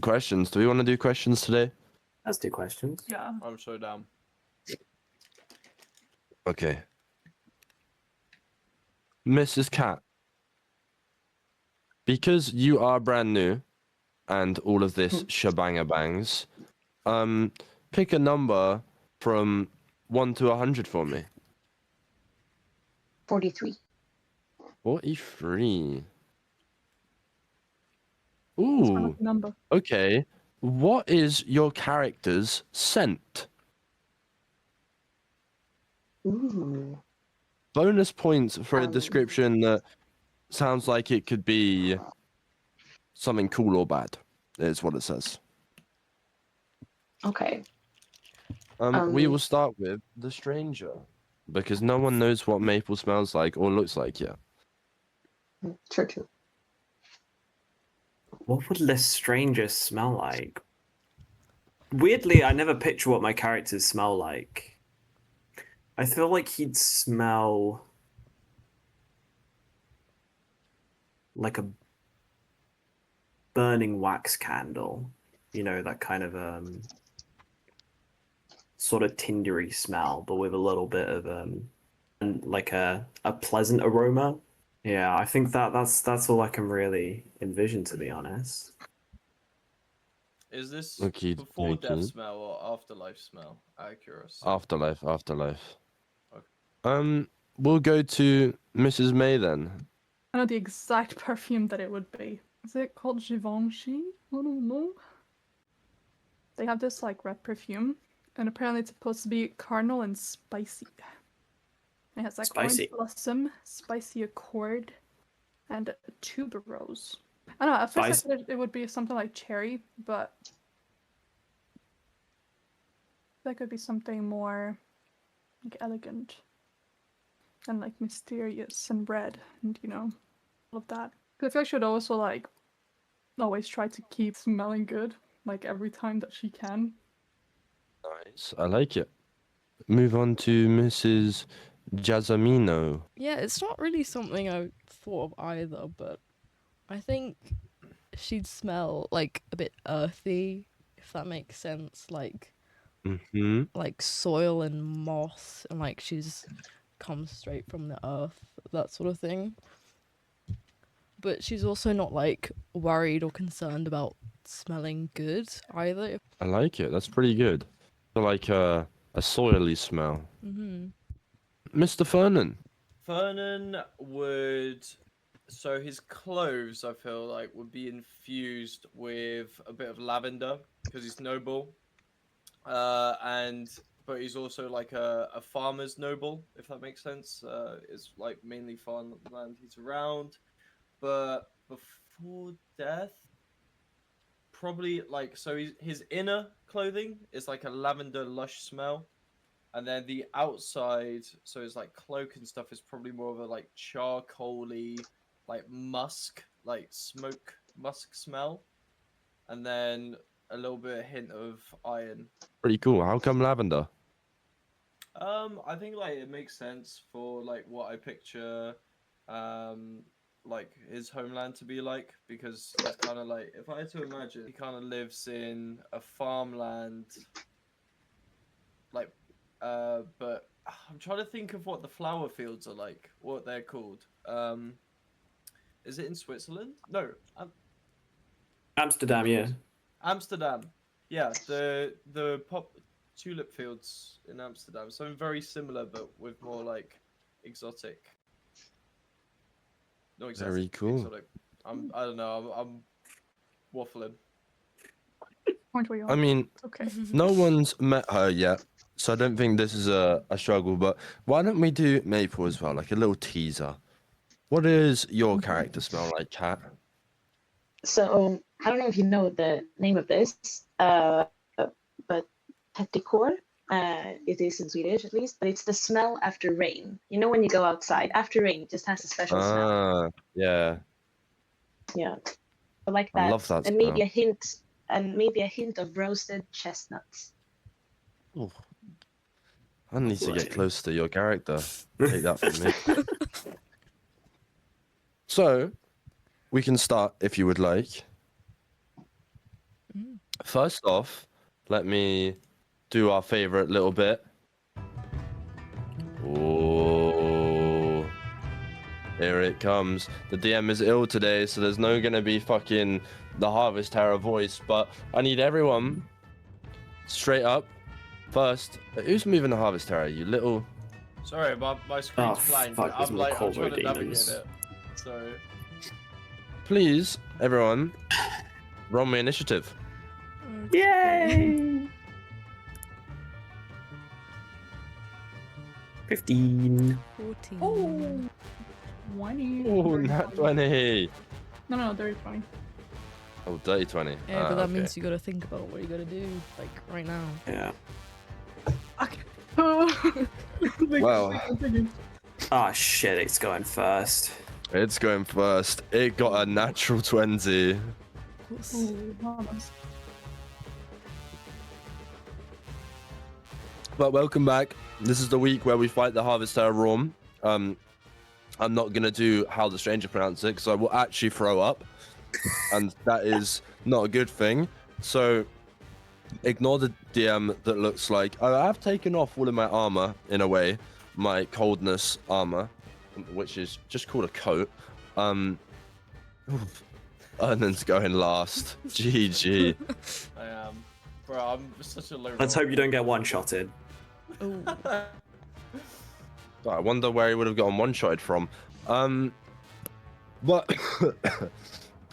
questions. Do we want to do questions today? Let's do questions. Yeah. I'm so down. Okay. Mrs. Cat, because you are brand new and all of this shebangabangs, pick a number from 1 to 100 for me. 43. 43. That's my Ooh, lucky number. okay. What is your character's scent? Ooh. Bonus points for a Um, description that sounds like it could be something cool or bad, is what it says. Okay. We will start with the stranger, because no one knows what maple smells like or looks like yet. True. What would Lestrange smell like? Weirdly, I never picture what my characters smell like. I feel like he'd smell like a burning wax candle. You know, that kind of sort of tindery smell, but with a little bit of and like a pleasant aroma. Yeah, I think that's all I can really envision, to be honest. Is this Okay, before death okay. smell or afterlife smell? Accuracy. Afterlife. Okay. We'll go to Mrs. May then. I know the exact perfume that it would be. Is it called Givenchy? I don't know. They have this like red perfume, and apparently it's supposed to be carnal and spicy. It has like Spicy. orange blossom, spicy accord, and tuberose. I don't know, at first I Spice- thought it would be something like cherry, but that could be something more like elegant and like mysterious and red and all of that. Because I feel like she would also like always try to keep smelling good, like every time that she can. Nice, I like it. Move on to Mrs. Jasmino. Yeah, it's not really something I thought of either, but I think she'd smell like a bit earthy, if that makes sense, like soil and moss, and like she's come straight from the earth, that sort of thing. But she's also not like worried or concerned about smelling good either. I like it. That's pretty good. So like a soily smell. Mm-hmm. Mr. Fernan. Fernan would. So his clothes, I feel like, would be infused with a bit of lavender because he's noble, but he's also like a farmer's noble, if that makes sense. It's like mainly farmland he's around, but before death, probably like his inner clothing is like a lavender lush smell, and then the outside, so his like cloak and stuff is probably more of a like charcoaly, like musk, like smoke musk smell, and then a little bit of hint of iron. Pretty cool. How come lavender? I think like it makes sense for like what I picture, like his homeland to be like, because it's kind of like, if I had to imagine, he kind of lives in a farmland, like, but I'm trying to think of what the flower fields are like, what they're called. Is it in Switzerland? No. Amsterdam, yeah. Amsterdam. Yeah, the tulip fields in Amsterdam. Something very similar, but with more like exotic. No, exotic. Very cool. Exotic. I don't know. I'm waffling. Point where you are. I mean, Okay. no one's met her yet, so I don't think this is a struggle, but why don't we do Maple as well, like a little teaser? What does your character smell like, Kat? So I don't know if you know the name of this, but petrichor, it is in Swedish at least, but it's the smell after rain. You know when you go outside after rain, it just has a special smell. Yeah. Yeah, I like that. I love that and smell. maybe a hint of roasted chestnuts. Ooh. I need to get close to your character. Take that from me. So, we can start if you would like. First off, let me do our favorite little bit. Oh, here it comes. The DM is ill today, so there's no gonna be fucking the Harvest Terror voice, but I need everyone straight up. First, who's moving the Harvest Terror? You little. Sorry, my screen's Oh, blank. fuck, there's I'm more like, I'm trying combo to navigate demons. it. Sorry. Please, everyone, roll me initiative. Yay! 15. 14. Oh, 20. Oh, Dirty not 20. 20. No, dirty 20. Oh, dirty 20. Yeah, but Ah, that okay. means you gotta think about what you gotta do, like, right now. Yeah. Okay. Wow. Ah, shit, it's going first. It's going first. It got a natural 20. Of course. Ooh, nice. But welcome back. This is the week where we fight the Harvester Rom. I'm not gonna do how the stranger pronounces it, because I will actually throw up, and that is not a good thing. So ignore the DM that looks like I have taken off all of my armor in a way, my coldness armor, which is just called a coat. Ernan's going last. GG. I am. Bro, I'm such a low Let's hope you don't get one-shotted. Oh, I wonder where he would have gotten one-shotted from. But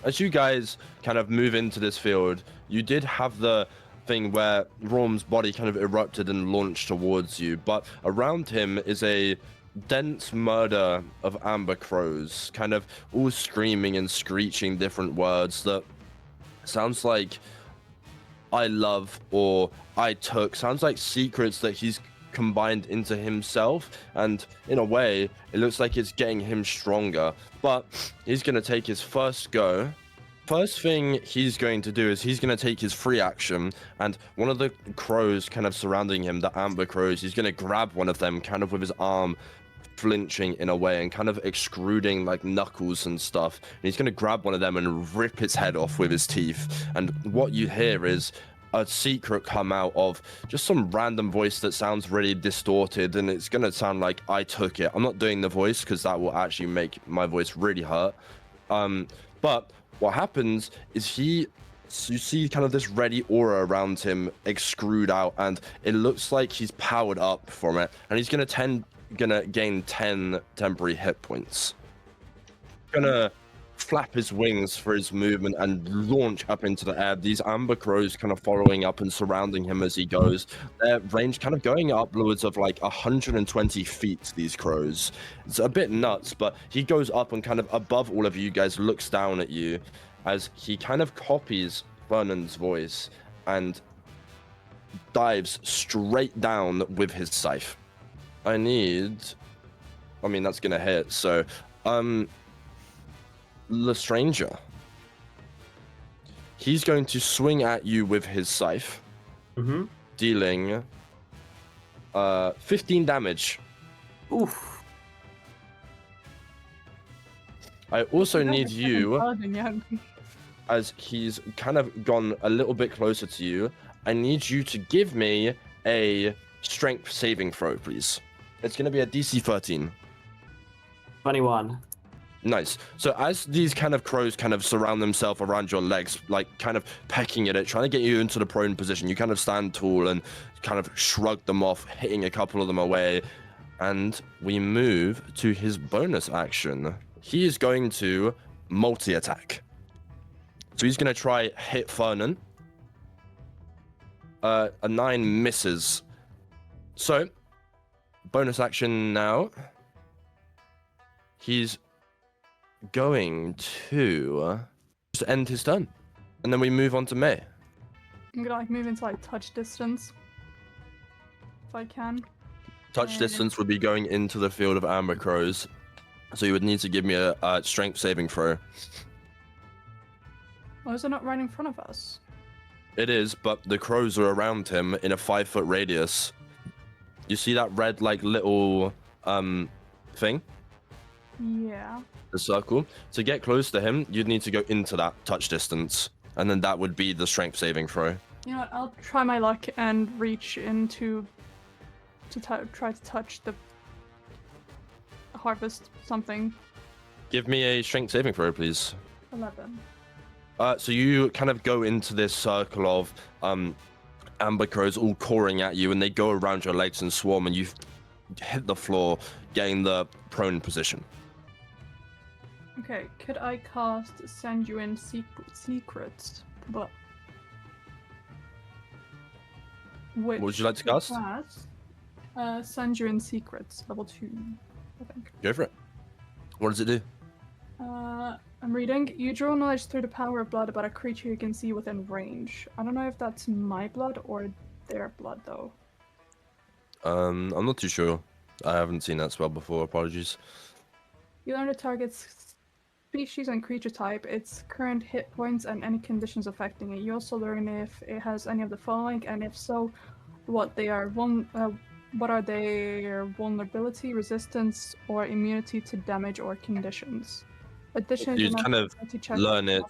as you guys kind of move into this field, you did have the thing where Rom's body kind of erupted and launched towards you, but around him is a dense murder of amber crows, kind of all screaming and screeching different words that sounds like I love or I took. Sounds like secrets that he's combined into himself, and in a way it looks like it's getting him stronger. But he's going to take his first go. First thing he's going to do is he's going to take his free action, and one of the crows kind of surrounding him, the amber crows, he's going to grab one of them kind of with his arm flinching in a way and kind of extruding like knuckles and stuff, and he's going to grab one of them and rip its head off with his teeth. And what you hear is a secret come out of just some random voice that sounds really distorted, and it's going to sound like I took it. I'm not doing the voice because that will actually make my voice really hurt. But what happens is you see kind of this ready aura around him extrude out, and it looks like he's powered up from it, and he's going to gain 10 temporary hit points. Gonna flap his wings for his movement and launch up into the air. These amber crows kind of following up and surrounding him as he goes. Their range kind of going upwards of like 120 feet, these crows. It's a bit nuts, but he goes up and kind of above all of you guys looks down at you as he kind of copies Fernan's voice and dives straight down with his scythe. I mean, that's gonna hit, so the stranger, he's going to swing at you with his scythe, dealing 15 damage. Oof. I also need you, Paladin, yeah. as he's kind of gone a little bit closer to you, I need you to give me a strength saving throw, please. It's going to be a DC 13. 21. Nice. So as these kind of crows kind of surround themselves around your legs, like kind of pecking at it, trying to get you into the prone position, you kind of stand tall and kind of shrug them off, hitting a couple of them away. And we move to his bonus action. He is going to multi-attack. So he's going to try hit Fernan. A 9 misses. So, bonus action now. He's going to just end his turn. And then we move on to May. I'm gonna like move into like touch distance. If I can. Touch distance would be going into the field of amber crows. So you would need to give me a strength saving throw. Why is it not right in front of us? It is, but the crows are around him in a 5-foot radius. You see that red, like, little, thing? Yeah. The circle? To get close to him, you'd need to go into that touch distance. and then that would be the strength saving throw. You know what? I'll try my luck and reach into to try to touch the harvest something. Give me a strength saving throw, please. 11. So you kind of go into this circle of amber crows all cawing at you, and they go around your legs and swarm, and you hit the floor, getting the prone position. Okay, could I cast Send You in Secrets? But What would you like to cast? Send You in Secrets, level 2, I think. Go for it. What does it do? I'm reading. You draw knowledge through the power of blood about a creature you can see within range. I don't know if that's my blood or their blood, though. I'm not too sure. I haven't seen that spell before. Apologies. You learn the target's species and creature type, its current hit points, and any conditions affecting it. You also learn if it has any of the following, and if so, what they are. What are their vulnerability, resistance, or immunity to damage or conditions? Additionally, You kind of learn it.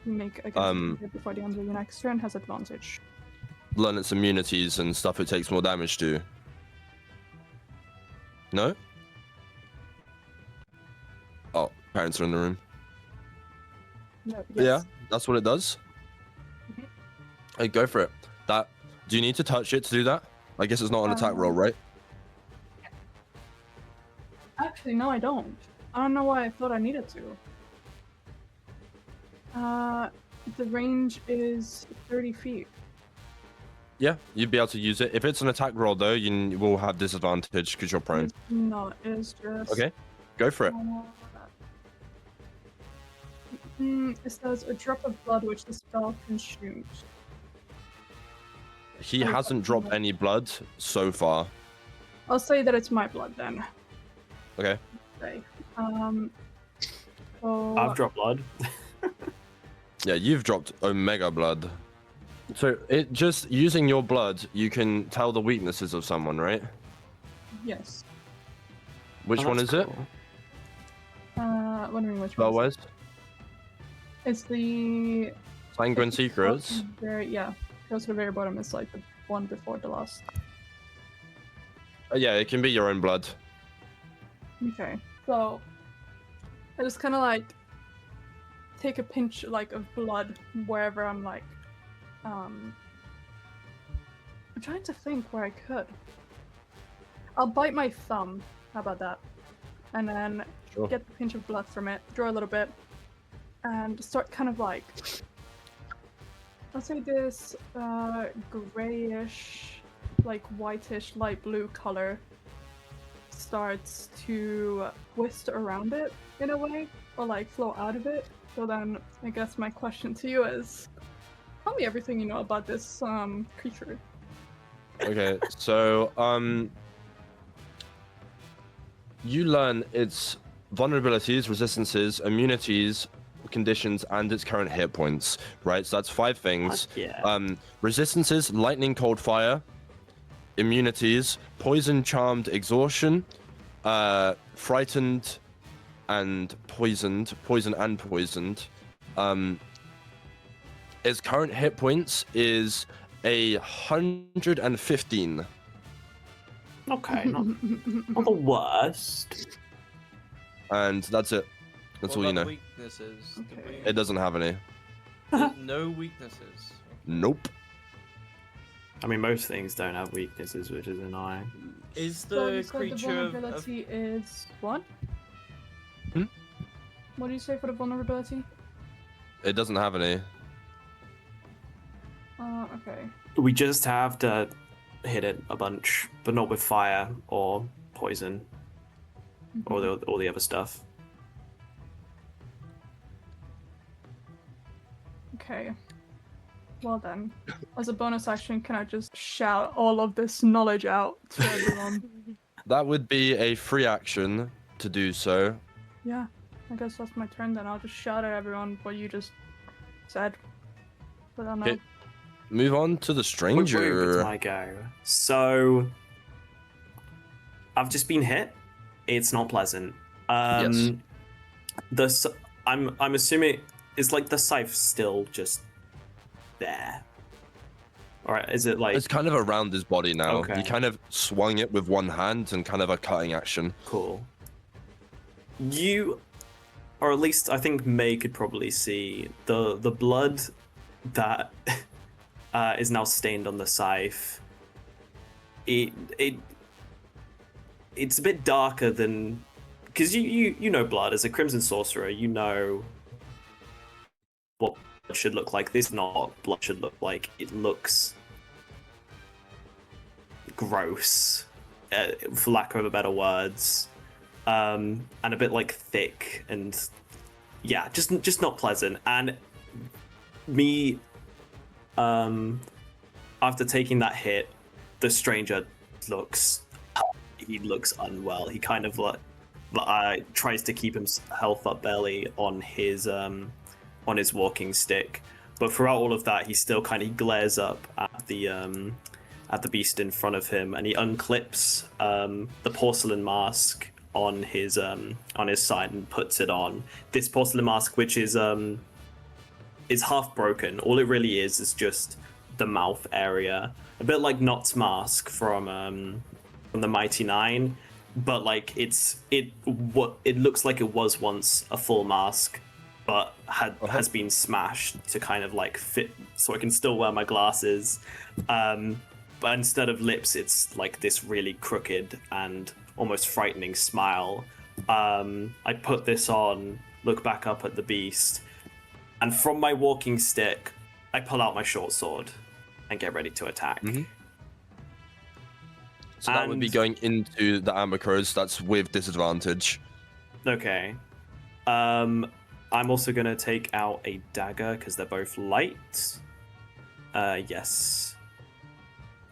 Make against it before the end of your next turn has advantage. Learn its immunities and stuff it takes more damage to. No? Oh, parents are in the room. No, Yeah, yes. that's what it does. Mhm. Hey, go for it. Do you need to touch it to do that? I guess it's not an attack roll, right? Actually, no, I don't. I don't know why I thought I needed to. The range is 30 feet. Yeah, you'd be able to use it. If it's an attack roll, though, you will have disadvantage because you're prone. It's not, it's just... Okay, go for it. It says a drop of blood which the spell consumes. He hasn't dropped any blood so far. I'll say that it's my blood then. Okay. Okay. So... I've dropped blood. Yeah, you've dropped Omega blood. So it just using your blood, you can tell the weaknesses of someone, right? Yes. Which one is it? Wondering which one. Spell-wise? It's the... Sanguine Secrets. Yeah. Goes to the very bottom. It's like the one before the last. Yeah, it can be your own blood. Okay. So I just kind of like take a pinch like of blood wherever I'm like I'm trying to think where I could. I'll bite my thumb. How about that? And then Sure. get the pinch of blood from it, draw a little bit, and start kind of like, I'll say this grayish, like whitish, light blue color starts to twist around it in a way, or like flow out of it. So then I guess my question to you is, tell me everything you know about this creature. Okay, so you learn its vulnerabilities, resistances, immunities, conditions, and its current hit points, right? So that's 5 things. Yeah. Resistances: lightning, cold, fire. Immunities: poison, charmed, exhaustion, frightened, and poisoned. Poison and poisoned. Its current hit points is 115. Okay, not the worst. And that's it. That's all you know. Weaknesses. Okay. It doesn't have any. No weaknesses. Nope. I mean, most things don't have weaknesses, which is annoying. Is So the you said creature the of vulnerability is what? Hmm? What do you say for the vulnerability? It doesn't have any. Okay. We just have to hit it a bunch, but not with fire or poison or all the other stuff. Okay. Well then, as a bonus action, can I just shout all of this knowledge out to everyone? That would be a free action to do so. Yeah, I guess that's my turn then. I'll just shout at everyone what you just said. But I don't know. Okay. Move on to the It's stranger. my go. So, I've just been hit. It's not pleasant. Yes. I'm assuming is like the scythe still just there? All right, is it like It's kind of around his body now. Okay. You kind of swung it with one hand and kind of a cutting action. cool? You, or at least I think May could probably see the blood that is now stained on the scythe. It's a bit darker than, because you know blood as a Crimson Sorcerer, you know what blood should look like. This is not what blood should look like. It looks gross, for lack of a better words, and a bit like thick and yeah, just not pleasant. And me, after taking that hit, the stranger looks unwell. He kind of tries to keep his health up barely on his walking stick, but throughout all of that, he still kind of glares up at the beast in front of him, and he unclips the porcelain mask on his side and puts it on. This porcelain mask, which is half broken. All it really is just the mouth area, a bit like Knott's mask from the Mighty Nine, but like it looks like it was once a full mask, but has been smashed to kind of like fit, so I can still wear my glasses. But instead of lips, it's like this really crooked and almost frightening smile. I put this on, look back up at the beast, and from my walking stick, I pull out my short sword and get ready to attack. Mm-hmm. So that would be going into the Amber Crows. That's with disadvantage. Okay. I'm also going to take out a dagger because they're both light. Yes.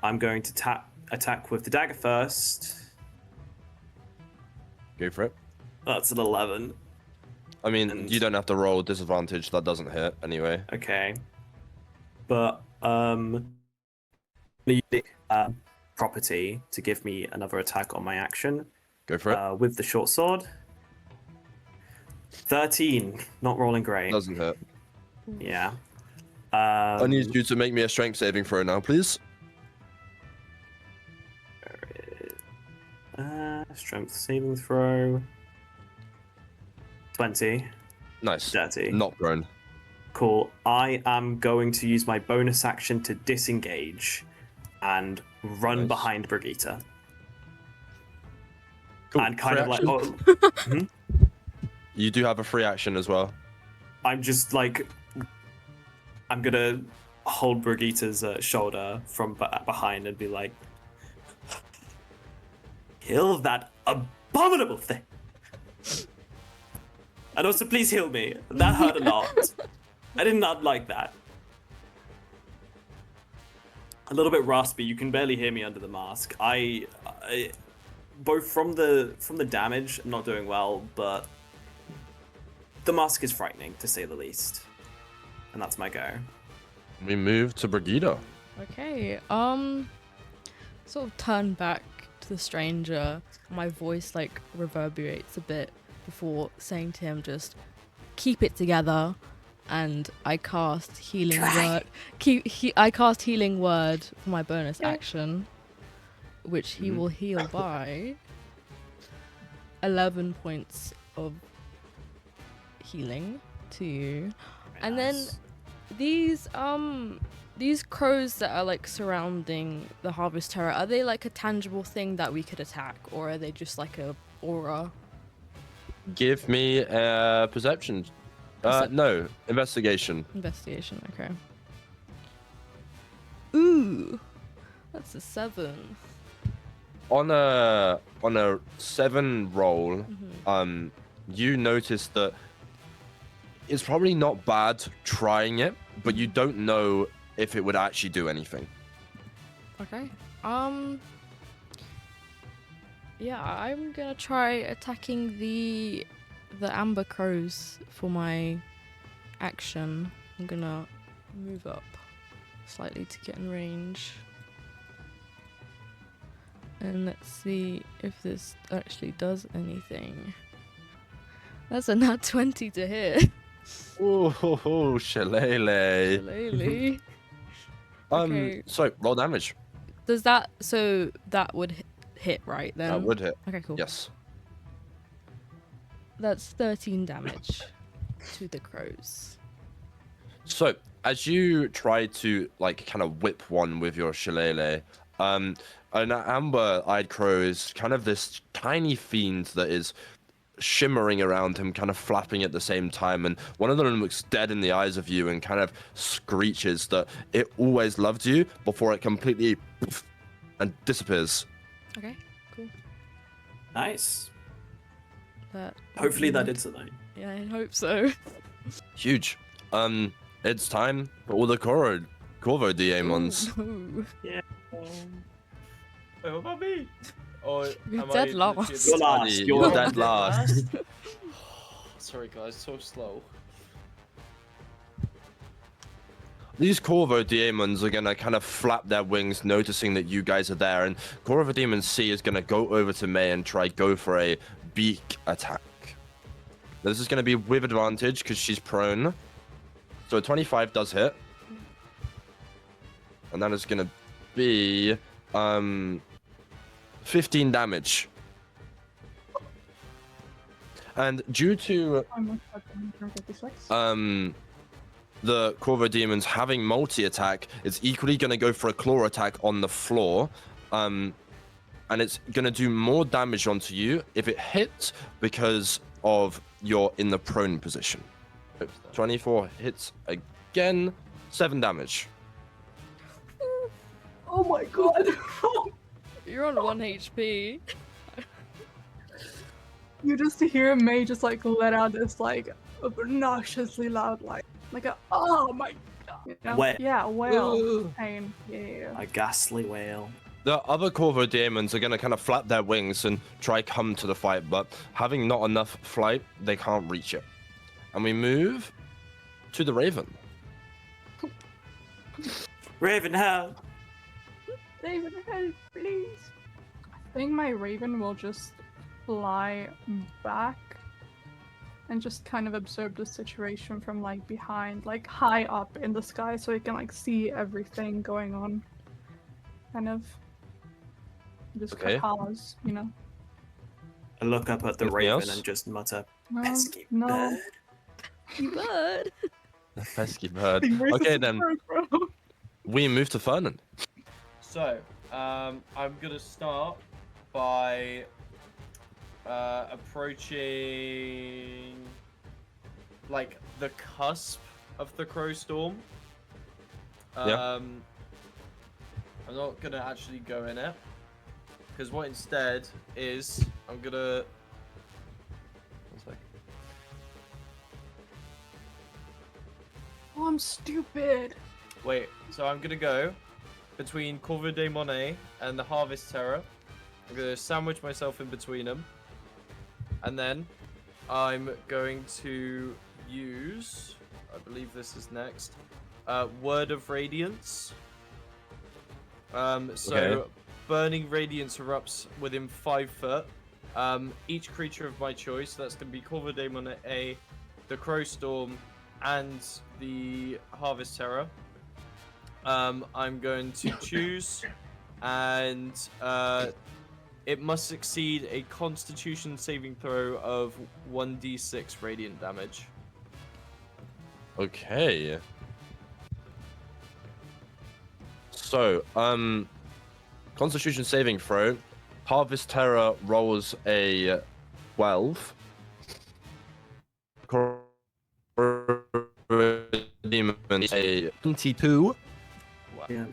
I'm going to attack with the dagger first. Go for it. That's an 11. I mean, you don't have to roll disadvantage. That doesn't hit anyway. Okay. But property to give me another attack on my action. Go for it. With the short sword. 13. Not rolling great. Doesn't hit. Yeah. I need you to make me a strength saving throw now, please. Strength saving throw. 20. Nice. Dirty. Not prone. Cool. I am going to use my bonus action to disengage and run Nice. behind Brighida. Cool. And kind Free of action? like, You do have a free action as well. I'm just like, I'm gonna hold Brigitte's shoulder from behind and be like, kill that abominable thing. And also, please heal me. That hurt a lot. I did not like that. A little bit raspy. You can barely hear me under the mask. I both from the damage, I'm not doing well, but the mask is frightening to say the least. And that's my go. We move to Brighida. Okay, sort of turn back to the stranger. My voice like reverberates a bit before saying to him, just keep it together. And I cast healing word. I cast healing word for my bonus action, which he will heal by 11 points of healing to you. And then these crows that are like surrounding the Harvest Terror, are they like a tangible thing that we could attack, or are they just like a aura? Give me a perception. No, investigation. Investigation, okay. Ooh, that's a 7. On a 7 roll, you notice that it's probably not bad trying it, but you don't know if it would actually do anything. Okay. Yeah, I'm gonna try attacking the Amber Crows for my action. I'm gonna move up slightly to get in range. And let's see if this actually does anything. That's a nat 20 to hit. Ooh, shillelagh. Shillelagh. Okay. So roll damage. Does that so that would hit right then? That would hit. Okay, cool. Yes. That's 13 damage to the crows. So as you try to like kind of whip one with your shillelagh, an amber-eyed crow is kind of this tiny fiend that is shimmering around him, kind of flapping at the same time, and one of them looks dead in the eyes of you and kind of screeches that it always loved you before it completely poof, and disappears. Okay, cool. Nice. That Hopefully that did something. Yeah, I hope so. Huge. It's time for all the Corvo Daemons. Ooh. Yeah. Wait, what about me? Or You're am dead I last. legit- You're last. Buddy, You're you're dead last. Sorry guys, so slow. These Corvo Daemons are gonna kind of flap their wings, noticing that you guys are there, and Corvo Daemon C is gonna go over to May and try go for a beak attack. This is gonna be with advantage because she's prone. So a 25 does hit. And that is gonna be 15 damage. And due to I'm fucking 56. the Corvo Demons having multi-attack, it's equally going to go for a claw attack on the floor. And it's going to do more damage onto you if it hits because of you're in the prone position. 24 hits again, 7 damage. Oh my god! You're on 1 HP. You just hear May just like let out this like obnoxiously loud like a oh my god. You know? Wail. Yeah, wail. Ooh. Pain. Yeah. A ghastly wail. The other Corvo Demons are going to kind of flap their wings and try come to the fight, but having not enough flight, they can't reach it. And we move to the Raven. Raven, help! Raven, help, please. I think my Raven will just fly back and just kind of observe the situation from like behind, like high up in the sky, so it can like see everything going on. Kind of just Okay. pause, you know. I look up at the Anything Raven else? and just mutter, No, pesky no. bird. You bird. The pesky bird. Where's Okay, this then bird, bro? we move to Fernan. So, I'm gonna start by approaching like the cusp of the crow storm. Yeah. I'm not gonna actually go in it because what instead is I'm gonna. One sec. Oh, I'm stupid. Wait, so I'm gonna go between Corvo de Monet and the Harvest Terror. I'm gonna sandwich myself in between them. And then I'm going to use, I believe this is next, Word of Radiance. So Okay. Burning Radiance erupts within 5 foot. Each creature of my choice, that's going to be Corvo de Monet, the Crow Storm, and the Harvest Terror. I'm going to choose, and it must succeed a Constitution saving throw of 1d6 radiant damage. Okay. So, Constitution saving throw. Harvest Terror rolls a 12. Demon a 22. Yeah.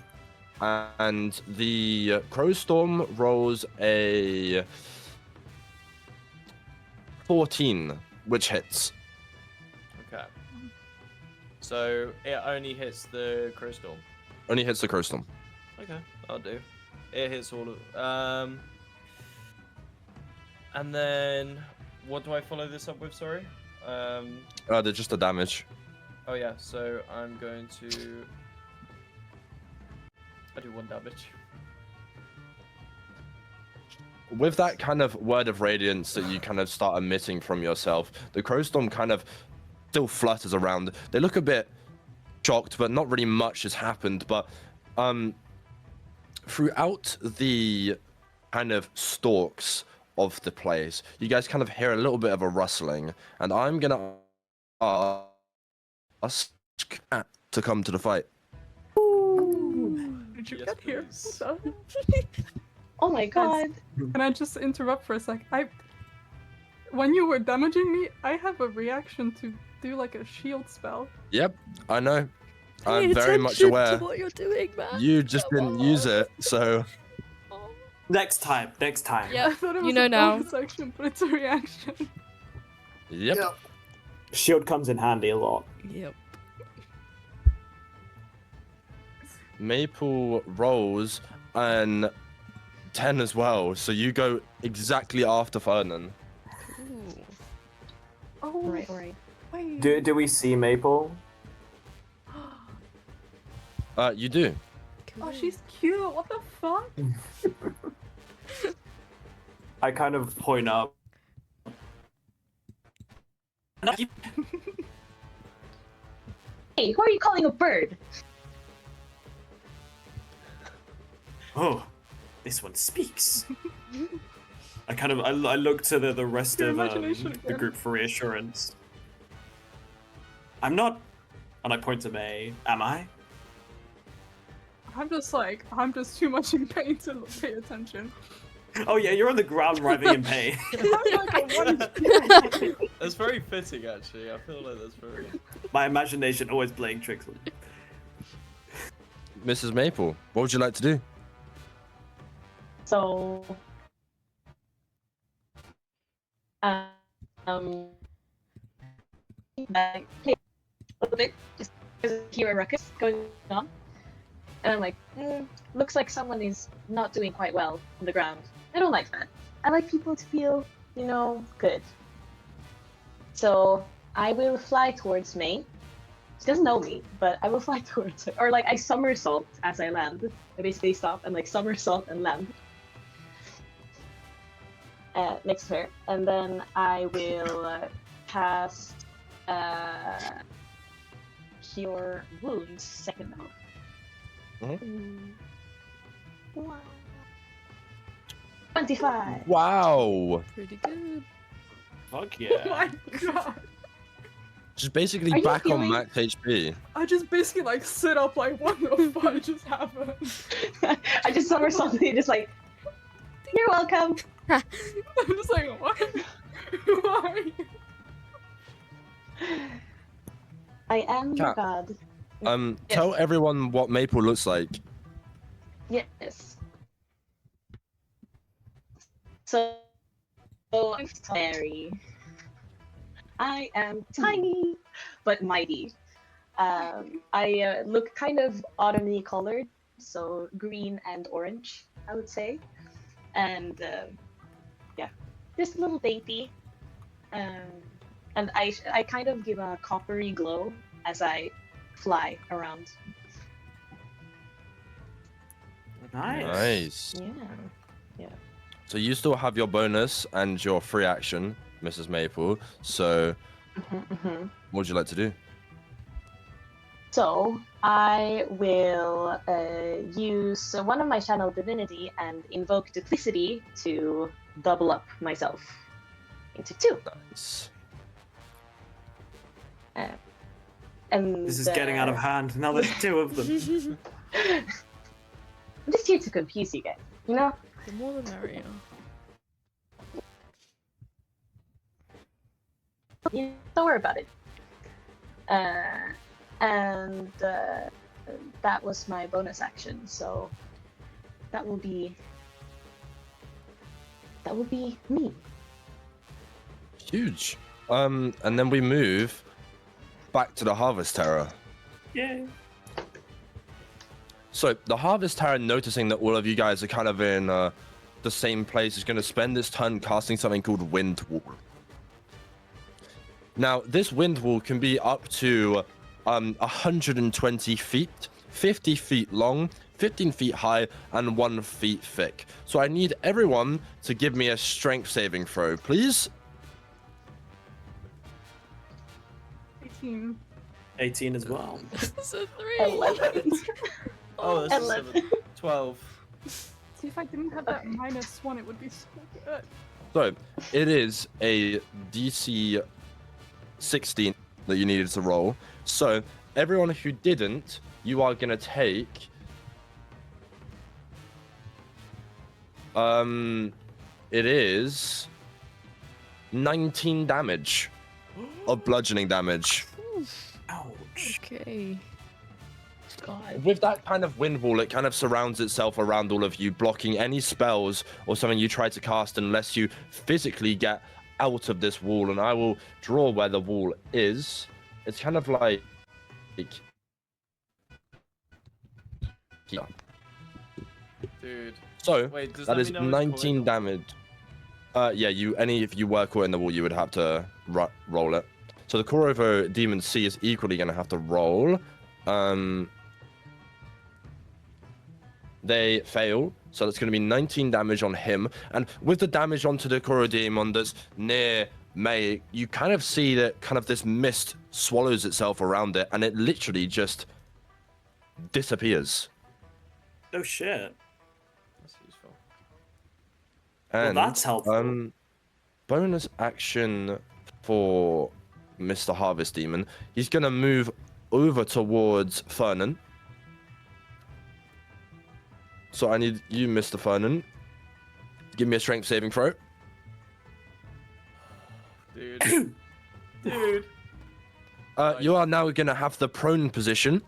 And the Crow Storm rolls a 14, which hits. Okay. So it only hits the Crow Storm. Only hits the Crow Storm. Okay, I'll do. It hits all of. And then what do I follow this up with? Sorry. They're just the damage. Oh yeah. So I'm going to. I do 1 damage. With that kind of word of radiance that you kind of start emitting from yourself, the Crow Storm kind of still flutters around. They look a bit shocked, but not really much has happened. But throughout the kind of stalks of the place, you guys kind of hear a little bit of a rustling, and I'm gonna ask Cat to come to the fight. Did you Yes, get here? please. So, Oh my god. can I just interrupt for a sec? When you were damaging me, I have a reaction to do like a shield spell. Yep, I know. Pay I'm very much attention aware. to what you're doing, man. You just Come didn't use on. it, so Next time. Yeah. I thought it was You know a now. bonus action, but it's a reaction. yep. Shield comes in handy a lot. Yep. Maple rolls and 10 as well, so you go exactly after Fernan. Ooh. Oh, Right. wait. Do we see Maple? You do. Oh, she's cute. What the fuck? I kind of point up. Hey, who are you calling a bird? Oh, this one speaks. I look to the rest Your of imagination the again. group for reassurance. I'm not, and I point to May. Am I? I'm just too much in pain to pay attention. Oh yeah, you're on the ground writhing in pain. I'm like a one. That's very fitting, actually. I feel like that's very. My imagination always playing tricks on me. Mrs. Maple, what would you like to do? So, like, hey, a little bit, just hear a ruckus going on, and I'm like, looks like someone is not doing quite well on the ground. I don't like that. I like people to feel, good. So I will fly towards May. She doesn't know me, but I will fly towards her, or like I somersault as I land. I basically stop and like somersault and land. Next to her, and then I will cast Cure Wounds second level. Wow. 25. Wow! Pretty good. Fuck Oh yeah. my god. Just basically Are you back on feeling- max HP. I just basically like sit up like what the fuck just happened? I just somersaulted, just like, you're welcome. I'm just like what? Why? I am your Cat. god. Tell everyone what Maple looks like. Yes. So, I'm Mary. I am tiny but mighty. I look kind of autumny colored, so green and orange, I would say. And yeah, just a little dainty. And I kind of give a coppery glow as I fly around. Nice. Nice. Yeah. So you still have your bonus and your free action, Mrs. Maple. So what would you like to do? So I will use one of my channel divinity and invoke duplicity to double up myself into 2. Nice. And This is getting out of hand. Now there's 2 of them. I'm just here to confuse you guys, you know? The more the merrier. Yeah, don't worry about it. And that was my bonus action, so that will be me. Huge. And then we move back to the Harvest Terror. Yay. So the Harvest Terror, noticing that all of you guys are kind of in the same place, is going to spend this turn casting something called Wind Wall. Now, this Wind Wall can be up to 120 feet, 50 feet long, 15 feet high, and 1 feet thick. So I need everyone to give me a strength saving throw, please. 18. 18 as well. It's a 3. 11. Oh, that's a 11. 7. 12. See, if I didn't have that -1, it would be so good. So it is a DC 16 that you needed to roll. So everyone who didn't, you are gonna take it is 19 damage of bludgeoning damage. Ouch. Okay. God. With that kind of wind wall, it kind of surrounds itself around all of you, blocking any spells or something you try to cast unless you physically get out of this wall. And I will draw where the wall is. It's kind of like here. Dude. So Wait, does that that is mean I was caught in 19 the- damage. Yeah, if you were caught in the wall, you would have to roll it. So the Korovo Demon C is equally going to have to roll. They fail, so that's going to be 19 damage on him. And with the damage onto the Koro Demon that's near May, you kind of see that kind of this mist swallows itself around it, and it literally just disappears. Oh shit. That's useful. And, that's helpful. Bonus action for Mr. Harvest Demon. He's going to move over towards Fernan. So I need you, Mr. Fernan. Give me a strength saving throw. Dude. Dude. You are now going to have the prone position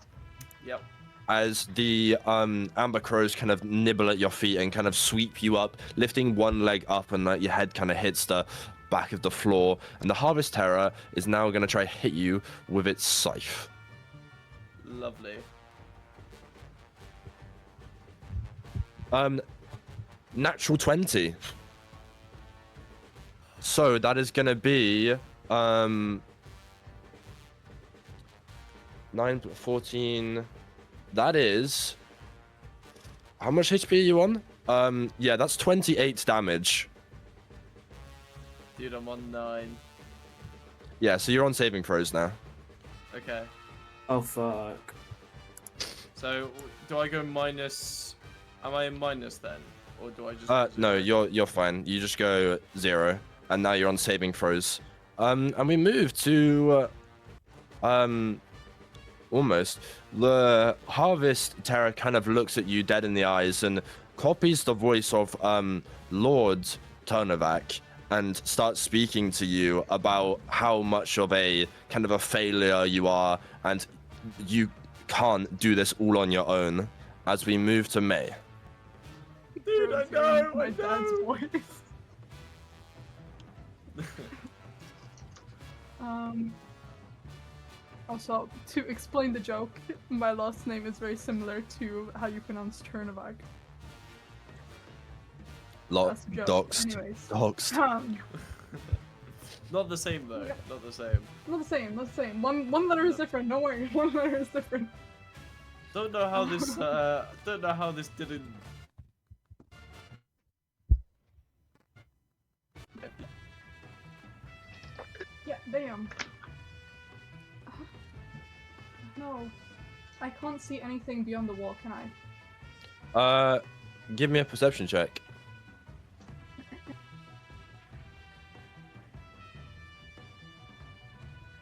Yep. as the amber crows kind of nibble at your feet and kind of sweep you up, lifting one leg up, and like your head kind of hits the back of the floor. And the Harvest Terror is now going to try hit you with its scythe. Lovely. Natural 20. So that is going to be 9 14. That is, how much HP are you on? Yeah, that's 28 damage. Dude, I'm on 9. Yeah, so you're on saving throws now. Okay. Oh fuck. So, do I go minus... Am I in minus then? Or do I just... go No, 0? you're fine. You just go 0, and now you're on saving throws. And we move to almost the Harvest Terror kind of looks at you dead in the eyes and copies the voice of Lord Turnovac and starts speaking to you about how much of a kind of a failure you are, and you can't do this all on your own. As we move to May. Dude, I know! My I dad's know! voice. Also, to explain the joke, my last name is very similar to how you pronounce Chernavag. That's the joke. Doxed. Anyways. Doxed. Not the same though. Yeah. Not the same. Not the same, not the same. One letter is different, don't worry. One letter is different. Don't know how this. Don't know how this didn't. Yeah, damn. No. I can't see anything beyond the wall, can I? Give me a perception check.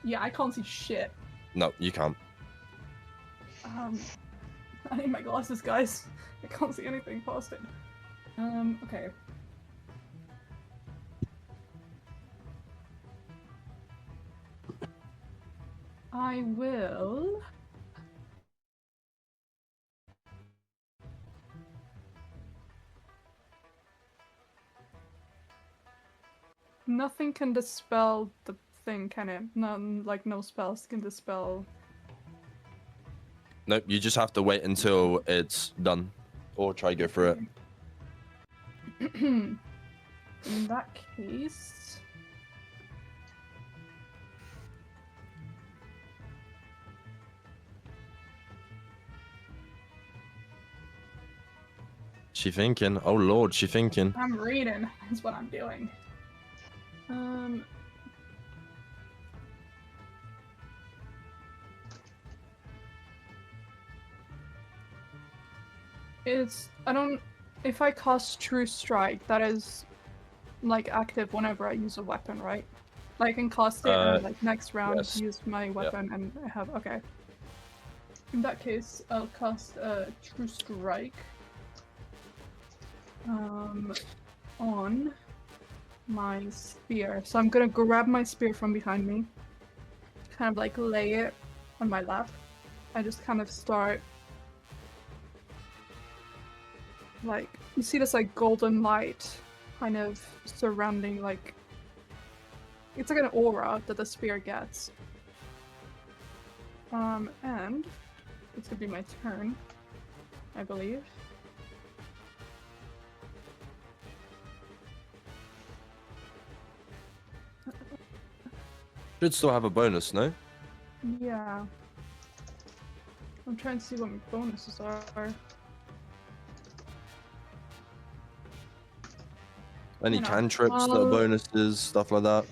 Yeah, I can't see shit. No, you can't. I need my glasses, guys. I can't see anything past it. Okay. I will... Nothing can dispel the thing, can it? None, like, no spells can dispel... Nope, you just have to wait until it's done. Or try go through it. In that case... She thinking. Oh lord, she thinking. I'm reading, is what I'm doing. It's I don't. If I cast True Strike, that is like active whenever I use a weapon, right? Like I can cast it and like next round yes. use my weapon and I have okay. In that case, I'll cast True Strike on my spear. So I'm gonna grab my spear from behind me, kind of like lay it on my lap. I just kind of start like you see this like golden light kind of surrounding like it's like an aura that the spear gets. And it's gonna be my turn, I believe. Should still have a bonus, no? Yeah. I'm trying to see what my bonuses are. Any You know, cantrips that are bonuses, stuff like that?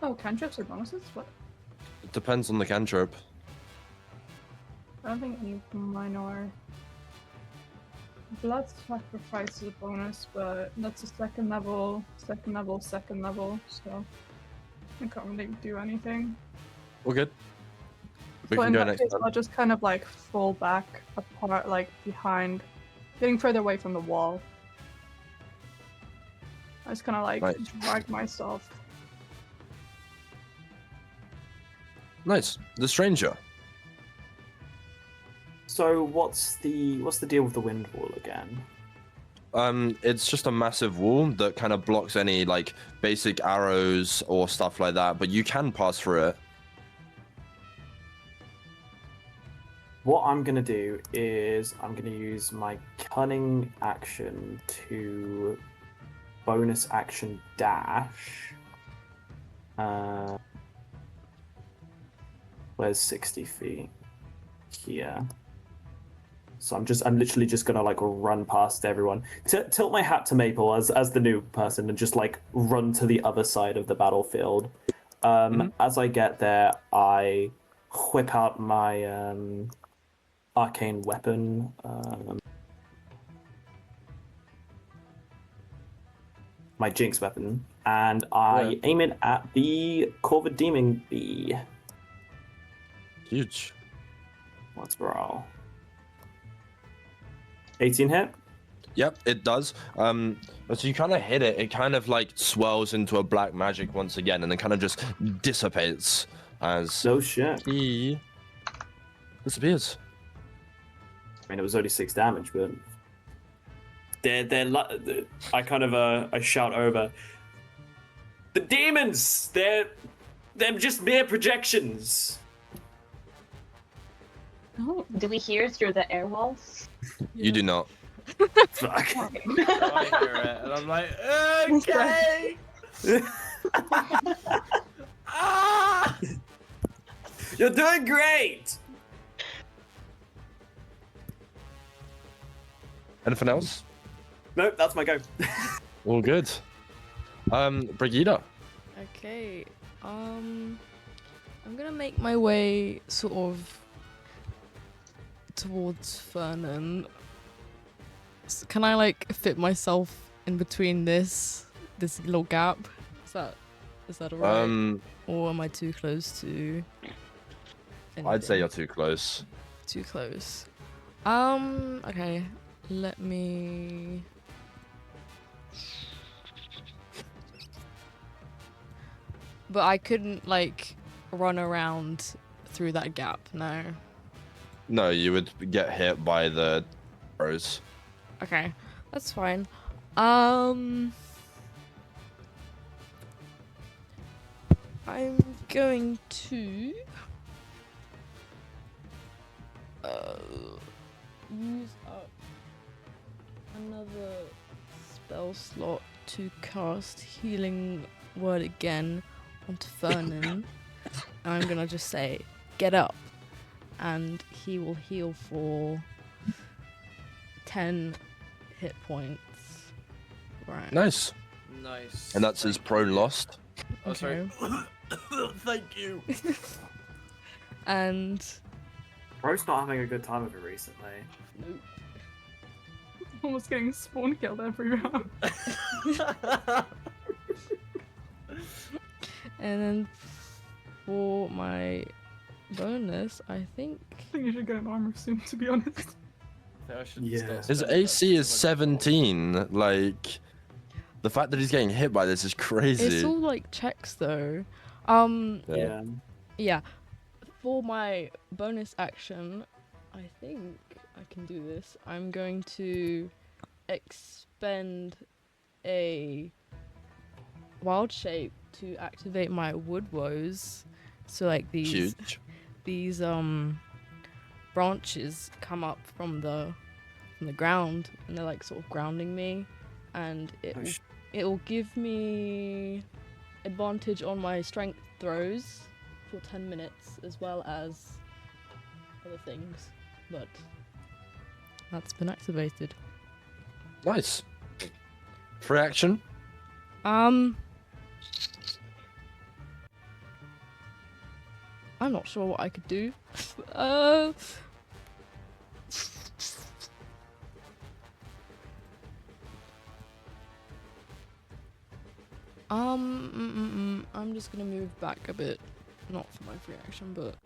Oh, cantrips are bonuses? What? It depends on the cantrip. I don't think any of mine are. Blood sacrifice is a bonus, but that's a second level, so I can't really do anything. All good. We So can in go that next case, time. I'll just kind of like fall back apart, like behind, getting further away from the wall. I just kind of like Right. drag myself. Nice. The stranger. So what's the deal with the wind wall again? It's just a massive wall that kind of blocks any like basic arrows or stuff like that, but you can pass through it. What I'm gonna do is I'm gonna use my cunning action to bonus action dash. Where's 60 feet? Here. So I'm literally just gonna like run past everyone. Tilt my hat to Maple as the new person and just like run to the other side of the battlefield. As I get there, I whip out my arcane weapon. My jinx weapon, and I aim it at the Corvid Demon Bee. Huge. Let's roll. 18 hit? Yep, it does. So you kind of hit it. It kind of like swells into a black magic once again, and then kind of just dissipates as No shit. he disappears. I mean, it was only 6 damage, but I kind of I shout over. The demons! They're just mere projections. Oh, Do we hear through the air walls? You do not. Fuck. So I hear it, and I'm like, okay. Ah! You're doing great. Anything else? Nope, that's my go. All good. Brighida. Okay. I'm gonna make my way sort of towards Fernan. Can I like fit myself in between this little gap? Is that alright? Or am I too close to I'd say anything? you're too close. Too close. Okay. Let me. But I couldn't like run around through that gap, no. No, you would get hit by the arrows. Okay, that's fine. I'm going to use up another spell slot to cast Healing Word again onto Fernan. And I'm gonna just say, get up, and he will heal for 10 hit points. Right. Nice. Nice. And that's his prone lost. Oh, sorry. Okay. Thank you. And Bro's not having a good time of it recently. nope. almost getting spawn killed every round. And then for my bonus, I think. I think you should get an armor soon, to be honest. I think I should Yeah. start His spending AC that is 200 gold. 17. Like, the fact that he's getting hit by this is crazy. It's all like checks though. Yeah. Yeah. For my bonus action, I think I can do this. I'm going to expend a wild shape to activate my wood woes. So like these Huge. branches come up from the ground and they're like sort of grounding me, and it'll give me advantage on my strength throws for 10 minutes as well as other things, but that's been activated. Nice. Free action. I'm not sure what I could do. I'm just gonna move back a bit. Not for my free action, but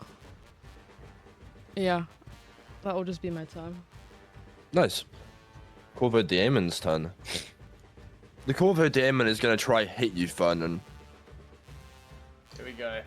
yeah, that will just be my turn. Nice. Corvo Daemon's turn. The Corvo Daemon is going to try hit you, Fernan. Here we go.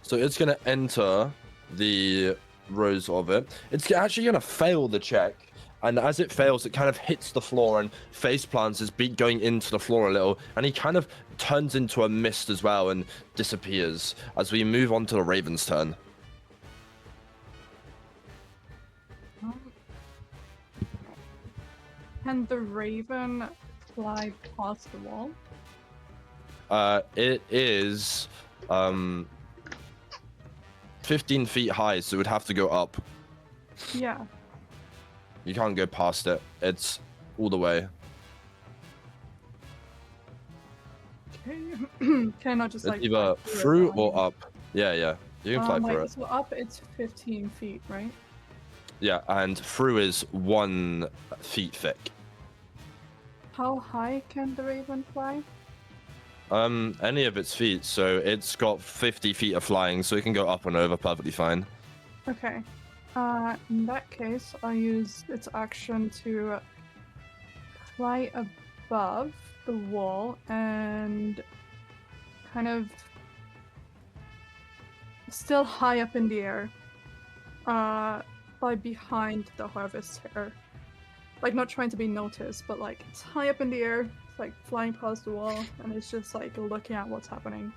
So it's going to enter the rows of it. It's actually going to fail the check. And as it fails, it kind of hits the floor and face plants his beak going into the floor a little. And he kind of turns into a mist as well and disappears as we move on to the Raven's turn. Can the raven fly past the wall? It is 15 feet high, so it would have to go up. Yeah. You can't go past it. It's all the way. Okay. Can I not just It's like either fly through it or up. Yeah, yeah. You can fly wait, through it. so up it's 15 feet, right? Yeah, and through is 1 feet thick. How high can the raven fly? Any of its feet, so it's got 50 feet of flying, so it can go up and over perfectly fine. Okay. In that case, I'll use its action to fly above the wall and kind of still high up in the air. Fly behind the harvester. Like, not trying to be noticed, but like it's high up in the air, it's like flying past the wall, and it's just like looking at what's happening.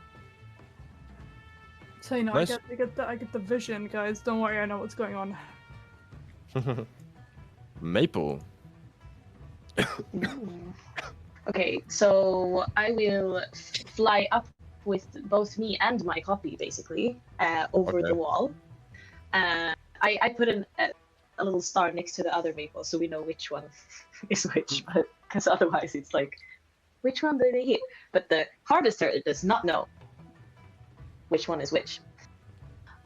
So you know, Nice. I get the vision, guys. Don't worry, I know what's going on. Maple. Okay, so I will fly up with both me and my copy, basically, over Okay. the wall. I put a little star next to the other maple, so we know which one is which. But because otherwise, it's like, which one did they hit? But the harvester does not know which one is which.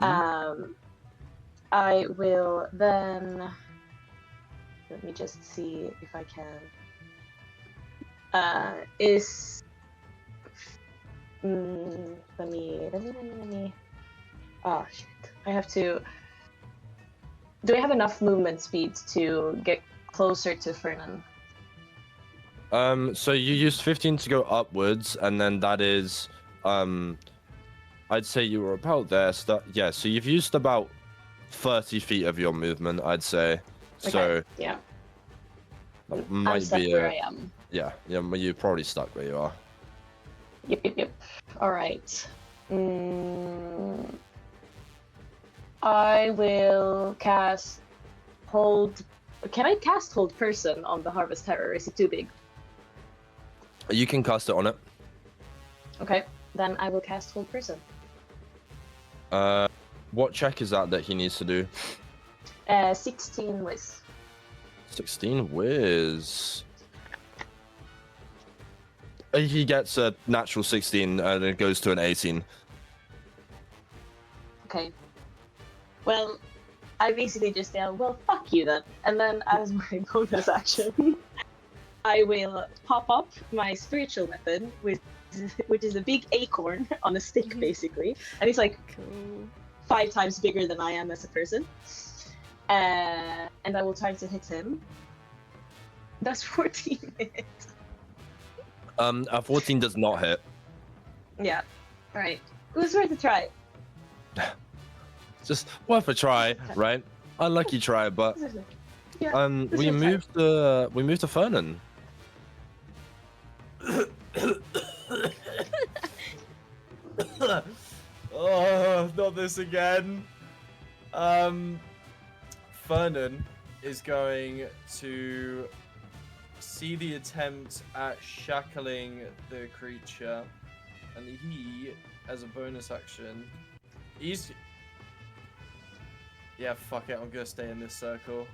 I will then. Let me just see if I can. Let me. Oh shit! I have to. Do I have enough movement speed to get closer to Fernan? So you used 15 to go upwards, and then that is, I'd say you were about there. Yeah, so you've used about 30 feet of your movement, I'd say. Okay, So yeah, that I'm might stuck be where I am. yeah, but you're probably stuck where you are. Yep. All right. I will cast hold. Can I cast hold person on the harvest terror? Is it too big? You can cast it on it. Okay, then I will cast hold person. What check is that he needs to do? 16 whiz. 16 whiz. He gets a natural 16 and it goes to an 18. Okay. Well, I basically just yell, well, fuck you then. And then as my bonus action, I will pop up my spiritual weapon, which is a big acorn on a stick, basically. And it's like Cool. 5 times bigger than I am as a person. And I will try to hit him. That's 14 hits. A 14 does not hit. Yeah. Alright. It was worth a try. Just worth a try, right? Unlucky try, but Yeah. we moved to Fernan. Oh, not this again. Fernan is going to see the attempt at shackling the creature, and he, as a bonus action, yeah, fuck it, I'm gonna stay in this circle.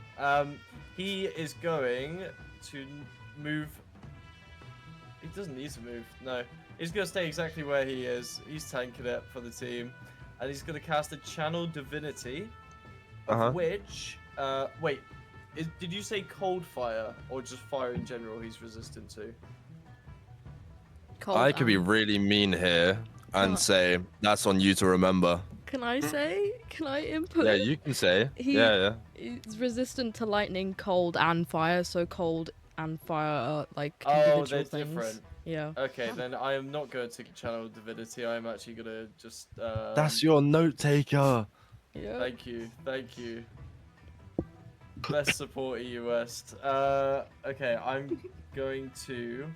He is going to move. He doesn't need to move, no. He's gonna stay exactly where he is. He's tanking it for the team. And he's gonna cast a Channel Divinity, of which, wait, did you say cold fire, or just fire in general he's resistant to? Cold I could be and- really mean here and What? say that's on you to remember. Can I say? Can I input? Yeah, you can say. He- Yeah. He's resistant to lightning, cold, and fire. So cold and fire are like Oh, individual they're things. different. Yeah. Okay, then I am not going to Channel Divinity. I am actually gonna just. That's your note taker. Yeah. Thank you, thank you. Best support EU West. Okay, I'm going to.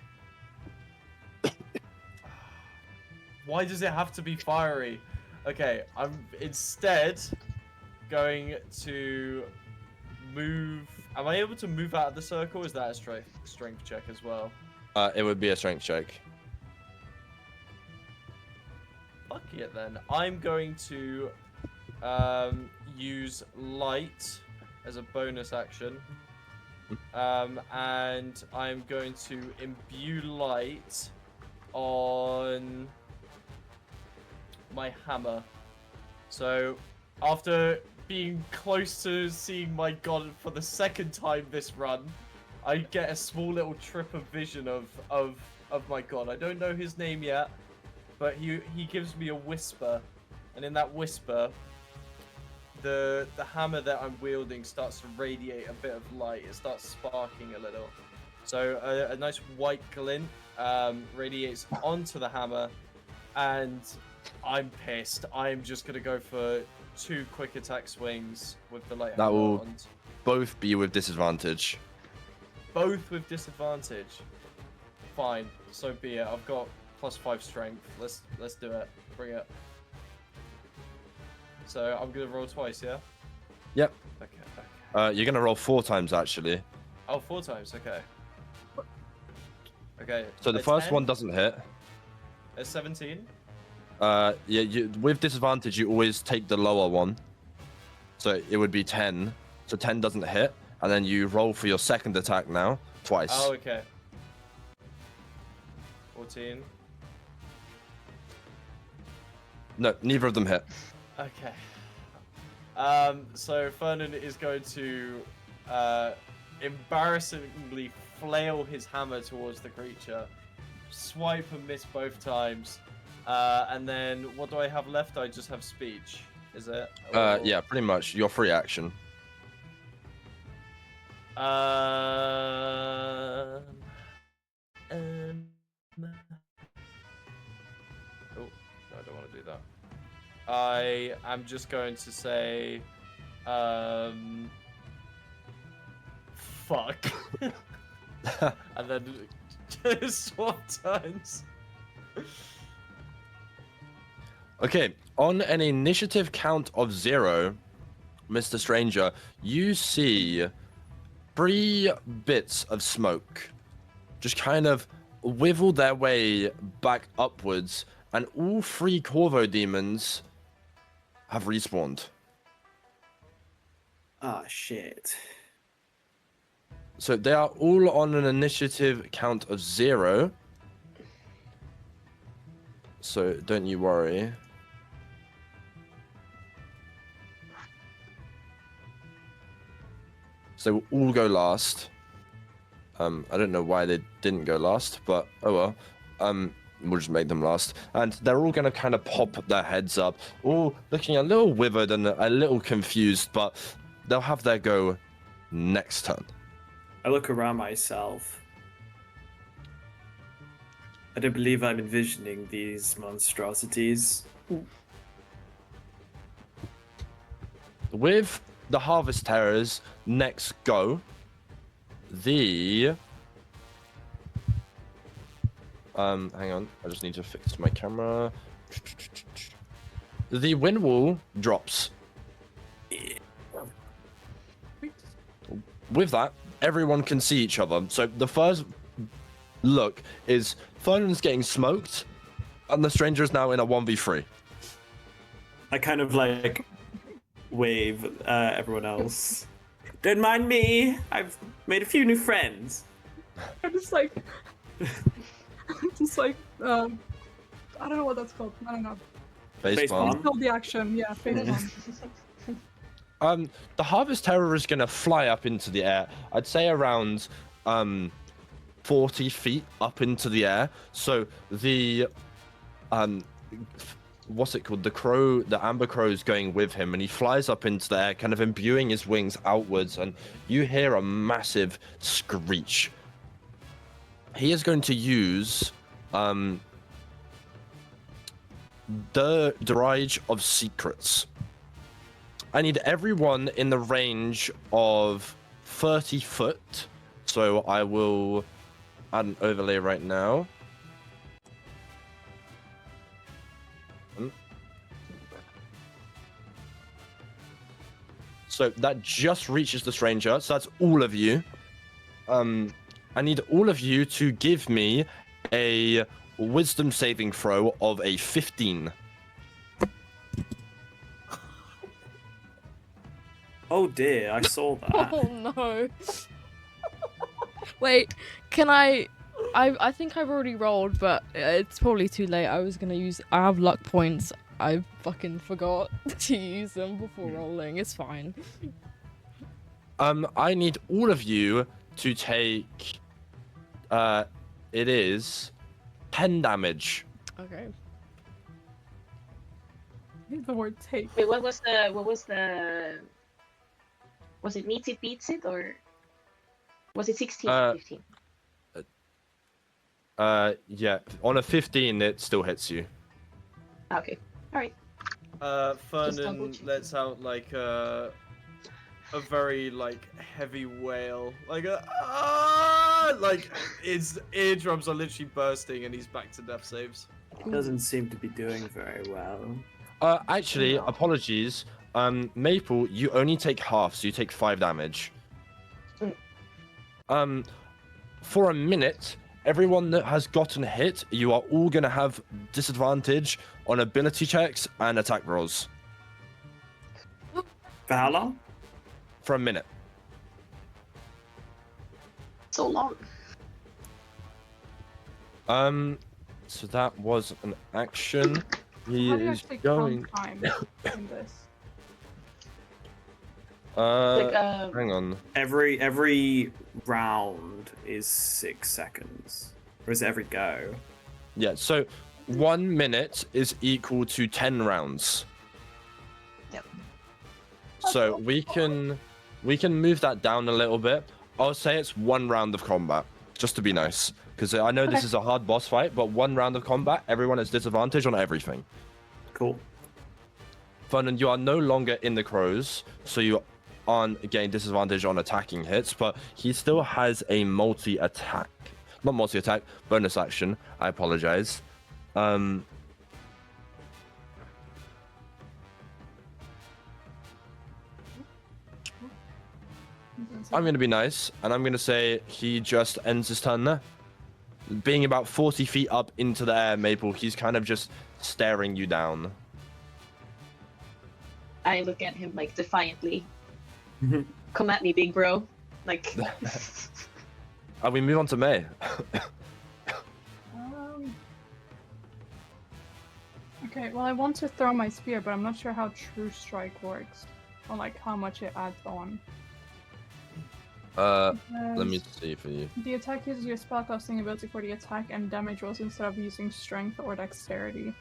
Why does it have to be fiery? Okay, I'm instead going to move. Am I able to move out of the circle? Is that a strength check as well? It would be a strength check. Fuck it then. I'm going to use light as a bonus action. And I'm going to imbue light on my hammer. So after being close to seeing my god for the second time this run, I get a small little trip of vision of my god. I don't know his name yet, but he gives me a whisper, and in that whisper, the hammer that I'm wielding starts to radiate a bit of light. It starts sparking a little. So a nice white glint radiates onto the hammer, and I'm pissed. I'm just gonna go for 2 quick attack swings with the light That hammer will- on. Both be with disadvantage. Both with disadvantage. Fine, so be it. I've got +5 strength. Let's do it. Bring it. So I'm gonna roll twice, yeah? Yep. Okay. You're gonna roll 4 times actually. Oh, 4 times. Okay. Okay. So the a first 10, one doesn't hit. a 17. Yeah, with disadvantage, you always take the lower one. So it would be 10. So 10 doesn't hit, and then you roll for your second attack now, twice. Oh, okay. 14. No, neither of them hit. Okay. So Fernan is going to embarrassingly flail his hammer towards the creature, swipe and miss both times, and then what do I have left? I just have speech. Is it? Or- Yeah, pretty much. Your free action. Oh, no, I don't want to do that. I am just going to say, fuck. And then swap turns. Okay, on an initiative count of 0, Mr. Stranger, you see 3 bits of smoke just kind of wiggle their way back upwards, and all 3 Corvo demons have respawned. Ah, shit. So they are all on an initiative count of 0. So don't you worry. So they will all go last. I don't know why they didn't go last, but oh well. We'll just make them last. And they're all going to kind of pop their heads up, all looking a little withered and a little confused, but they'll have their go next turn. I look around myself. I don't believe I'm envisioning these monstrosities. With the Harvest Terrors next go, the... hang on, I just need to fix my camera. The wind wall drops. With that, everyone can see each other. So the first look is Fernan's getting smoked, and the stranger is now in a 1v3. I kind of like wave everyone else. Don't mind me. I've made a few new friends. I'm just like, I don't know what that's called. I don't know. Facepalm. It's called the action. Yeah, facepalm. The Harvest Terror is going to fly up into the air. I'd say around 40 feet up into the air. So the what's it called? The Amber Crow is going with him, and he flies up into the air, kind of imbuing his wings outwards, and you hear a massive screech. He is going to use the Dirige of Secrets. I need everyone in the range of 30 foot, so I will add an overlay right now. So that just reaches the stranger, so that's all of you. I need all of you to give me a wisdom saving throw of a 15. Oh dear, I saw that. Oh no. Wait, can I think I've already rolled, but it's probably too late. I have luck points. I fucking forgot to use them before rolling. It's fine. I need all of you to take it is 10 damage. Okay. Use the word take. Wait, what was the? Was it meets it beats it, or was it 16 or 15? Yeah, on a 15 it still hits you. Okay, all right. Fernan lets out like a very like heavy wail, like like his eardrums are literally bursting, and he's back to death saves. Doesn't seem to be doing very well. Actually, apologies. Maple, you only take half, so you take 5 damage. For a minute, everyone that has gotten hit, you are all gonna have disadvantage on ability checks and attack rolls. For how long? For a minute. So long. So that was an action. He How do you is actually going. count time in this? Hang on. Every round is 6 seconds, or is it every go? Yeah. So 1 minute is equal to 10 rounds. Yep. So we can move that down a little bit. I'll say it's 1 round of combat, just to be nice, because I know this is a hard boss fight. But 1 round of combat, everyone has disadvantage on everything. Cool. Fernan, you are no longer in the crows, so you aren't getting disadvantage on attacking hits, but he still has a multi-attack. Not multi-attack, bonus action. I apologize. I'm going to be nice, and I'm going to say he just ends his turn there. Being about 40 feet up into the air, Maple, he's kind of just staring you down. I look at him like defiantly. Come at me, big bro. Like. And we move on to May. Okay, well, I want to throw my spear, but I'm not sure how True Strike works, or like how much it adds on. Let me see for you. The attack uses your spellcasting ability for the attack and damage rolls instead of using strength or dexterity.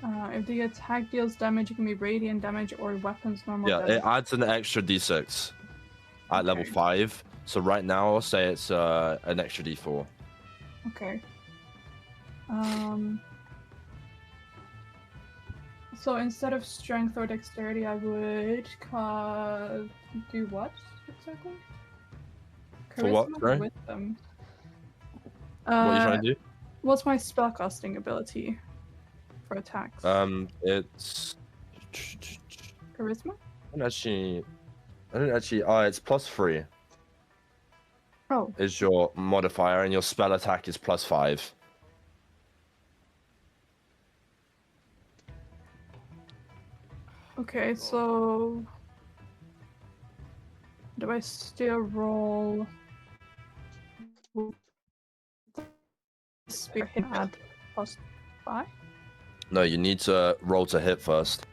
If the attack deals damage, it can be radiant damage or weapons normal Yeah, damage. it adds an extra d6 at level Okay. 5. So right now, I'll say it's an extra d4. Okay. So instead of strength or dexterity, I would do what exactly? For what, Charisma or sorry? wisdom? What are you trying to do? What's my spellcasting ability for attacks? It's. Charisma? I don't actually. It's +3 Oh, is your modifier, and your spell attack is +5. okay. So do I still roll? Spear hit add +5? No, you need to roll to hit first.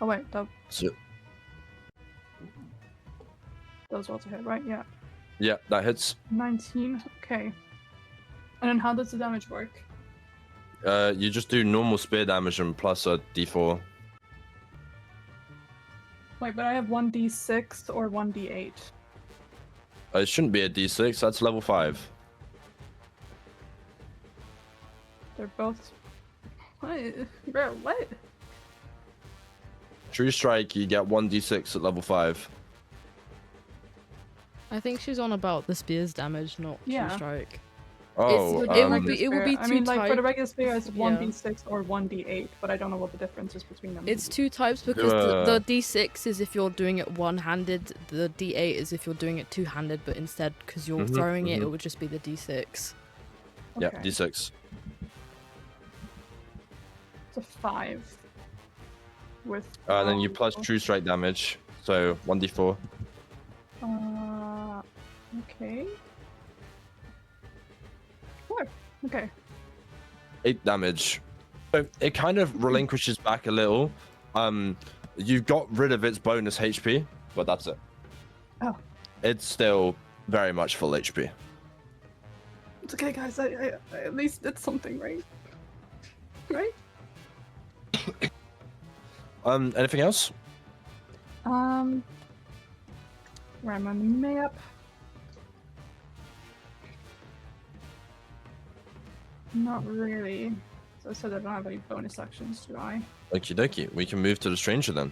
Oh wait, that So, was roll to hit, right? Yeah. yeah, that hits. 19. Okay. And then how does the damage work? You just do normal spear damage and plus a d4. Wait, but I have 1d6 or 1d8. It shouldn't be a d6. That's level 5. They're both. What? Bro, what? True Strike, you get 1d6 at level 5. I think she's on about the spear's damage, not Yeah. True Strike. Oh, it would be I two mean, like for the types. regular spear, it's Yeah. 1d6 or 1d8, but I don't know what the difference is between them. It's 2 types because the D6 is if you're doing it one-handed, the D8 is if you're doing it two-handed, but instead, because you're throwing it, it would just be the D6. Yeah, Okay. d6. It's a 5. With. Then you plus True Strike damage, so 1d4. Okay. 4. Okay. 8 damage. So it kind of relinquishes back a little. You got rid of its bonus HP, but that's it. Oh. It's still very much full HP. It's okay, guys. I at least did something, right? Right? Anything else? Where am I on the map? Not really. So I said I don't have any bonus actions, do I? Okie dokie. We can move to the stranger then.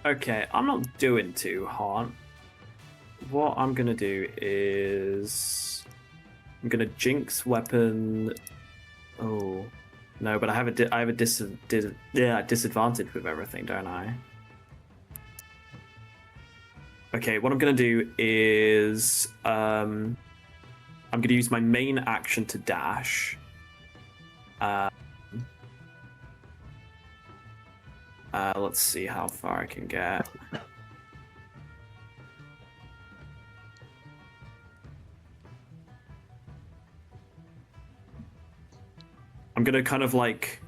Okay, I'm not doing too hard. What I'm gonna do is I'm gonna jinx weapon. Oh no, but I have a disadvantage with everything, don't I? Okay, what I'm gonna do is I'm gonna use my main action to dash. Let's see how far I can get. I'm gonna kind of like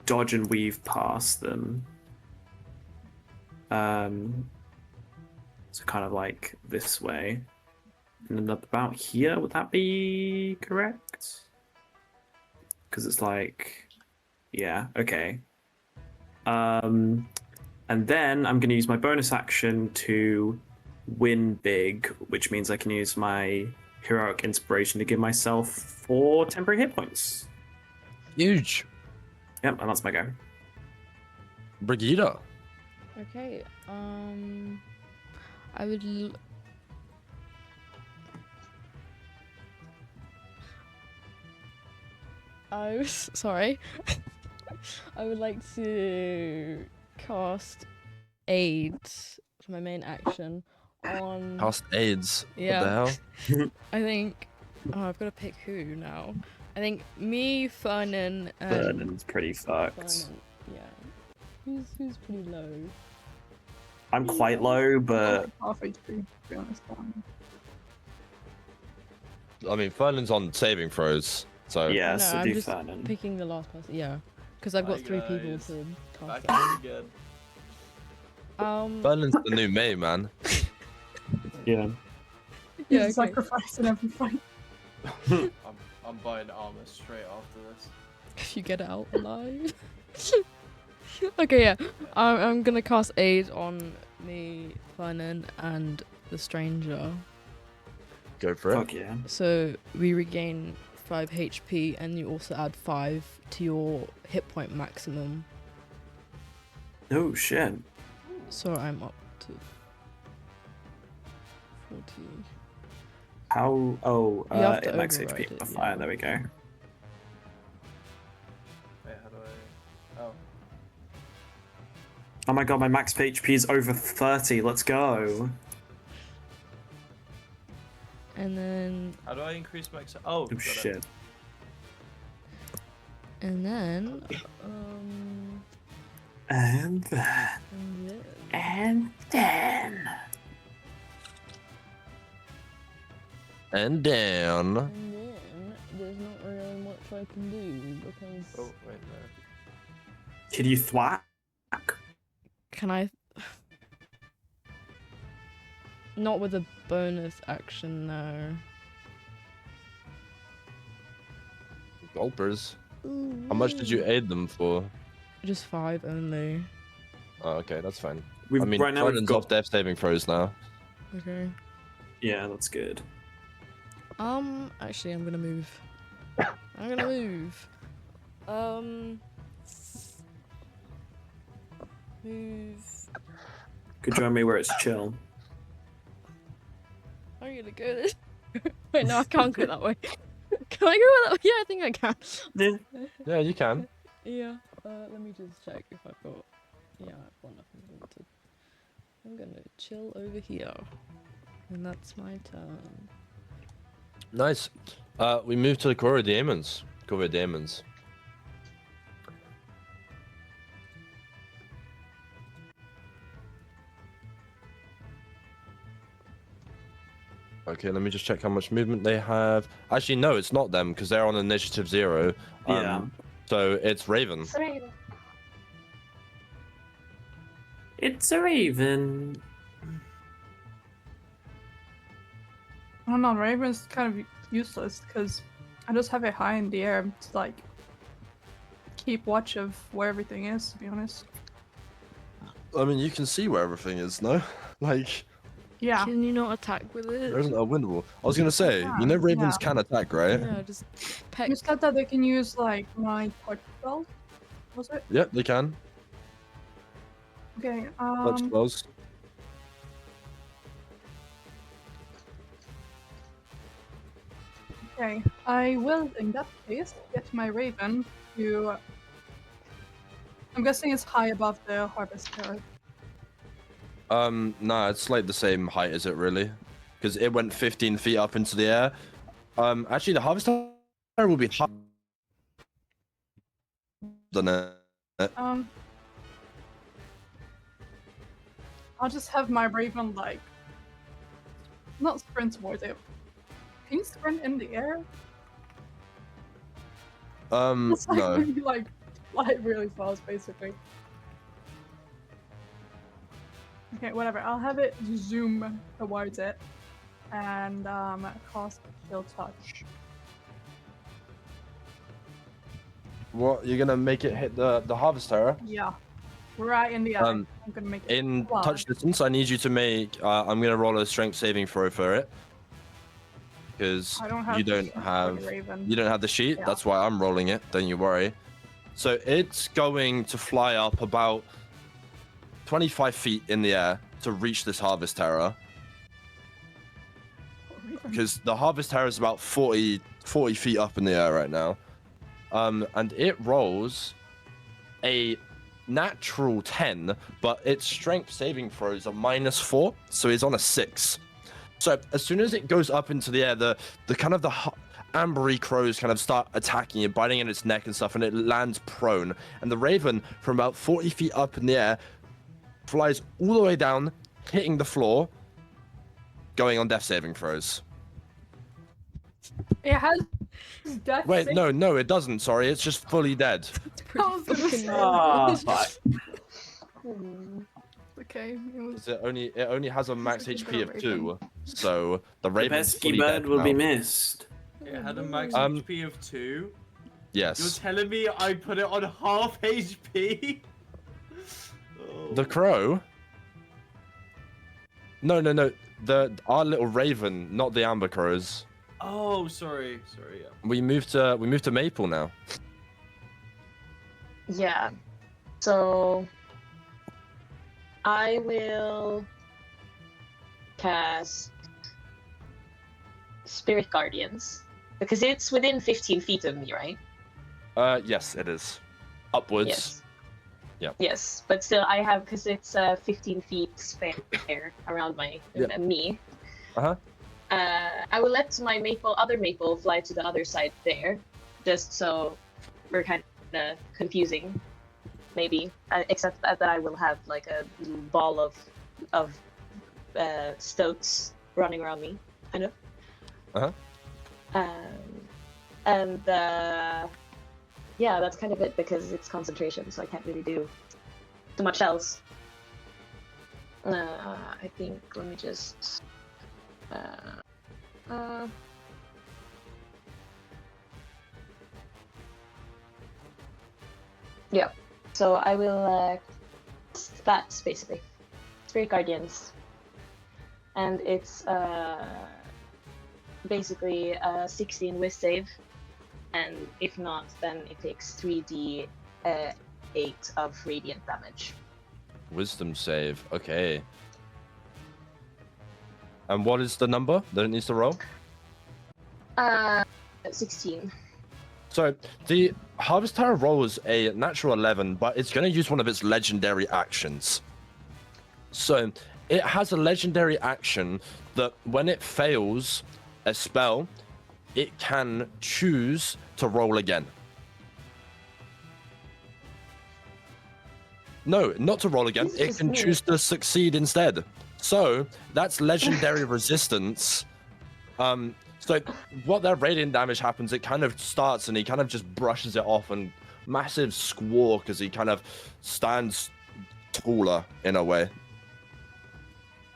dodge and weave past them. So kind of like this way. And then about here, would that be correct? Because it's like, yeah, okay. And then I'm going to use my bonus action to win big, which means I can use my heroic inspiration to give myself 4 temporary hit points. Huge. Yep, and that's my go. Brighida. Okay, I would. I was sorry. I would like to cast aid for my main action on. Cast AIDS. Yeah. What the hell? I think. Oh, I've got to pick who now. I think me, Fernan, and. Fernan's pretty fucked. Fernan, yeah. Who's pretty low? I'm quite low, but Half HP, to be honest. I mean, Fernand's on saving throws, so yeah, No, so I'm do just Fernan. picking the last person. Yeah, because I've got Hi, 3 people guys. to cast Back that. again. Fernan's the new May, man. Yeah. Yeah, He's okay. sacrificed in every fight. I'm buying armor straight after this. If you get it out alive. Okay, yeah. I'm gonna cast Aid on me, Fernan, and the stranger. Go for it. Fuck yeah. So we regain 5 HP, and you also add 5 to your hit point maximum. Oh shit. So I'm up to 40. How? Oh, You have to it max override HP it, per fire. yeah. There we go. Wait, how do I? Oh. Oh my god, my max HP is over 30. Let's go. And then, How do I increase my? Oh, Oh got it. shit. and then, And then. And then. And down. and then there's not really much I can do because. Oh wait, no. Can you thwack? Can I? Not with a bonus action, no. Gulpers. How much did you aid them for? Just 5 only. Oh, okay, that's fine. We've, I mean, right now we've Fernan's got. off death saving throws now. Okay. Yeah, that's good. Actually, I'm gonna move. I'm gonna move. Move. Could join me where it's chill. I'm gonna go this. Wait, no, I can't go that way. Can I go that way? Yeah, I think I can. Yeah. Yeah, you can. Yeah. Let me just check if I've got. Yeah, I've got nothing wanted. I'm gonna chill over here, and that's my turn. Nice. We move to the Core of Demons. Core of Demons. Okay, let me just check how much movement they have. Actually, no, it's not them because they're on initiative 0. Yeah. So it's Raven. Sorry. It's a raven. I don't know, Raven's kind of useless because I just have it high in the air to like keep watch of where everything is, to be honest. I mean, you can see where everything is, no? Like, Yeah. Can you not attack with it? there isn't a winnable. I was gonna say, you know, Ravens Yeah. can attack, right? Yeah, just peck. You said that they can use like my touch spell? Was it? Yep, they can. Okay, Touch spells. okay. I will in that case get my Raven to I'm guessing it's high above the harvester. Nah, it's like the same height as it really, because it went 15 feet up into the air. Actually, the harvester will be higher than it. I'll just have my Raven like not sprint towards it. Can you sprint in the air? It's like No. when you like fly really fast, basically. Okay, whatever. I'll have it zoom towards it and cast Chill Touch. What? You're gonna make it hit the harvester? Yeah, right in the eye. Um, I'm gonna make it In fly. touch distance, I need you to make. I'm gonna roll a strength saving throw for it, because I don't have you the don't sheet for have the Raven. you don't have the sheet. Yeah. That's why I'm rolling it. Don't you worry. So it's going to fly up about 25 feet in the air to reach this harvest terror, because the harvest terror is about 40 feet up in the air right now. And it rolls a natural 10, but its strength saving throws are -4, so it's on a 6. So as soon as it goes up into the air, the kind of the ambery crows kind of start attacking it, biting at its neck and stuff, and it lands prone. And the raven, from about 40 feet up in the air, flies all the way down, hitting the floor, going on death saving throws. It has death. Wait, save- no, it doesn't. Sorry, it's just fully dead. I was gonna fucking say, Ah, fuck. the okay. It was 'Cause it only has a max like a HP bit of of 2, so the The Raven's pesky fully bird dead will be now. missed. It had a max Um, HP of 2. Yes. You're telling me I put it on half HP? Oh. The crow? No. Our little raven, not the amber crows. Oh, sorry. Yeah. We moved to Maple now. Yeah. So I will cast Spirit Guardians because it's within 15 feet of me, right? Yes, it is. Upwards. Yes. Yeah. Yes, but still, I have because it's 15 feet spare around me. Uh-huh. I will let my other maple fly to the other side there, just so we're kind of confusing, maybe. Except that I will have like a ball of stoats running around me, kind of. Uh-huh. And yeah, that's kind of it because it's concentration, so I can't really do too much else. I think, let me just... yeah, so I will that basically. Spirit Guardians. And it's basically a 16 whiz save. And if not, then it takes 3d8 of radiant damage. Wisdom save. Okay. And what is the number that it needs to roll? 16. So the Harvest Tower rolls a natural 11, but it's going to use one of its legendary actions. So it has a legendary action that when it fails a spell, it can choose to roll again. No, not to roll again. It can choose to succeed instead. So that's legendary resistance. So what that radiant damage happens, it kind of starts and he kind of just brushes it off and massive squawk as he kind of stands taller in a way.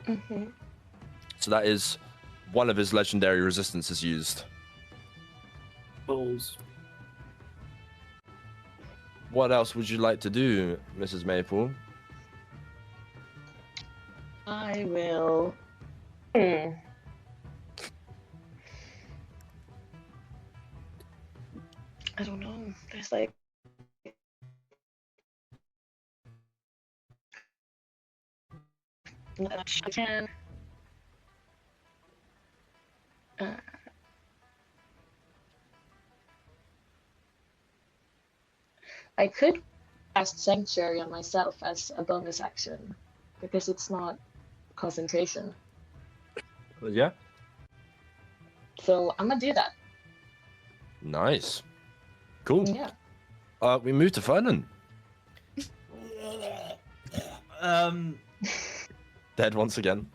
Mm-hmm. So that is one of his legendary resistances used. Balls. What else would you like to do, Mrs. Maple? I will... I don't know. There's like... I can... I could cast Sanctuary on myself as a bonus action, because it's not concentration. Yeah. So I'm gonna do that. Nice. Cool. Yeah. We move to Fernan. Dead once again.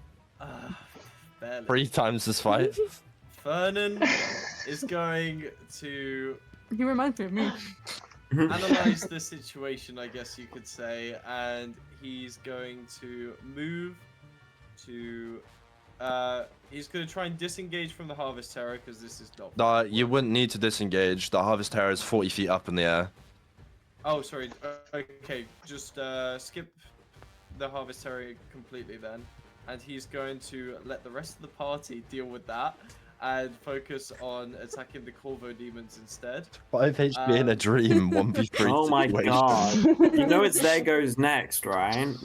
Barely. 3 times this fight. Fernan is going to He reminds me of me. analyze the situation, I guess you could say, and he's going to move to... he's going to try and disengage from the Harvest Terror, because this is not... You wouldn't need to disengage. The Harvest Terror is 40 feet up in the air. Oh, sorry. Okay, just skip the Harvest Terror completely then. And he's going to let the rest of the party deal with that and focus on attacking the Corvo demons instead. 5 HP in a dream, 1v3 Oh my situation. god. You know it's there goes next, right?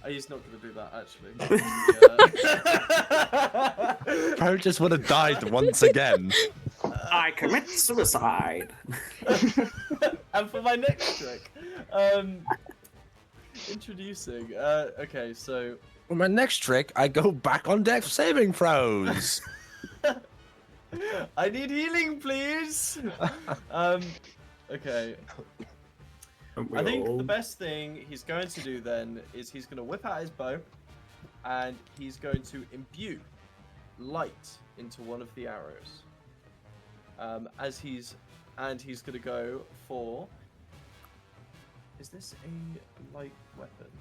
He's not going to do that, actually. Pro just would have died once again. I commit suicide. And for my next trick, introducing. Okay, so For my next trick, I go back on deck for saving throws. I need healing, please. Okay. I think the best thing he's going to do then is he's going to whip out his bow, and he's going to imbue light into one of the arrows. He's going to go for... Is this a light weapon?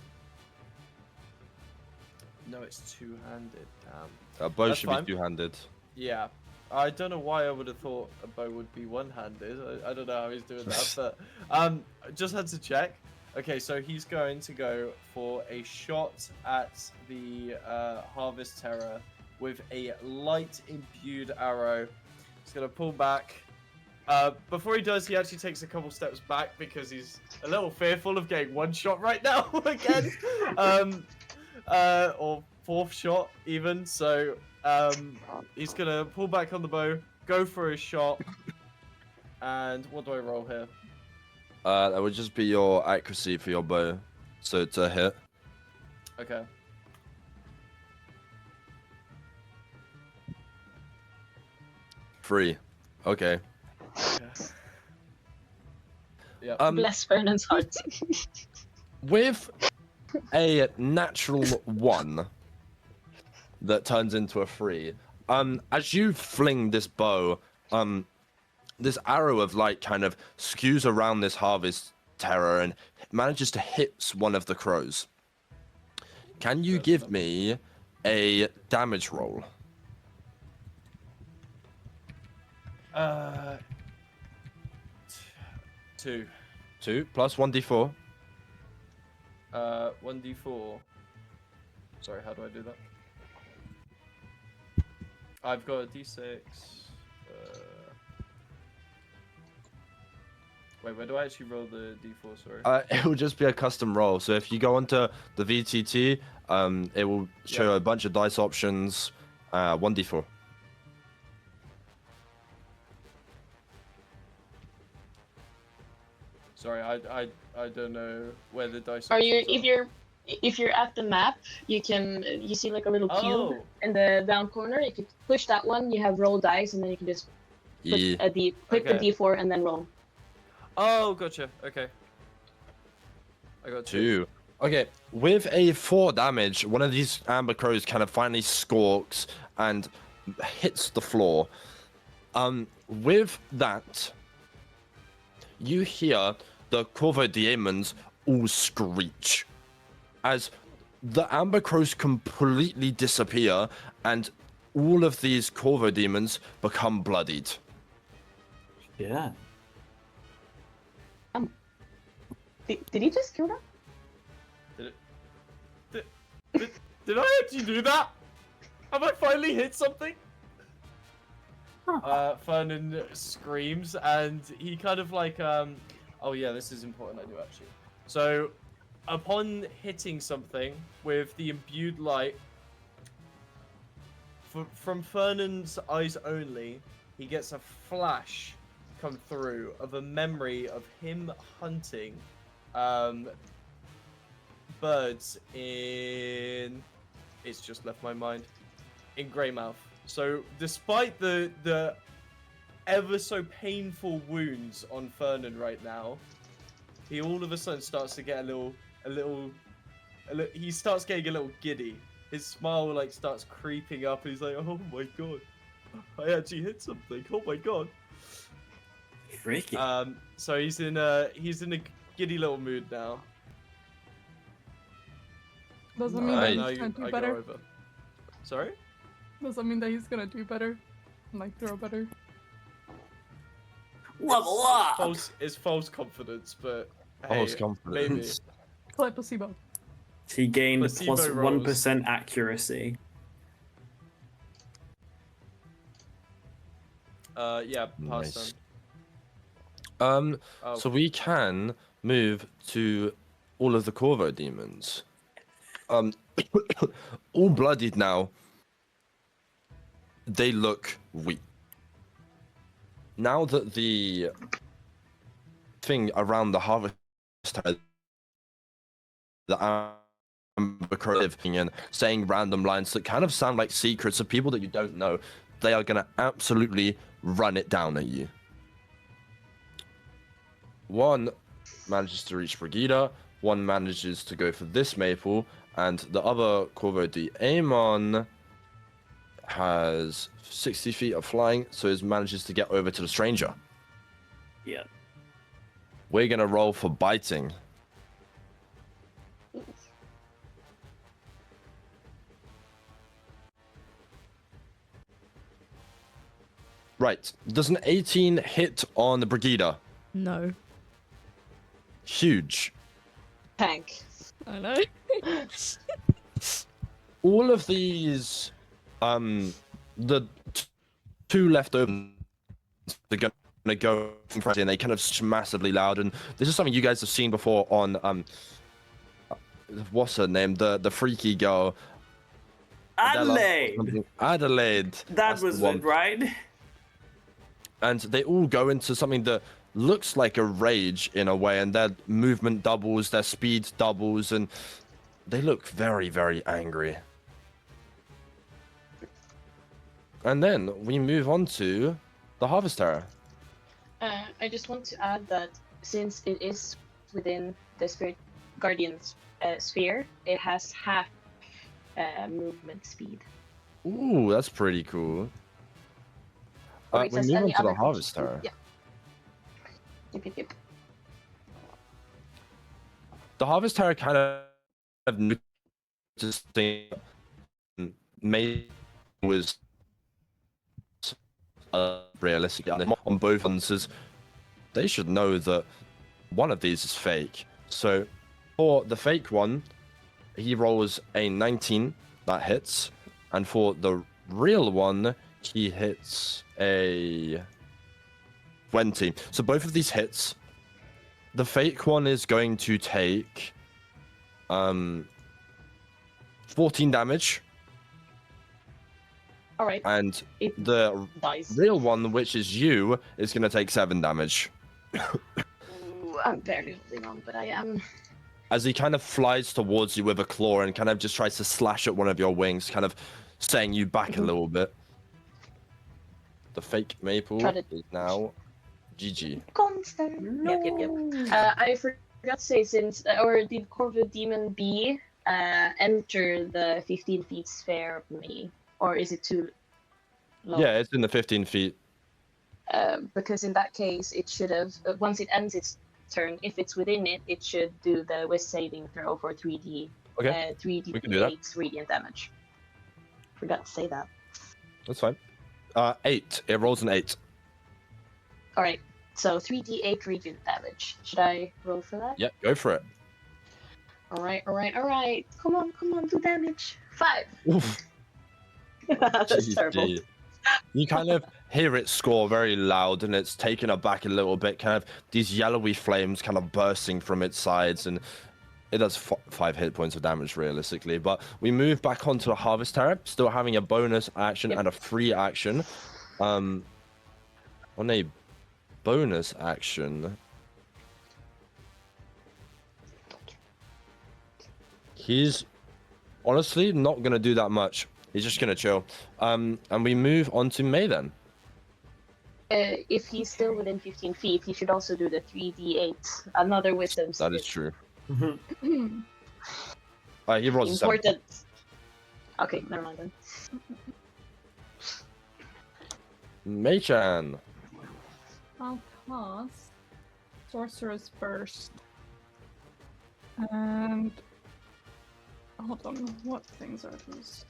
No, it's two-handed. Damn. A bow That's should fine. be two-handed. Yeah. I don't know why I would have thought a bow would be one-handed. I don't know how he's doing that, but just had to check. Okay, so he's going to go for a shot at the Harvest Terror with a light imbued arrow. He's gonna pull back. Before he does, he actually takes a couple steps back because he's a little fearful of getting one shot right now again, or fourth shot even. So he's gonna pull back on the bow, go for his shot, and what do I roll here? That would just be your accuracy for your bow, so it's a hit. Okay. Three. Okay. Yeah. Bless Fernan's heart. With a natural 1 that turns into a 3, as you fling this bow, this arrow of light kind of skews around this Harvest Terror and manages to hit one of the crows. Can you give me a damage roll? 2. 2 plus 1d4. 1d4. Sorry, how do I do that? I've got a d6. Wait, where do I actually roll the d4? Sorry. It will just be a custom roll. So if you go onto the VTT, it will show a bunch of dice options. 1d4. Sorry, I don't know where the dice. Are you options if you're at the map, you see like a little cube Oh. in the down corner. If you push that one, you have roll dice, and then you can just click click the Okay. D4 and then roll. Oh, gotcha. Okay. I got 2. 2. Okay, with a 4 damage, one of these amber crows kind of finally squawks and hits the floor. With that, you hear the Corvo demons all screech as the amber crows completely disappear and all of these Corvo demons become bloodied. Yeah. Did he just kill that? Did I actually do that? Have I finally hit something? Fernan screams and he kind of like oh yeah, this is important. I do actually. So upon hitting something with the imbued light, from Fernan's eyes only, he gets a flash come through of a memory of him hunting birds in... It's just left my mind. In Greymouth. So despite the ever so painful wounds on Fernan right now, he all of a sudden starts to get a little he starts getting a little giddy. His smile like starts creeping up and he's like, oh my god, I actually hit something. Oh my god. Freaky. So he's in a giddy little mood now. Does that mean Nice. that Now he's gonna do I go better? over. Sorry? Does that mean that he's gonna do better? Like throw better? Level up! It's false confidence, but hey, False maybe. confidence. Play placebo. He gained Placebo plus rolls. 1% accuracy. Yeah, pass Nice. on. Oh, So we can move to all of the Corvo demons. All bloodied now. They look weak. Now that the thing around the harvest had the amber crow living and saying random lines that kind of sound like secrets of people that you don't know, they are gonna absolutely run it down at you. One manages to reach Brighida, one manages to go for this maple, and the other Corvo Amon has 60 feet of flying, so he manages to get over to the stranger. Yeah. We're gonna roll for biting. Right. Does an 18 hit on the Brighida? No. Huge. Tank. I know. All of these, the two left over, they're gonna go in front and they kind of massively loud. And this is something you guys have seen before on what's her name? The freaky girl. Adelaide. Adelaide. That That's was the one. it, right? And they all go into something that looks like a rage in a way, and their movement doubles, their speed doubles, and they look very, very angry. And then we move on to the Harvester. I just want to add that since it is within the Spirit Guardian's sphere, it has half movement speed. Ooh, that's pretty cool. Or it We says move on any to the other Harvester. Yeah. Yep. The Harvester kind of noticing May was realistic on both answers. They should know that one of these is fake. So for the fake one, he rolls a 19, that hits, and for the real one, he hits a 20. So both of these hits. The fake one is going to take 14 damage, All right. and It the dies. real one, which is you, is going to take 7 damage. Ooh, I'm barely holding on, but I am. As he kind of flies towards you with a claw and kind of just tries to slash at one of your wings, kind of setting you back a little bit. The fake maple Try to- is now GG. Constant. Yep. I forgot to say, since or did Corvid Demon B enter the 15 feet sphere of me, or is it too low? Yeah, it's in the 15 feet. Because in that case, it should have once it ends its turn, if it's within it, it should do the Wisp saving throw for 3d. Okay, 3d we can do that. 8 radiant damage. Forgot to say that. That's fine. 8. It rolls an 8. All right. So 3d8 radiant damage. Should I roll for that? Yep, go for it. All right. Come on, do damage. 5. Oof. That's terrible. GG. You kind of hear it score very loud, and it's taken aback a little bit. Kind of these yellowy flames kind of bursting from its sides, and it does 5 hit points of damage realistically. But we move back onto the Harvester, still having a bonus action and a free action. On a bonus action, he's honestly not gonna do that much. He's just gonna chill. And we move on to May then. If he's still within 15 feet, he should also do the 3d8. Another wisdom. That is true. Hmm. He rolls a 7. Important. Okay, never mind then. May-chan. I'll cast Sorcerer's Burst. And hold on, what things are these?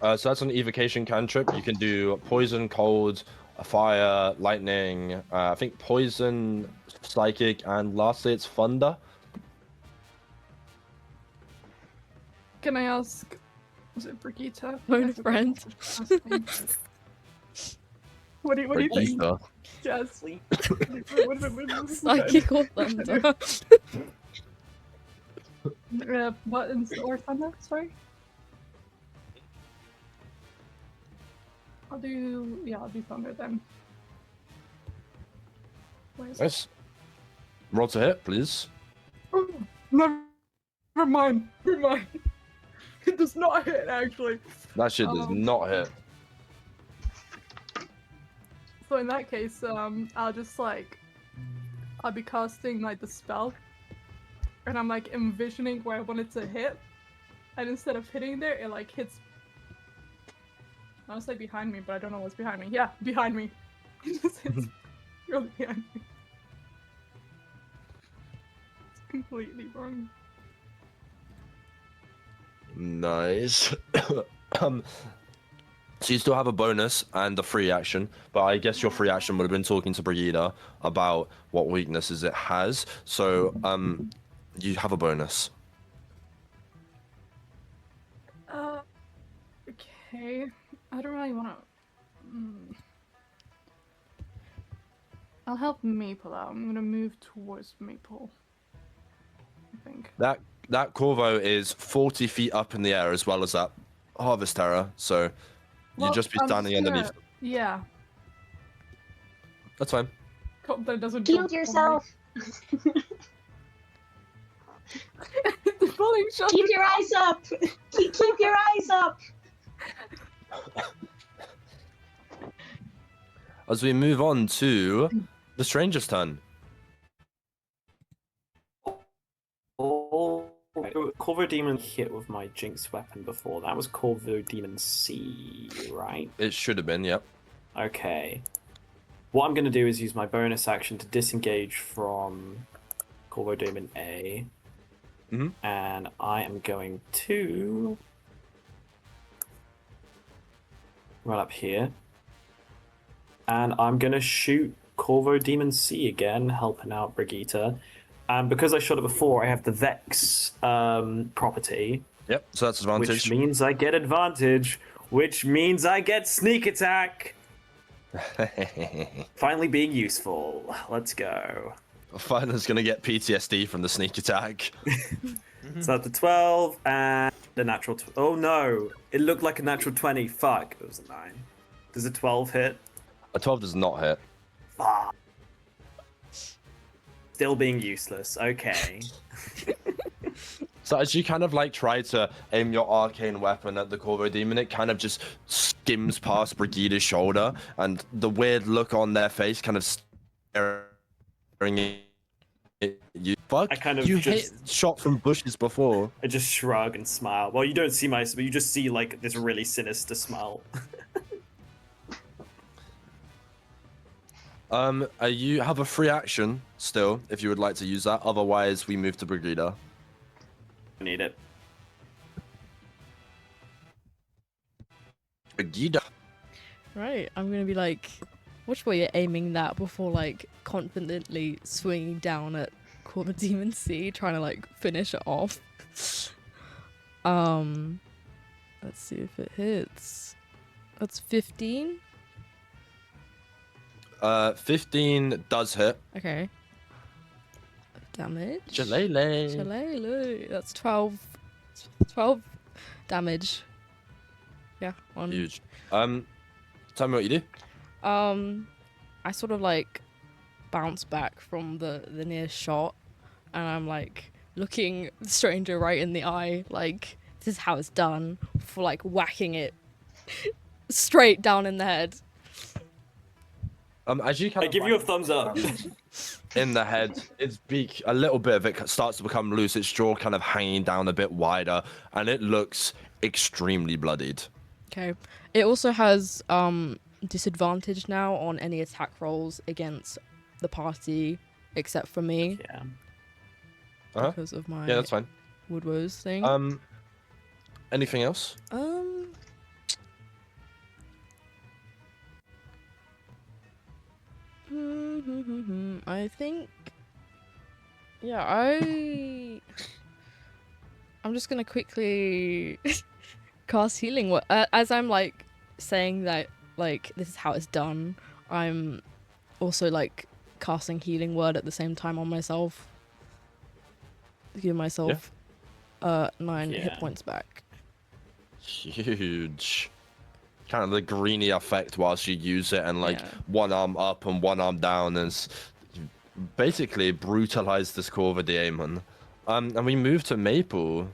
So that's an evocation cantrip. You can do poison, cold, fire, lightning. I think poison, psychic, and lastly it's thunder. Can I ask? Was it Brigitta? Phone I forgot friend. what her name is. What do you think? Brigitta. Jasmin. Psychic or thunder. What in or thunder? Sorry. I'll do thunder then. Where is it? Nice. Roll to hit, please. Oh, never mind. It does not hit actually. That shit does not hit. So in that case, I'll just I'll be casting the spell, and I'm envisioning where I want it to hit, and instead of hitting there, it hits. I was behind me, but I don't know what's behind me. Yeah, behind me. It just hits really behind me. It's completely wrong. So you still have a bonus and a free action, but I guess your free action would have been talking to Brighida about what weaknesses it has. So you have a bonus. Okay. I don't really want to. I'll help Maple out. I'm gonna move towards Maple. I think. That Corvo is 40 feet up in the air as well as that Harvest Terror, so Well, you'd just be I'm standing gonna- underneath. Yeah. That's fine. Hope that doesn't. Shield jump on me. yourself. The falling shot. Keep your eyes up. Keep your eyes up. As we move on to the Stranger's turn. Oh, Corvo Demon hit with my Jinx weapon before. That was Corvo Demon C, right? It should have been, yep. Okay. What I'm going to do is use my bonus action to disengage from Corvo Demon A. Mhm. And I am going to run up here. And I'm going to shoot Corvo Demon C again, helping out Brigitte. And because I shot it before, I have the Vex property. Yep, so that's advantage. Which means I get advantage, which means I get sneak attack. Finally being useful. Let's go. Final's gonna get PTSD from the sneak attack. So that's the 12 and the natural. Oh no! It looked like a natural 20. Fuck! It was a 9. Does a 12 hit? A 12 does not hit. Fuck. Still being useless. Okay. So as you kind of like try to aim your arcane weapon at the Corvo Demon, it kind of just skims past Brigitte's shoulder, and the weird look on their face kind of staring at you. Fuck, I kind of you just- hit shot from bushes before. I just shrug and smile. Well, you don't see my, but you just see like this really sinister smile. You have a free action still, if you would like to use that. Otherwise, we move to Brigitte. I need it. Brigitte. Right, I'm gonna be like, which way you're aiming that before like confidently swinging down at Corvo Demon C, trying to like finish it off. Let's see if it hits. That's 15. 15 does hit. Okay. Damage. Jalele. Shalele. That's 12 damage. Yeah, on. Huge. Tell me what you do. I sort of like bounce back from the near shot, and I'm like looking the stranger right in the eye, like this is how it's done, for like whacking it straight down in the head. As you kind I of give you a thumbs up. in the head, its beak, a little bit of it starts to become loose, its jaw kind of hanging down a bit wider, and it looks extremely bloodied. Okay. It also has disadvantage now on any attack rolls against the party, except for me, Yeah. Uh-huh. because of my Yeah, that's fine. Woodwoes thing. Anything else? I think, yeah, I'm just gonna quickly cast healing word. As I'm like saying that, like this is how it's done, I'm also like casting healing word at the same time on myself. Give myself 9 hit Yeah. points back. Huge. Kind of the greeny effect whilst you use it, and like Yeah. one arm up and one arm down, and basically brutalize this Corvo Demon. And we move to Maple.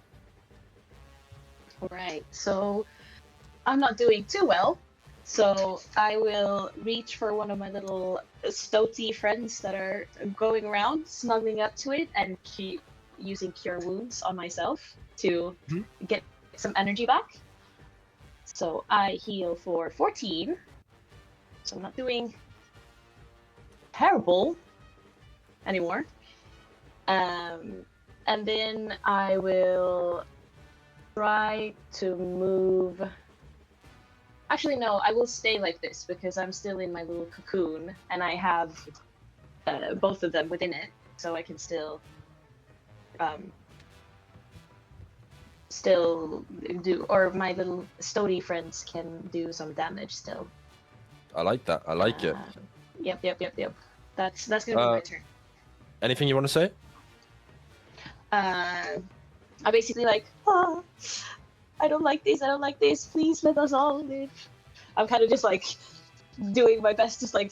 Alright, so I'm not doing too well. So I will reach for one of my little stoaty friends that are going around, snuggling up to it, and keep using Cure Wounds on myself to get some energy back. So I heal for 14. So I'm not doing terrible anymore. And then I will try to move Actually, no, I will stay like this because I'm still in my little cocoon and I have both of them within it, so I can still do, or my little Stody friends can do some damage still. I like that. I like it. Yep. That's gonna be my turn. Anything you want to say? I basically like, I don't like this, please let us all live. I'm kind of just like doing my best, just like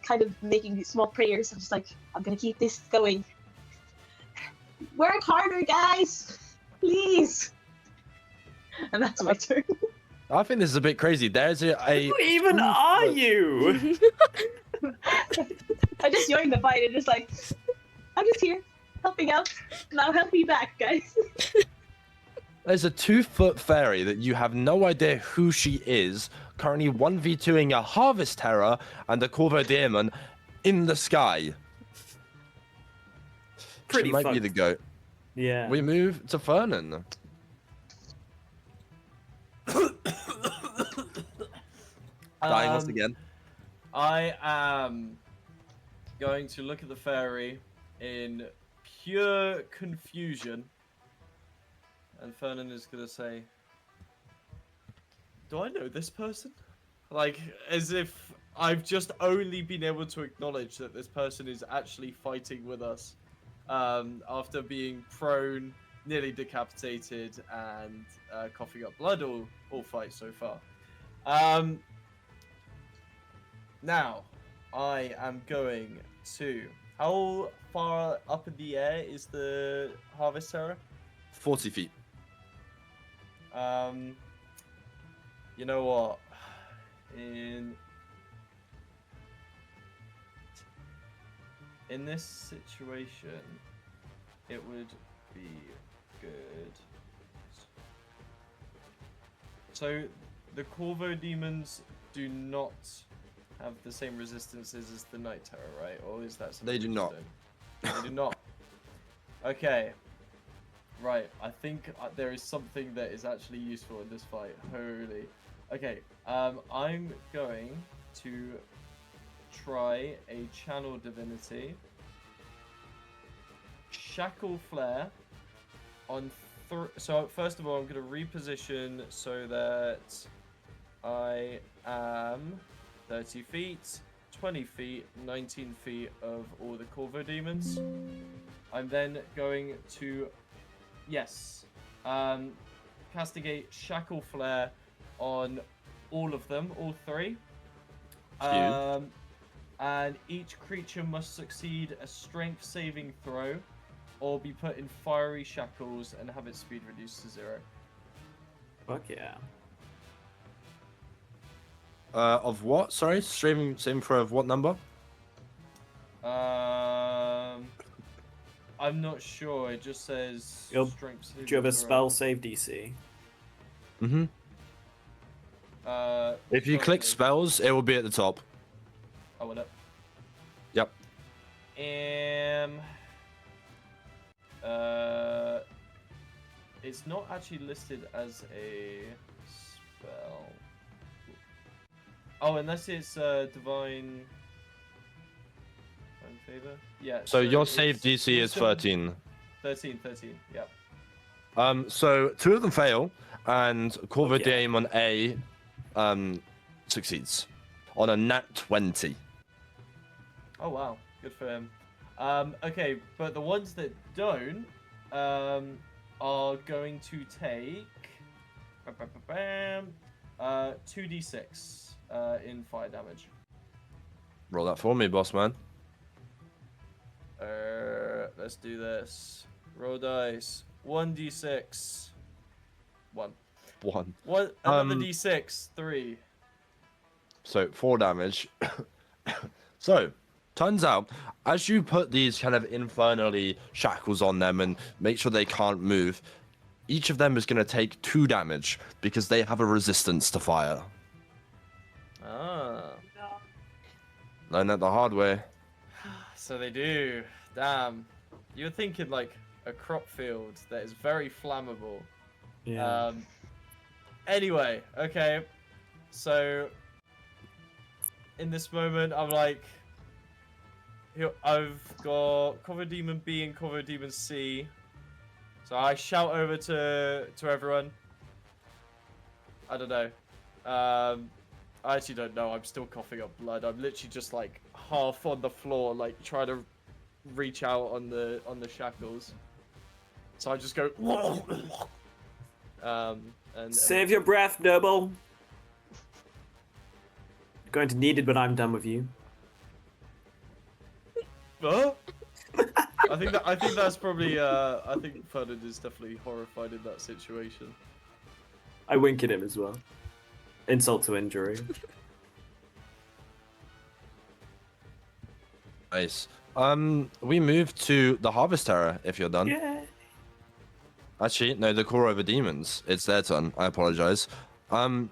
kind of making these small prayers. I'm just like, I'm gonna keep this going. Work harder, guys, please. And that's my turn. I think this is a bit crazy. There's a Who even are you? I just joined the fight and just like, I'm just here, helping out. Now help me back, guys. There's a 2-foot fairy that you have no idea who she is, currently 1v2ing a Harvest Terror and a Corvo Demon in the sky. Pretty she might be fucked. the goat. Yeah. We move to Fernan. Dying once again. I am going to look at the fairy in pure confusion. And Fernan is going to say, do I know this person? Like, as if I've just only been able to acknowledge that this person is actually fighting with us. After being prone, nearly decapitated, and coughing up blood all fight so far. Now, I am going to... How far up in the air is the Harvest Terror? 40 feet. You know what? In this situation, it would be good. So, the Corvo demons do not have the same resistances as the Night Terror, right? Or is that something? They do not. They do not. Okay. Right, I think there is something that is actually useful in this fight. Holy. Okay, I'm going to try a Channel Divinity. Shackle Flare on so first of all, I'm going to reposition so that I am 30 feet, 20 feet, 19 feet of all the Corvo demons. I'm then going to, yes, castigate Shackle Flare on all of them, all three. And each creature must succeed a strength saving throw or be put in fiery shackles and have its speed reduced to 0. Fuck yeah. Of what? Sorry, saving throw of what number? I'm not sure. It just says strength saving Do you have a throw. spell save DC? Mm-hmm. If you click spells, it will be at the top. Oh, will it? Yep. It's not actually listed as a spell. Oh, unless it's divine favor. Yeah. So your save it's DC is 13. 13. Yep. So 2 of them fail, and Corvo Okay. Demon A succeeds on a nat 20. Oh wow, good for him. Okay, but the ones that don't are going to take 2d6 in fire damage. Roll that for me, boss man. Let's do this. Roll dice. 1d6. 1. 1. What? Another d6. 3. So 4 damage. So, turns out, as you put these kind of infernally shackles on them and make sure they can't move, each of them is going to take 2 damage because they have a resistance to fire. Ah. Learn that the hard way. So they do. Damn. You're thinking like a crop field that is very flammable. Yeah. Anyway, okay. So in this moment, I'm like, I've got Cover Demon B and Cover Demon C. So I shout over to everyone. I don't know. I actually don't know. I'm still coughing up blood. I'm literally just like half on the floor, like trying to reach out on the shackles. So I just go. And Save your breath, noble. You're going to need it when I'm done with you. Huh? I think that's probably. I think Fernan is definitely horrified in that situation. I wink at him as well. Insult to injury. Nice. We move to the Harvest Terror if you're done. Yeah. Actually, no, the Core Over Demons. It's their turn. I apologize. Core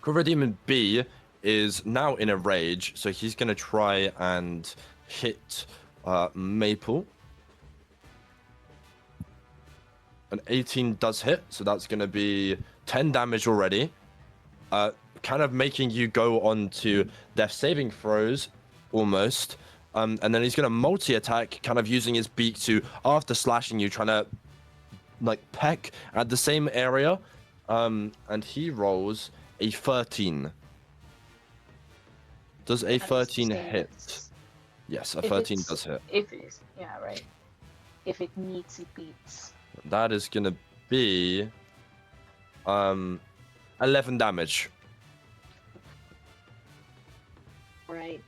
Over Demon B is now in a rage, so he's gonna try and hit Maple. An 18 does hit, so that's gonna be 10 damage already. Kind of making you go on to death saving throws, almost. And then he's gonna multi-attack, kind of using his beak to, after slashing you, trying to like peck at the same area. And he rolls a 13. Does a 13 hit? Yes, a 13 does hit. If it is, yeah, right. If it meets, it beats. That is gonna be 11 damage. Right.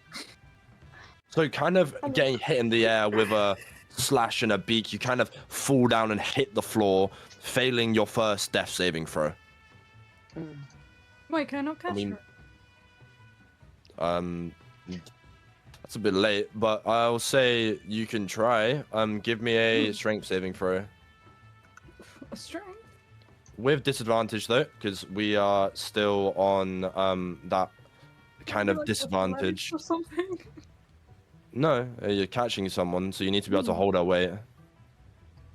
So kind of getting hit in the air with a slash and a beak, you kind of fall down and hit the floor, failing your first death saving throw. Wait, can I not cast her? That's a bit late, but I'll say you can try. Give me a strength saving throw. A strength? With disadvantage though, because we are still on that kind of Like disadvantage. or something? No, you're catching someone, so you need to be able to hold her weight.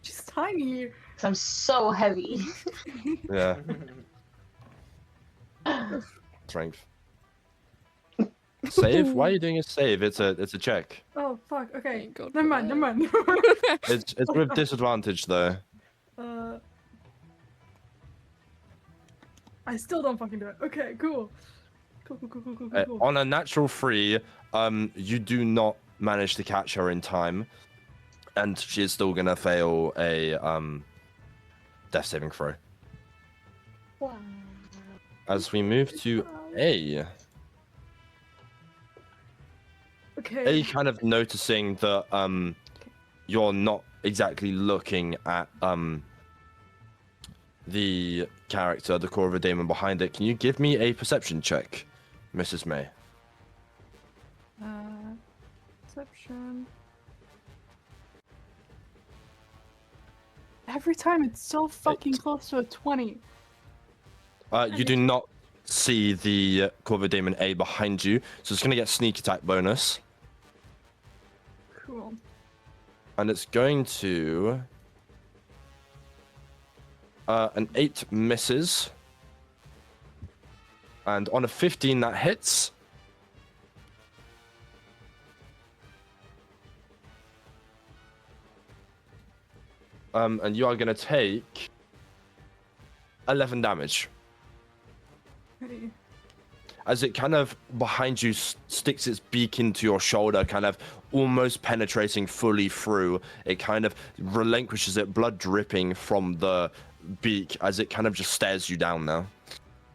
She's tiny. I'm so heavy. Yeah. Strength. Save? Why are you doing a save? It's a check. Oh fuck. Okay. Thank God Never for mind. that. Never mind. It's with disadvantage though. I still don't fucking do it. Okay. Cool. Cool. On a natural 3, you do not manage to catch her in time, and she is still gonna fail a death saving throw. Wow. As we move to A. Okay. A kind of noticing that you're not exactly looking at the character, the core of a demon behind it. Can you give me a perception check, Mrs. May? Perception. Every time it's so fucking close to a 20. You do not see the core of a demon A behind you, so it's going to get sneak attack bonus. Cool. And it's going to... an 8 misses. And on a 15 that hits. And you are going to take 11 damage. Hey. As it kind of behind you sticks its beak into your shoulder, kind of almost penetrating fully through. It kind of relinquishes it, blood dripping from the beak as it kind of just stares you down now.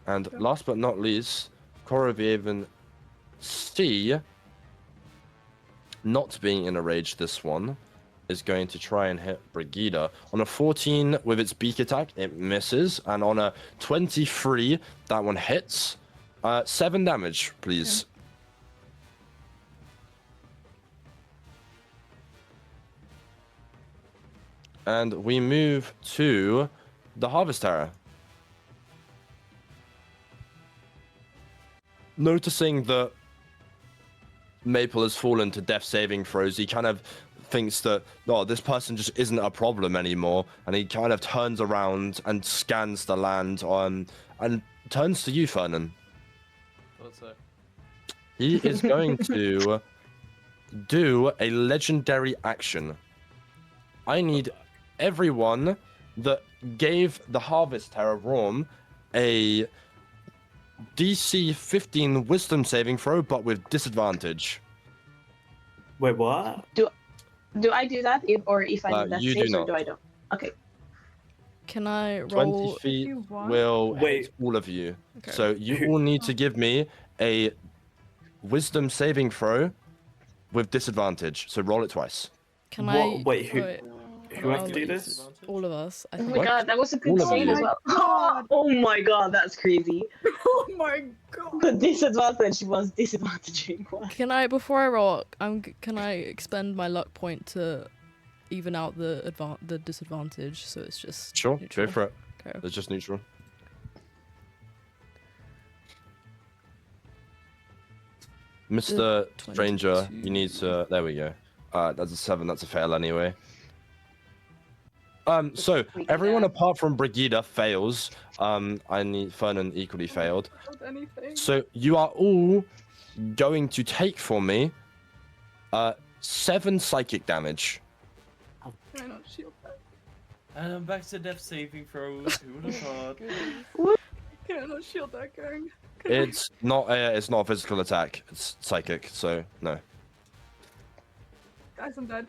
And last but not least, Koroviaven C, not being in a rage this one, is going to try and hit Brighida. On a 14 with its beak attack, it misses. And on a 23, that one hits. 7 damage, please. Okay. And we move to the Harvest Terror. Noticing that Maple has fallen to death saving throws, he kind of thinks that, oh, this person just isn't a problem anymore. And he kind of turns around and scans the land and turns to you, Fernan. What's that? He is going to do a legendary action. I need everyone that gave the Harvest Terror Rom a DC 15 Wisdom saving throw, but with disadvantage. Wait, what? Do I do that, or if I need that You do saves, or not. do I don't? Okay. Can I 20 roll? feet you want. will Wait. hit all of you. Okay. So you all need to give me a Wisdom saving throw with disadvantage. So roll it twice. Can What? I? Wait, who I'll have to do let you this? do- All of us. I Oh think. my What? god, that was a All good of save you. as well. God. Oh my god, that's crazy. Oh my god. The disadvantage was disadvantaging. What? Can I, before I roll, can I expend my luck point to even out the disadvantage, so it's just Sure, neutral? go for it. Okay. It's just neutral. Mr. Stranger, you need to. There we go. That's a 7. That's a fail anyway. So everyone apart from Brighida fails. I need Fernan equally failed. Anything. So you are all going to take for me 7 psychic damage. Can I not shield that? And I'm back to death saving throws. Who would have thought? Can I not shield that, gang? It's not a physical attack. It's psychic. So no. Guys, I'm dead.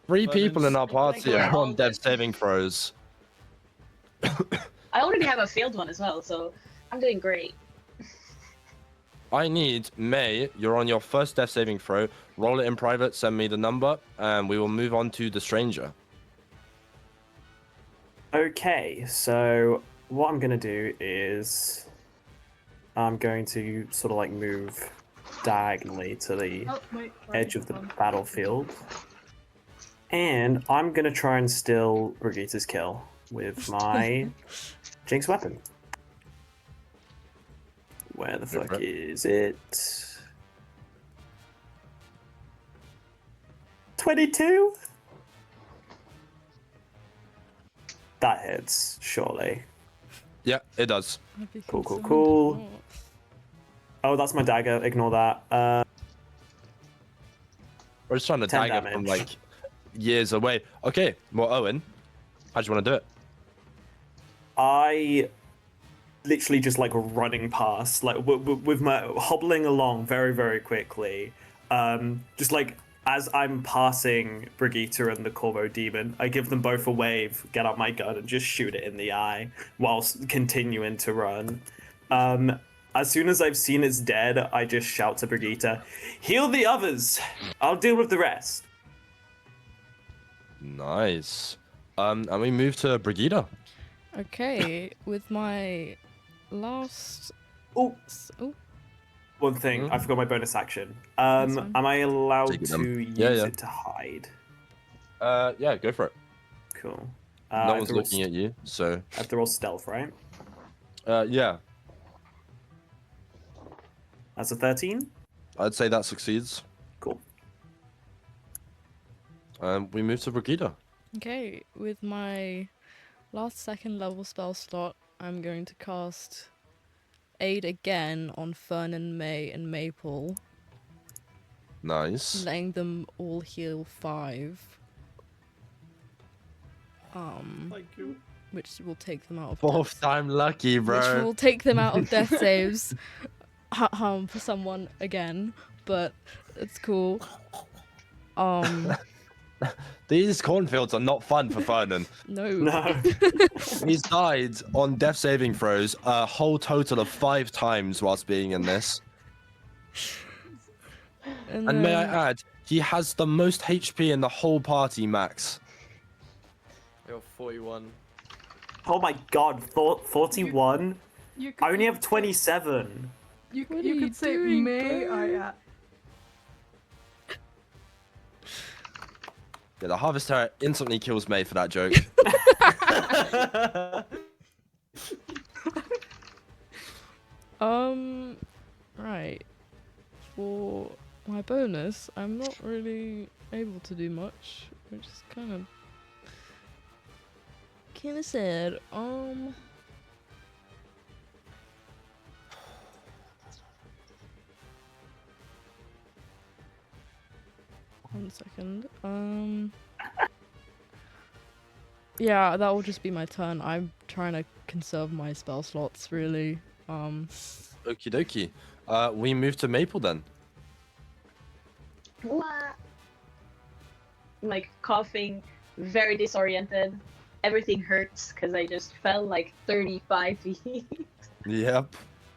3 But people in it's- our party Like, are we're on all death dead. saving throws. I already have a failed one as well, so I'm doing great. I need May. You're on your first death saving throw. Roll it in private. Send me the number, and we will move on to the stranger. Okay, so what I'm gonna do is I'm going to sort of like move diagonally to the Oh, wait. edge of the battlefield, and I'm gonna try and steal Brigida's kill with my Jinx weapon. Where the fuck for it. is it? 22? That hits, surely. Yeah, it does. I'd be Cool, concerned cool. if not. Oh, that's my dagger. Ignore that. We're just trying to 10 dagger from damage. like years away. Okay, well, Owen, how do you want to do it? I literally just like running past, like with my hobbling along very, very quickly. Just like as I'm passing Brigitta and the Corvo Demon, I give them both a wave, get out my gun, and just shoot it in the eye whilst continuing to run. As soon as I've seen it's dead, I just shout to Brigitta, "Heal the others! I'll deal with the rest." Nice. And we move to Brigitta. Okay, with my last. Oh, Oh, one thing, Hmm? I forgot my bonus action. That's fine. Am I allowed Take it, to use yeah, yeah. it to hide? Yeah, go for it. Cool. No I have one's to roll looking at you, so I have to roll stealth, right? yeah, That's a 13. I'd say that succeeds. Cool. We move to Brigitta. okay. With my last 2nd level spell slot, I'm going to cast Aid again on Fernan, May, and Maple, Nice. letting them all heal 5. Thank you. Which will take them out of Fourth time lucky, which bro. will take them out of death saves. For someone again, but it's cool. These cornfields are not fun for Fernan. No. No. He's died on death saving throws a whole total of 5 times whilst being in this. And may I then- add, he has the most HP in the whole party, Max. You're 41. Oh my god, 41? You I only have 27. You, What you are you could say, doing, may bro? I Yeah, the Harvest Terror instantly kills May for that joke. Right. For my bonus, I'm not really able to do much, which is kind of sad. 1 second. Yeah, that will just be my turn. I'm trying to conserve my spell slots, really. Okie dokie. We move to Maple then. What? I'm like coughing, very disoriented. Everything hurts because I just fell like 35 feet. Yep.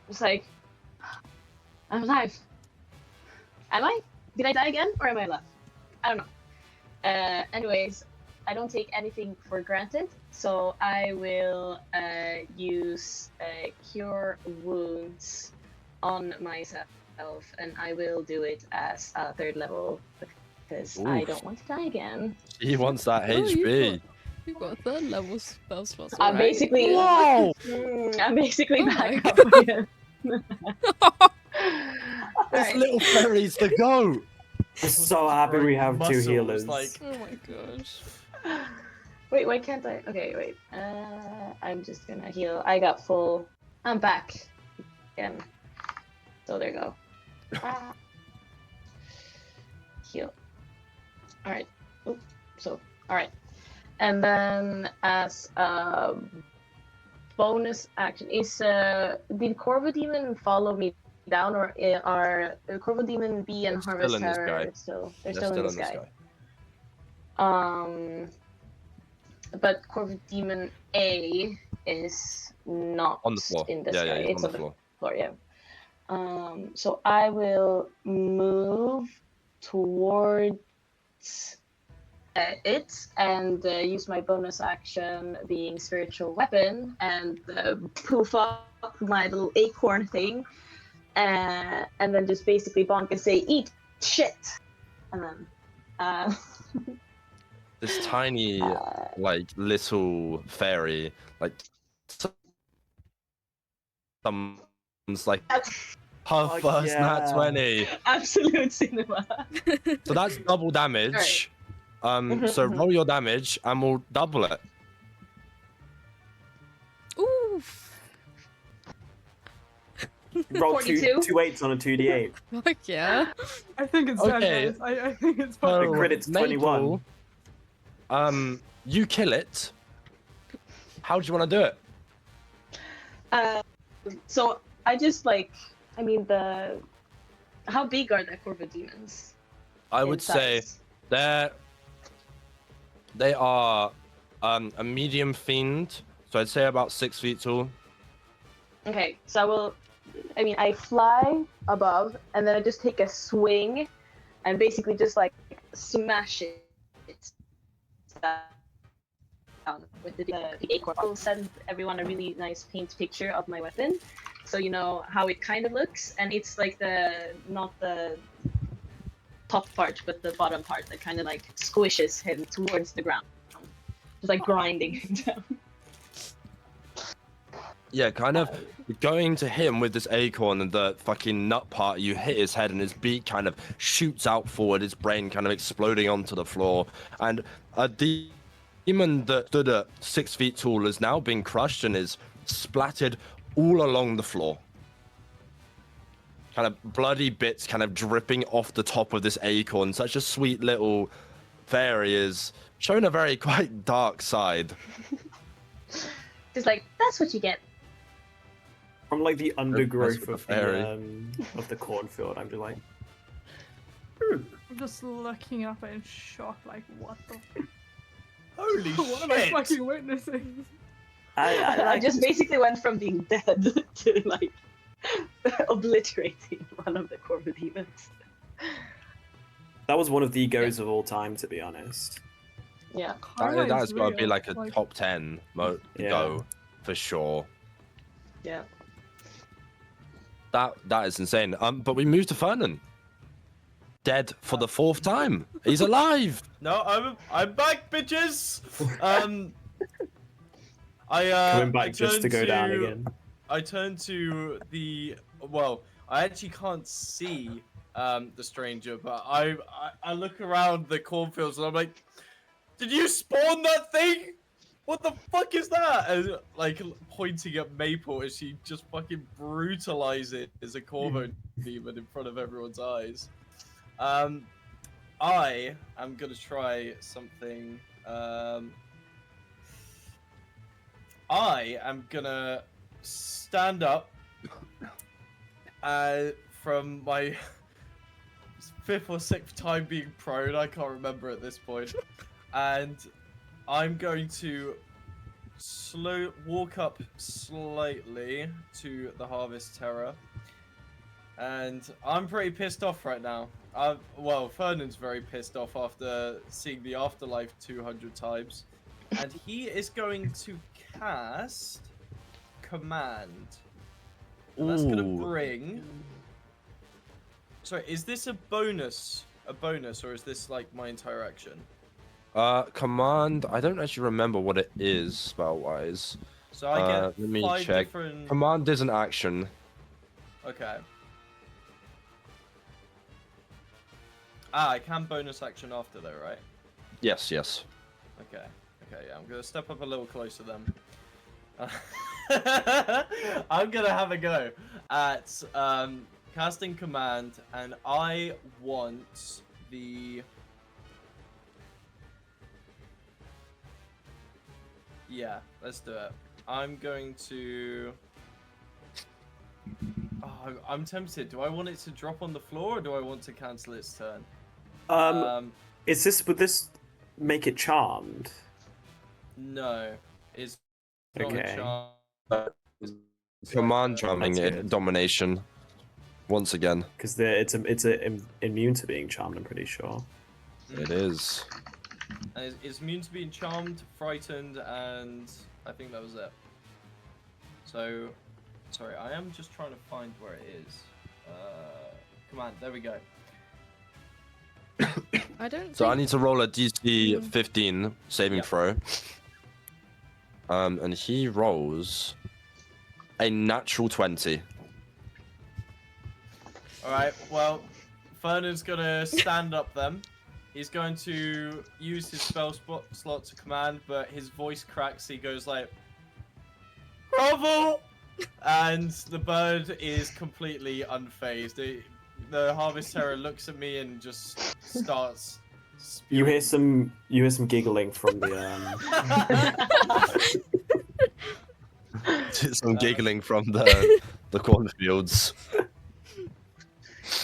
It's like, I'm alive. Am I? Did I die again, or am I alive? I don't know. Anyways, I don't take anything for granted, so I will use Cure Wounds on myself, and I will do it as a 3rd level because I Oof. don't want to die again. He wants that Oh, HP. You've got a 3rd level spell slot. I'm alright. basically, Whoa! I'm basically Oh my back up again. There's Alright. little fairies to go. I'm so happy we have 2 Muscles, healers. like- Oh my gosh. Wait, why can't I? Okay, wait. I'm just gonna heal. I got full. I'm back again. So there you go. Heal. Alright. So, alright. And then as a bonus action, did Corvo Demon follow me down, or are Corvo Demon B and They're Harvest still in the Terror sky. still? They're They're still in the sky. But Corvo Demon A is not On the floor. in the Yeah, sky. yeah, he's It's on the floor. floor, yeah. So I will move towards it and use my bonus action being spiritual weapon and poof up my little acorn thing, and then just basically bonk and say eat shit, and then This tiny, like, little fairy, like, someone's like, her Oh, first nat yeah. 20. absolute cinema. So that's double damage. So roll your damage and we'll double it. Oof. Roll 42? 2 8s on a 2d8. Fuck yeah. I think it's Okay. dead, guys. I think it's So, fine. crit's 21. Maple, you kill it. How do you want to do it? So I just like, I mean, how big are the Corvo demons? I in would say size? they are a medium fiend, so I'd say about 6 feet tall. Okay, so I fly above, and then I just take a swing, and basically just like smash it down with the acorn. I'll send everyone a really nice paint picture of my weapon, so you know how it kind of looks, and it's like not the top part, but the bottom part that kind of like squishes him towards the ground, just like grinding him down. Yeah, kind of going to him with this acorn and the fucking nut part, you hit his head and his beak kind of shoots out forward, his brain kind of exploding onto the floor. And a demon that stood at 6 feet tall is now being crushed and is splattered all along the floor. Kind of bloody bits kind of dripping off the top of this acorn. Such a sweet little fairy is showing a very quite dark side. Just like, that's what you get. From like the undergrowth with the of fairy. the cornfield, I'm just like, I'm just looking up in shock, like, what the? Holy What am I shit! fucking witnessing? I just basically went from being dead to like obliterating one of the Corvo demons. that was one of the goes of all time, to be honest. Yeah. Karma That's is got to be real, like a top 10 Yeah. go for sure. Yeah. That is insane. But we moved to Fernan. Dead for the 4th time. He's alive. No, I'm back, bitches. I Coming back I just to turned go down again. I turned to the I actually can't see the stranger, but I look around the cornfields and I'm like, did you spawn that thing? What the fuck is that? And like pointing at Maple as she just fucking brutalizes a Corvo demon in front of everyone's eyes. I am gonna try something. I am gonna stand up from my fifth or sixth time being prone. I can't remember at this point, and I'm going to walk up slightly to the Harvest Terror, and I'm pretty pissed off right now. Well, Fernan's very pissed off after seeing the Afterlife 200 times, and he is going to cast Command. And that's gonna bring. Sorry, is this a bonus? Or is this like my entire action? Command. I don't actually remember what it is spell-wise. So I get let me 5 check. different. Command is an action. Okay. I can bonus action after though, right? Yes, yes. Okay. Okay, yeah, I'm gonna step up a little closer then. I'm gonna have a go at casting Command, and I want the. Yeah, let's do it. I'm going to. Oh, I'm tempted. Do I want it to drop on the floor, or do I want to cancel its turn? Would this make it charmed? No, it's not a Okay. charm. Command charming That's it. good. Domination. Once again. Because it's immune to being charmed. I'm pretty sure. It is. And it's immune to being charmed, frightened, and I think that was it. So, sorry, I am just trying to find where it is. Command, there we go. I don't. So I think- need to roll a DC Hmm. 15 saving Yep. throw. And he rolls a natural 20. Alright, well, Fernan's gonna stand up then. He's going to use his spell slot to command, but his voice cracks. He goes like, "Grovel!" And the bird is completely unfazed. The Harvest Terror looks at me and just starts. You hear some giggling from the Some giggling from the cornfields.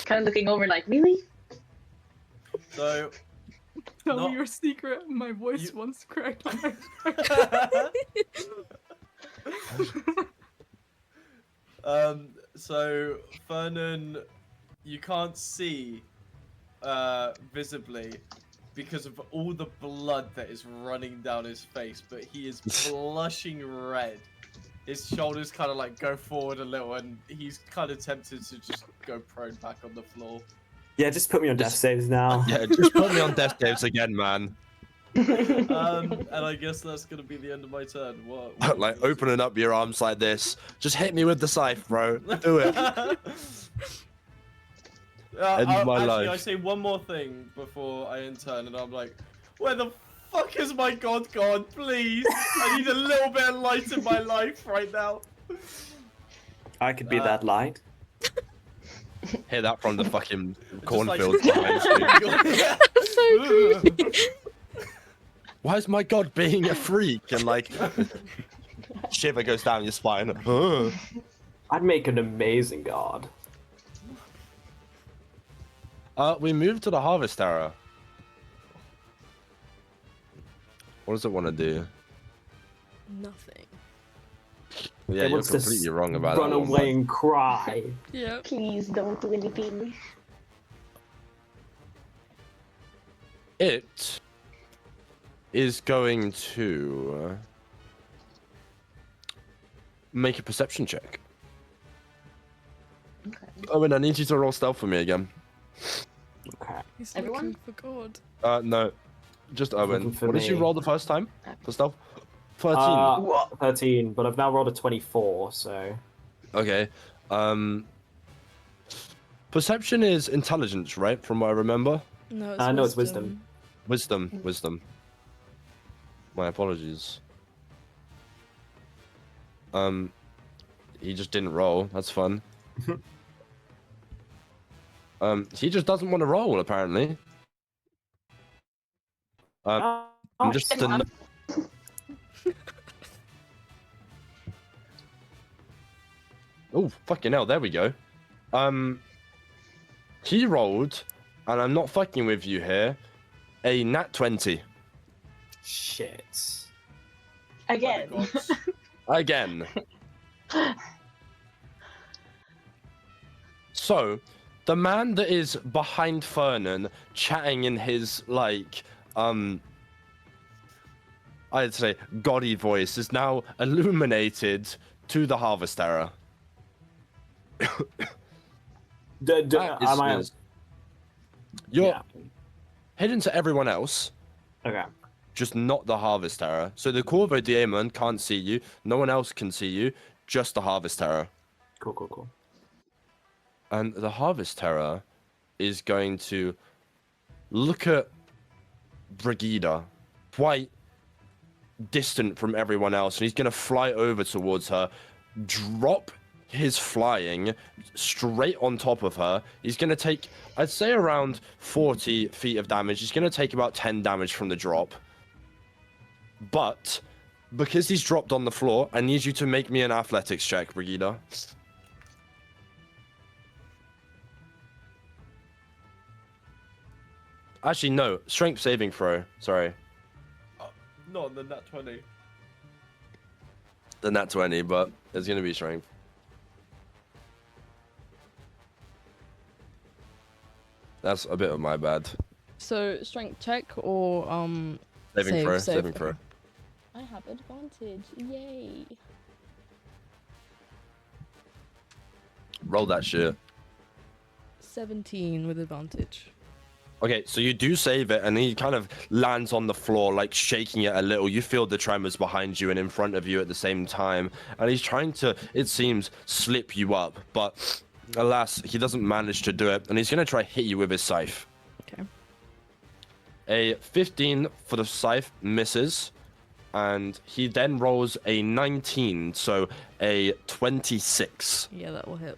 Kind of looking over like, really? So, Tell No. me your secret. My voice You- once cracked. so Fernan, you can't see visibly because of all the blood that is running down his face, but he is blushing red. His shoulders kind of like go forward a little, and he's kind of tempted to just go prone back on the floor. Yeah, just put me on death saves now. Yeah, just put me on death saves again, man. And I guess that's gonna be the end of my turn. What Like opening up your arms like this. Just hit me with the scythe, bro. Do it. End my actually, life. I say one more thing before I end turn, and I'm like, where the fuck is my god gone? Please, I need a little bit of light in my life right now. I could be that light. Hear that from the fucking Just cornfields like- behind you. So creepy. Why is my god being a freak? And like, shiver goes down your spine. Ugh. I'd make an amazing god. We moved to the Harvest Terror. What does it want to do? Nothing. Yeah, It you're wants to completely wrong about Run that one, away and cry. Yeah. Please don't do anything. but It is going to make a perception check. Okay. Owen, I need you to roll stealth for me again. Okay. He's Everyone? looking for God. No, just Owen. Looking for What did you me. roll the first time for stealth? 13. 13, but I've now rolled a 24, so... Okay. Perception is intelligence, right? From what I remember. No, No, it's wisdom. Wisdom. My apologies. He just didn't roll. That's fun. He just doesn't want to roll, apparently. I'm just it's fine. Oh, fucking hell, there we go. He rolled, and I'm not fucking with you here, a nat 20. Shit. Again. Oh my God. Again. So, the man that is behind Fernan, chatting in his, like, I'd say, gaudy voice, is now illuminated to the Harvest Era. Am I? You're Yeah. hidden to everyone else, Okay. just not the Harvest Era. So the Corvo Daemon can't see you, no one else can see you, just the Harvest Era. Cool. And the Harvest Terror is going to look at Brighida, quite distant from everyone else, and he's going to fly over towards her, drop his flying straight on top of her. He's going to take, I'd say, around 40 feet of damage. He's going to take about 10 damage from the drop. But because he's dropped on the floor, I need you to make me an athletics check, Brighida. Actually, no. Strength saving throw. Sorry. Not the nat 20. The nat 20, but it's going to be strength. That's a bit of my bad. So strength check or Saving throw. save. Saving throw. I have advantage. Yay. Roll that shit. 17 with advantage. Okay, so you do save it, and he kind of lands on the floor, like shaking it a little. You feel the tremors behind you and in front of you at the same time. And he's trying to, it seems, slip you up. But alas, he doesn't manage to do it. And he's going to try hit you with his scythe. Okay. A 15 for the scythe misses. And he then rolls a 19, so a 26. Yeah, that will hit.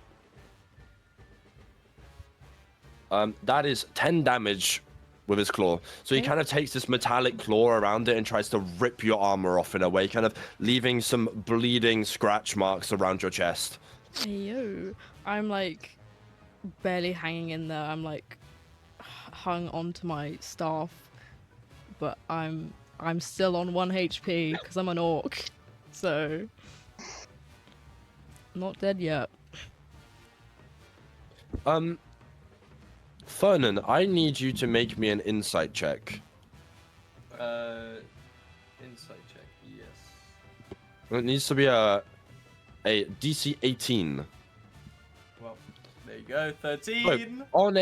That is 10 damage with his claw. So he kind of takes this metallic claw around it and tries to rip your armor off in a way, kind of leaving some bleeding scratch marks around your chest. Yo, I'm like barely hanging in there. I'm like hung onto my staff, but I'm still on 1 HP because I'm an orc, so not dead yet. Fernan, I need you to make me an insight check. Insight check, yes. It needs to be a DC 18. Well, there you go, 13. On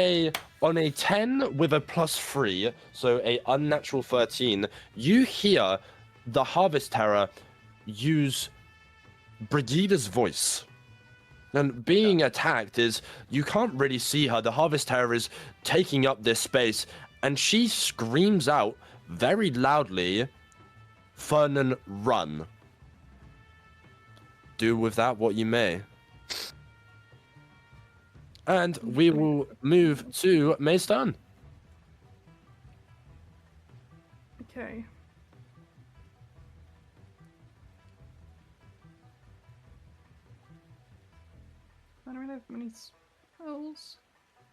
a 10 with a +3, so a unnatural 13, you hear the Harvest Terror use Brigida's voice. And being attacked is, you can't really see her. The Harvest Terror is taking up this space, and she screams out very loudly, "Fernan, run." Do with that what you may. And we will move to May's turn. Okay. I don't really have many spells.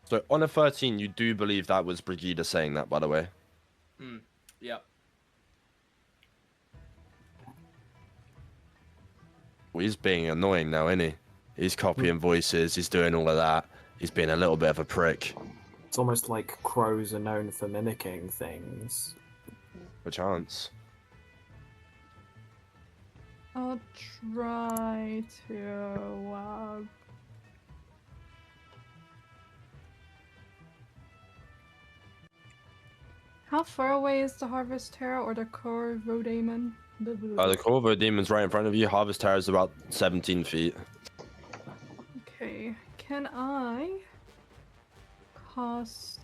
So on a 13, you do believe that was Brighida saying that, by the way. Yeah. Well, he's being annoying now, isn't he? He's copying voices, he's doing all of that. He's being a little bit of a prick. It's almost like crows are known for mimicking things. For chance. I'll try to. How far away is the Harvest Terror or the Corvo Daemon? The Corvo Demon's right in front of you. Harvest Terror is about 17 feet. Okay, can I cast?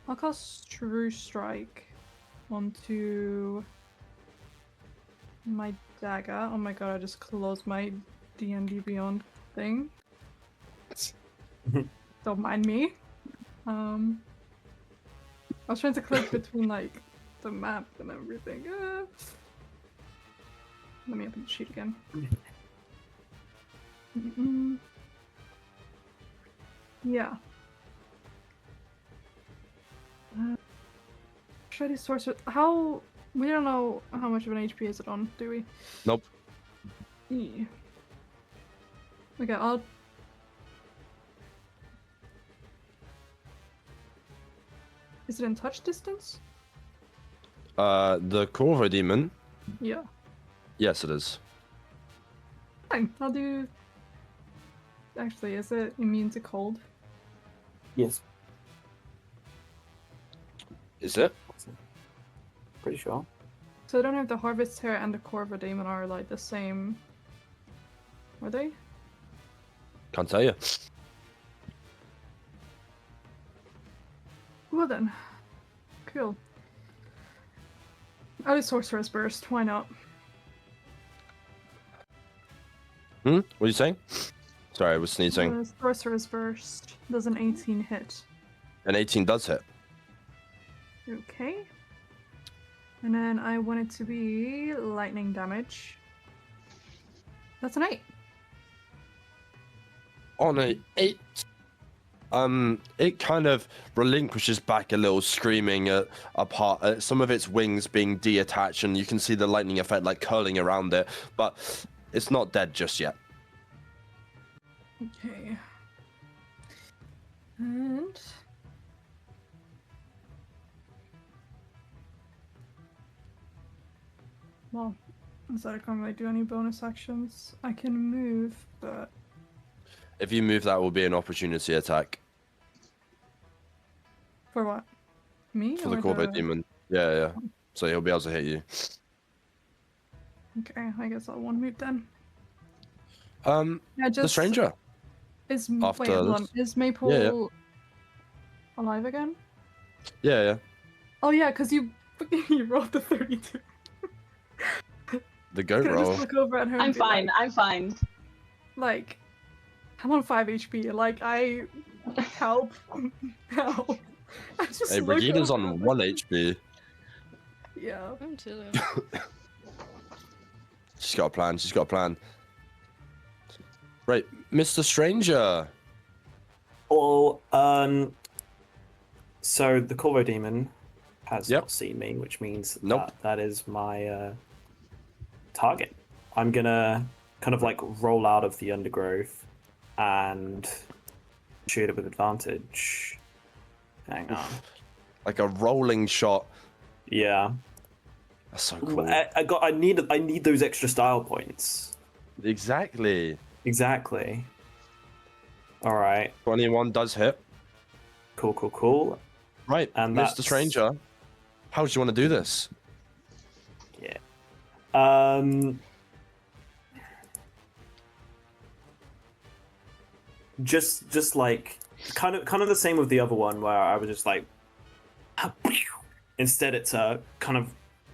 I'll cast True Strike onto my dagger. Oh my god, I just closed my DND Beyond thing. Don't mind me. I was trying to click between like the map and everything. Let me open the sheet again. Yeah. Shreddy Sorcerer. How? We don't know how much of an HP is it on, do we? Nope. Okay, I'll. Is it in touch distance? The Corvo Demon. Yeah. Yes, it is. Fine, I'll do. Actually, is it immune to cold? Yes, Is it? pretty sure. So I don't know if the Harvest Hare and the Corvo Demon are like the same. Are they? Can't tell you. Well then. Cool. I'll do Sorcerer's Burst, why not? What are you saying? Sorry, I was sneezing. Sorcerer's Burst does an 18 hit. An 18 does hit. Okay. And then I want it to be lightning damage. That's an 8. On a 8. It kind of relinquishes back a little, screaming at some of its wings being detached, and you can see the lightning effect like curling around it, but it's not dead just yet. Okay. And well, so I can't really do any bonus actions. I can move, but If you move, that will be an opportunity attack for what? Me? for the or Corvo Demon. Yeah. So he'll be able to hit you. Okay, I guess I'll one move then. The stranger. Is after wait, hold on. this. Is Maple Yeah. alive again? Yeah. Oh yeah, because you you rolled the 32. The goat Can I roll. just look over at her? I'm and be fine. I'm fine. Like, I'm on 5 HP. Like, help, help. I just Hey, look Brigida's over on and 1 HP. Yeah. I'm chilling. She's got a plan. Right, Mr. Stranger. Well, so the Corvo Demon has Yep. not seen me, which means Nope. that is my target. I'm gonna kind of like roll out of the undergrowth and shoot it with advantage. Hang on. Like a rolling shot. Yeah. That's so cool. I need those extra style points. Exactly. Exactly. All right. 21 does hit. Cool. Right, And Mr. that's- Stranger. How do you want to do this? Yeah. Just like kind of the same with the other one where I was just like instead it's a kind of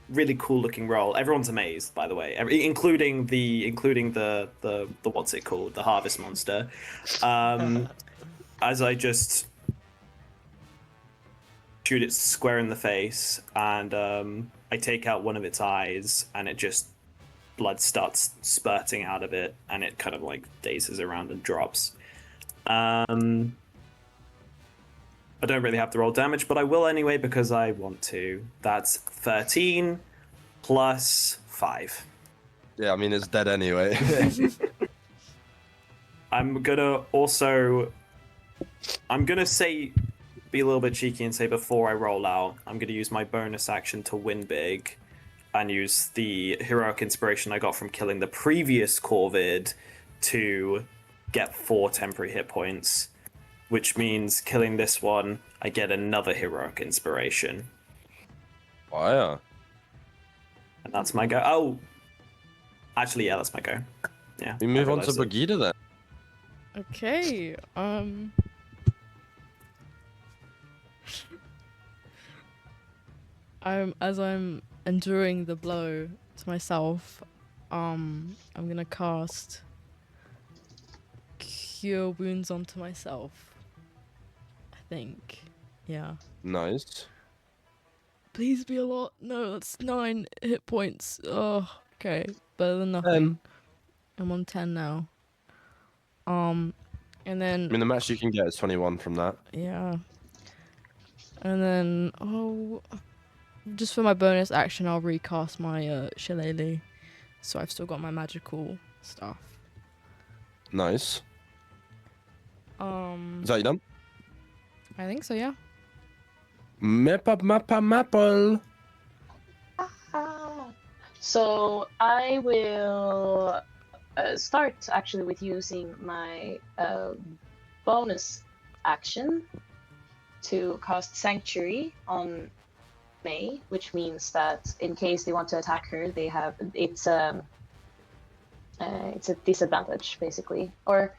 really cool looking roll. Everyone's amazed, by the way, including the what's it called, the harvest monster. As I just shoot it square in the face, and I take out one of its eyes, and it just blood starts spurting out of it, and it kind of like dazes around and drops. I don't really have to roll damage, but I will anyway because I want to. That's 13 plus 5. Yeah, I mean, it's dead anyway. I'm gonna say, be a little bit cheeky and say before I roll out, I'm gonna use my bonus action to win big and use the heroic inspiration I got from killing the previous Corvid to get 4 temporary hit points, which means killing this one, I get another heroic inspiration. Fire. And that's my go. Oh, actually, yeah, that's my go. Yeah. We move I on to realised it. Brigida then. Okay. As I'm enduring the blow to myself, I'm gonna cast Cure Wounds onto myself. I think. Yeah. Nice. Please be a lot. No, that's 9 hit points. Oh, okay. Better than nothing. I'm on 10 now. And I then mean, the max you can get is 21 from that. yeah. And then just for my bonus action, I'll recast my shillelagh. So I've still got my magical stuff. Nice. Is that you done? I think so, yeah. Maple. So I will start actually with using my bonus action to cast Sanctuary on May, which means that in case they want to attack her, they have it's a disadvantage basically. Or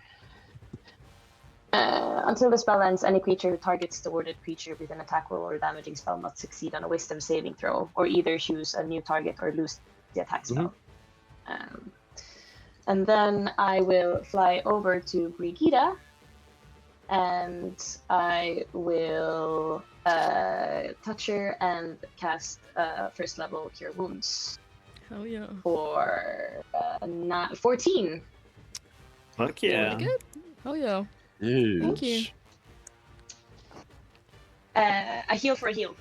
until the spell ends, any creature who targets the warded creature with an attack roll or damaging spell must succeed on a Wisdom saving throw, or either choose a new target or lose the attack spell. And then I will fly over to Brighida, and I will touch her and cast first level Cure Wounds Hell yeah. for 14. Fuck yeah. Really good. Hell yeah. Huge. Thank you. A heal for a heal.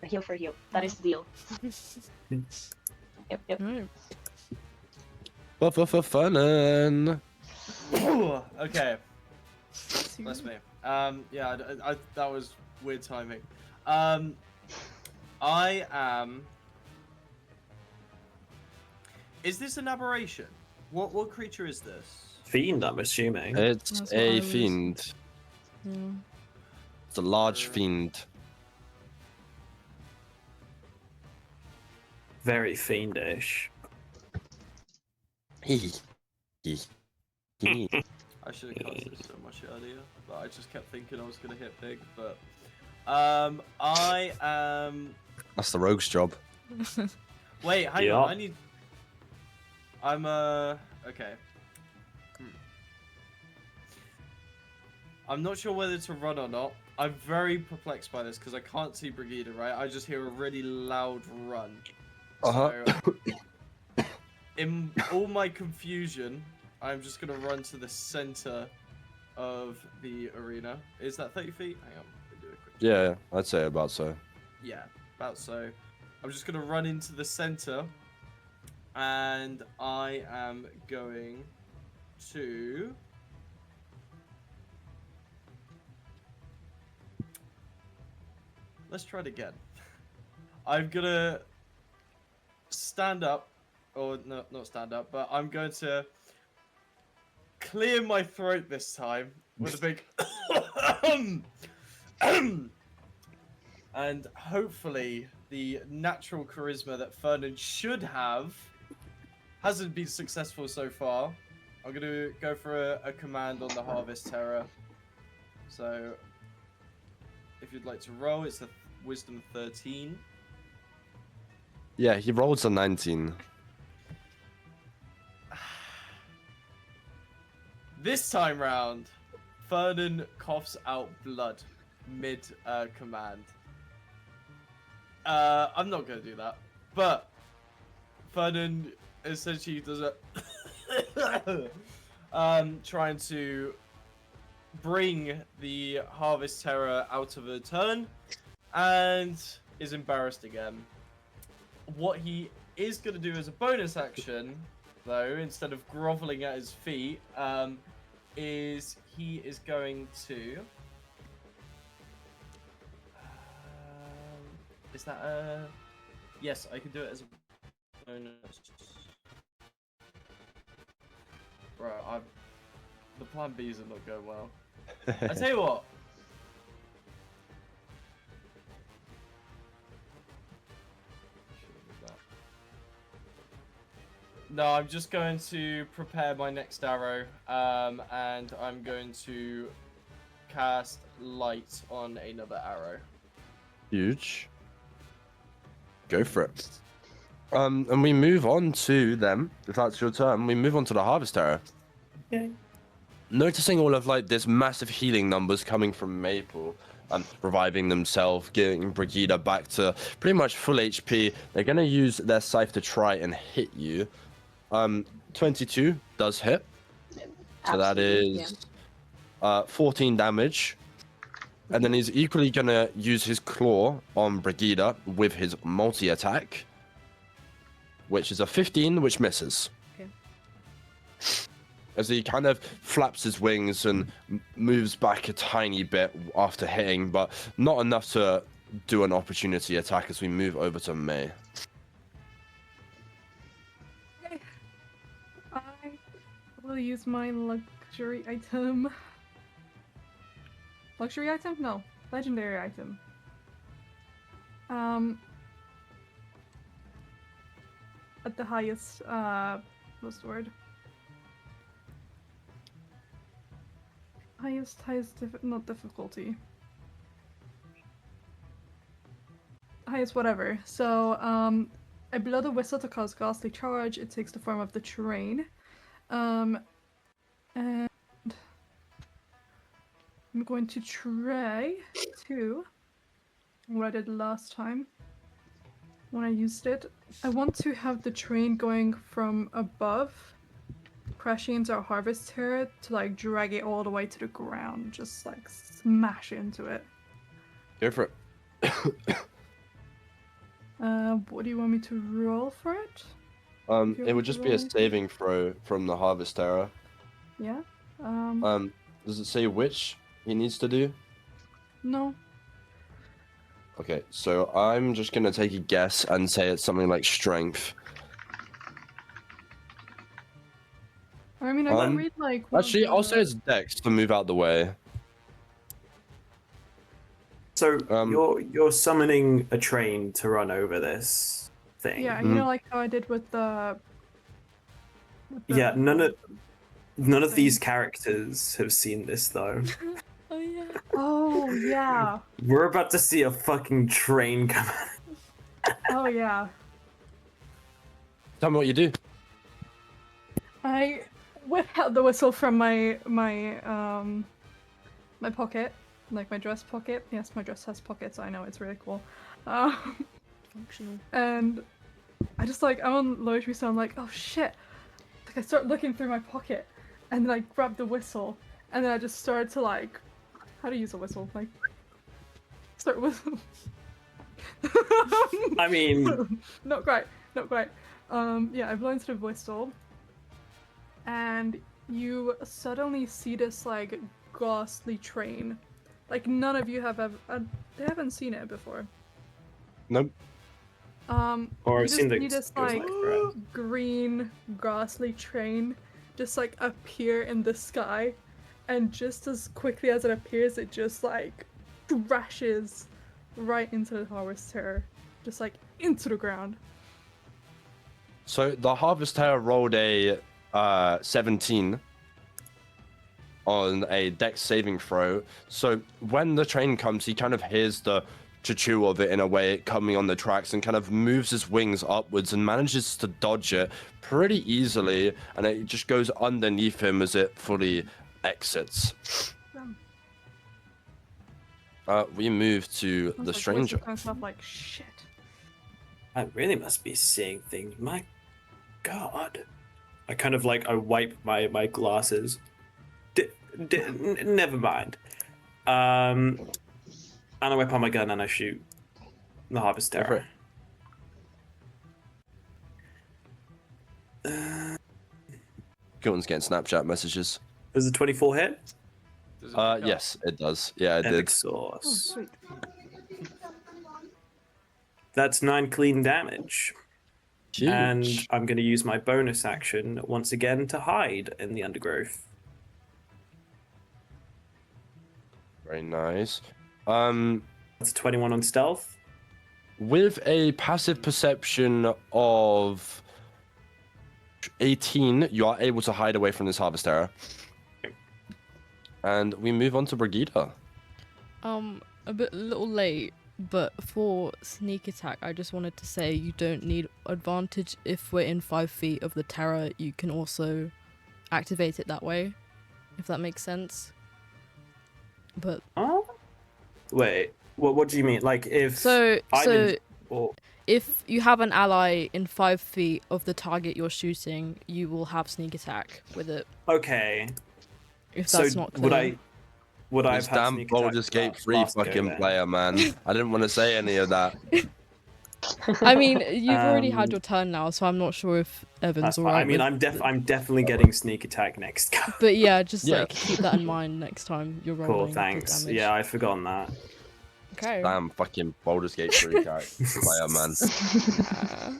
A heal for a heal. That is the deal. Yep. Alright. Fernan. Okay. Bless me. Yeah, I that was weird timing. I am. Is this an aberration? What creature is this? Fiend, I'm assuming. It's That's what I a was- fiend. Yeah. It's a large fiend. Very fiendish. Hee. Hee. Hee. I should have cast this so much earlier, but I just kept thinking I was gonna hit big. But I am. That's the rogue's job. Wait, hang Yeah. on. I'm okay. I'm not sure whether to run or not. I'm very perplexed by this because I can't see Brighida, right? I just hear a really loud run. Uh-huh. So, in all my confusion, I'm just gonna run to the center of the arena. Is that 30 feet? Hang on, let me do a quick check. Yeah, I'd say about so. Yeah, about so. I'm just gonna run into the center, and I am going to. Let's try it again. I'm gonna stand up, or no, not stand up, but I'm going to clear my throat this time with a big and hopefully the natural charisma that Fernan should have hasn't been successful so far. I'm gonna go for a command on the Harvest Terror. So if you'd like to roll, it's a Wisdom 13. Yeah, he rolls a 19. This time round, Fernan coughs out blood mid command. I'm not gonna do that, but Fernan essentially does a trying to bring the Harvest Terror out of a turn and is embarrassed again. What he is going to do as a bonus action, though, instead of groveling at his feet, is he is going to... is that a... Yes, I can do it as a bonus. Bro, the plan B's are not going well. I tell you what. No, I'm just going to prepare my next arrow, and I'm going to cast light on another arrow. Huge. Go for it. And we move on to them. If that's your turn, we move on to the Harvest Terror. Okay. noticing all of like this massive healing numbers coming from Maple and reviving themselves, getting Brighida back to pretty much full HP. They're gonna use their scythe to try and hit you. 22 does hit, so that Absolutely, is 14 damage. And then he's equally gonna use his claw on Brighida with his multi-attack, which is a 15, which misses. Okay. As he kind of flaps his wings and moves back a tiny bit after hitting, but not enough to do an opportunity attack as we move over to May. Okay. I will use my luxury item. Luxury item? No. Legendary item. At the highest, what's the word? Not difficulty. Highest whatever. So, I blow the whistle to cause ghastly charge. It takes the form of the terrain. And I'm going to try to what I did last time when I used it. I want to have the train going from above, crashing into our harvest turret to like drag it all the way to the ground, just like smash into it. Go for it. What do you want me to roll for it? It would just be a saving throw from the Harvest Terror. Yeah. Does it say which he needs to do? No. Okay, so I'm just gonna take a guess and say it's something like strength. I mean, I can read like. Actually, I'll say it's dex to move out the way. So you're summoning a train to run over this thing. Yeah, you know, like how I did with the. Yeah, none of these characters have seen this though. Oh yeah. Oh yeah. We're about to see a fucking train come out. Oh yeah. Tell me what you do. I whip out the whistle from my pocket, like my dress pocket. Yes, my dress has pockets. I know, it's really cool. Functional. And I just like I'm on low HP, so I'm like, oh shit. Like I start looking through my pocket, and then I grab the whistle, and then I just start to like, how to use a whistle? Like, start whistling. I mean, not quite. Yeah, I blow into the whistle, and you suddenly see this like ghastly train. Like none of you have ever, they haven't seen it before. Nope. or you I've seen just the see this goes like forever. green ghastly train just like appear in the sky, and just as quickly as it appears, it just like crashes right into the harvester, just like into the ground. So the Harvester rolled a 17 on a dex saving throw. So when the train comes, he kind of hears the choo-choo of it in a way coming on the tracks and kind of moves his wings upwards and manages to dodge it pretty easily, and it just goes underneath him as it fully exits. We move to the stranger. Like shit. I really must be seeing things. My God. I kind of like I wipe my glasses. Never mind. And I whip out my gun and I shoot the harvester. Skilton's getting Snapchat messages. Does the 24 hit? Does it pick up? Yes, it does. Yeah, it Epic did. Oh, sauce. sweet. That's 9 clean damage. Huge. And I'm going to use my bonus action once again to hide in the undergrowth. Very nice. That's 21 on stealth. With a passive perception of 18, you are able to hide away from this harvester. And we move on to Brighida. A little late, but for sneak attack, I just wanted to say you don't need advantage if we're in 5 feet of the terror. You can also activate it that way, if that makes sense. But Wait, what do you mean? Like if so or if you have an ally in 5 feet of the target you're shooting, you will have sneak attack with it. okay, If so that's not clear. would I This have had damn sneak Baldur's attack Gate 3 last go fucking then? player, man. I didn't want to say any of that. I mean, you've already had Um, your turn now, so I'm not sure if Evan's That's fine. alright. I mean, I'm definitely getting sneak attack next go. But yeah, just Yeah. like keep that in mind next time you're rolling. Cool, the thanks. damage. Yeah, I've forgotten that. Okay. Damn fucking Baldur's Gate 3 player, man. Yeah.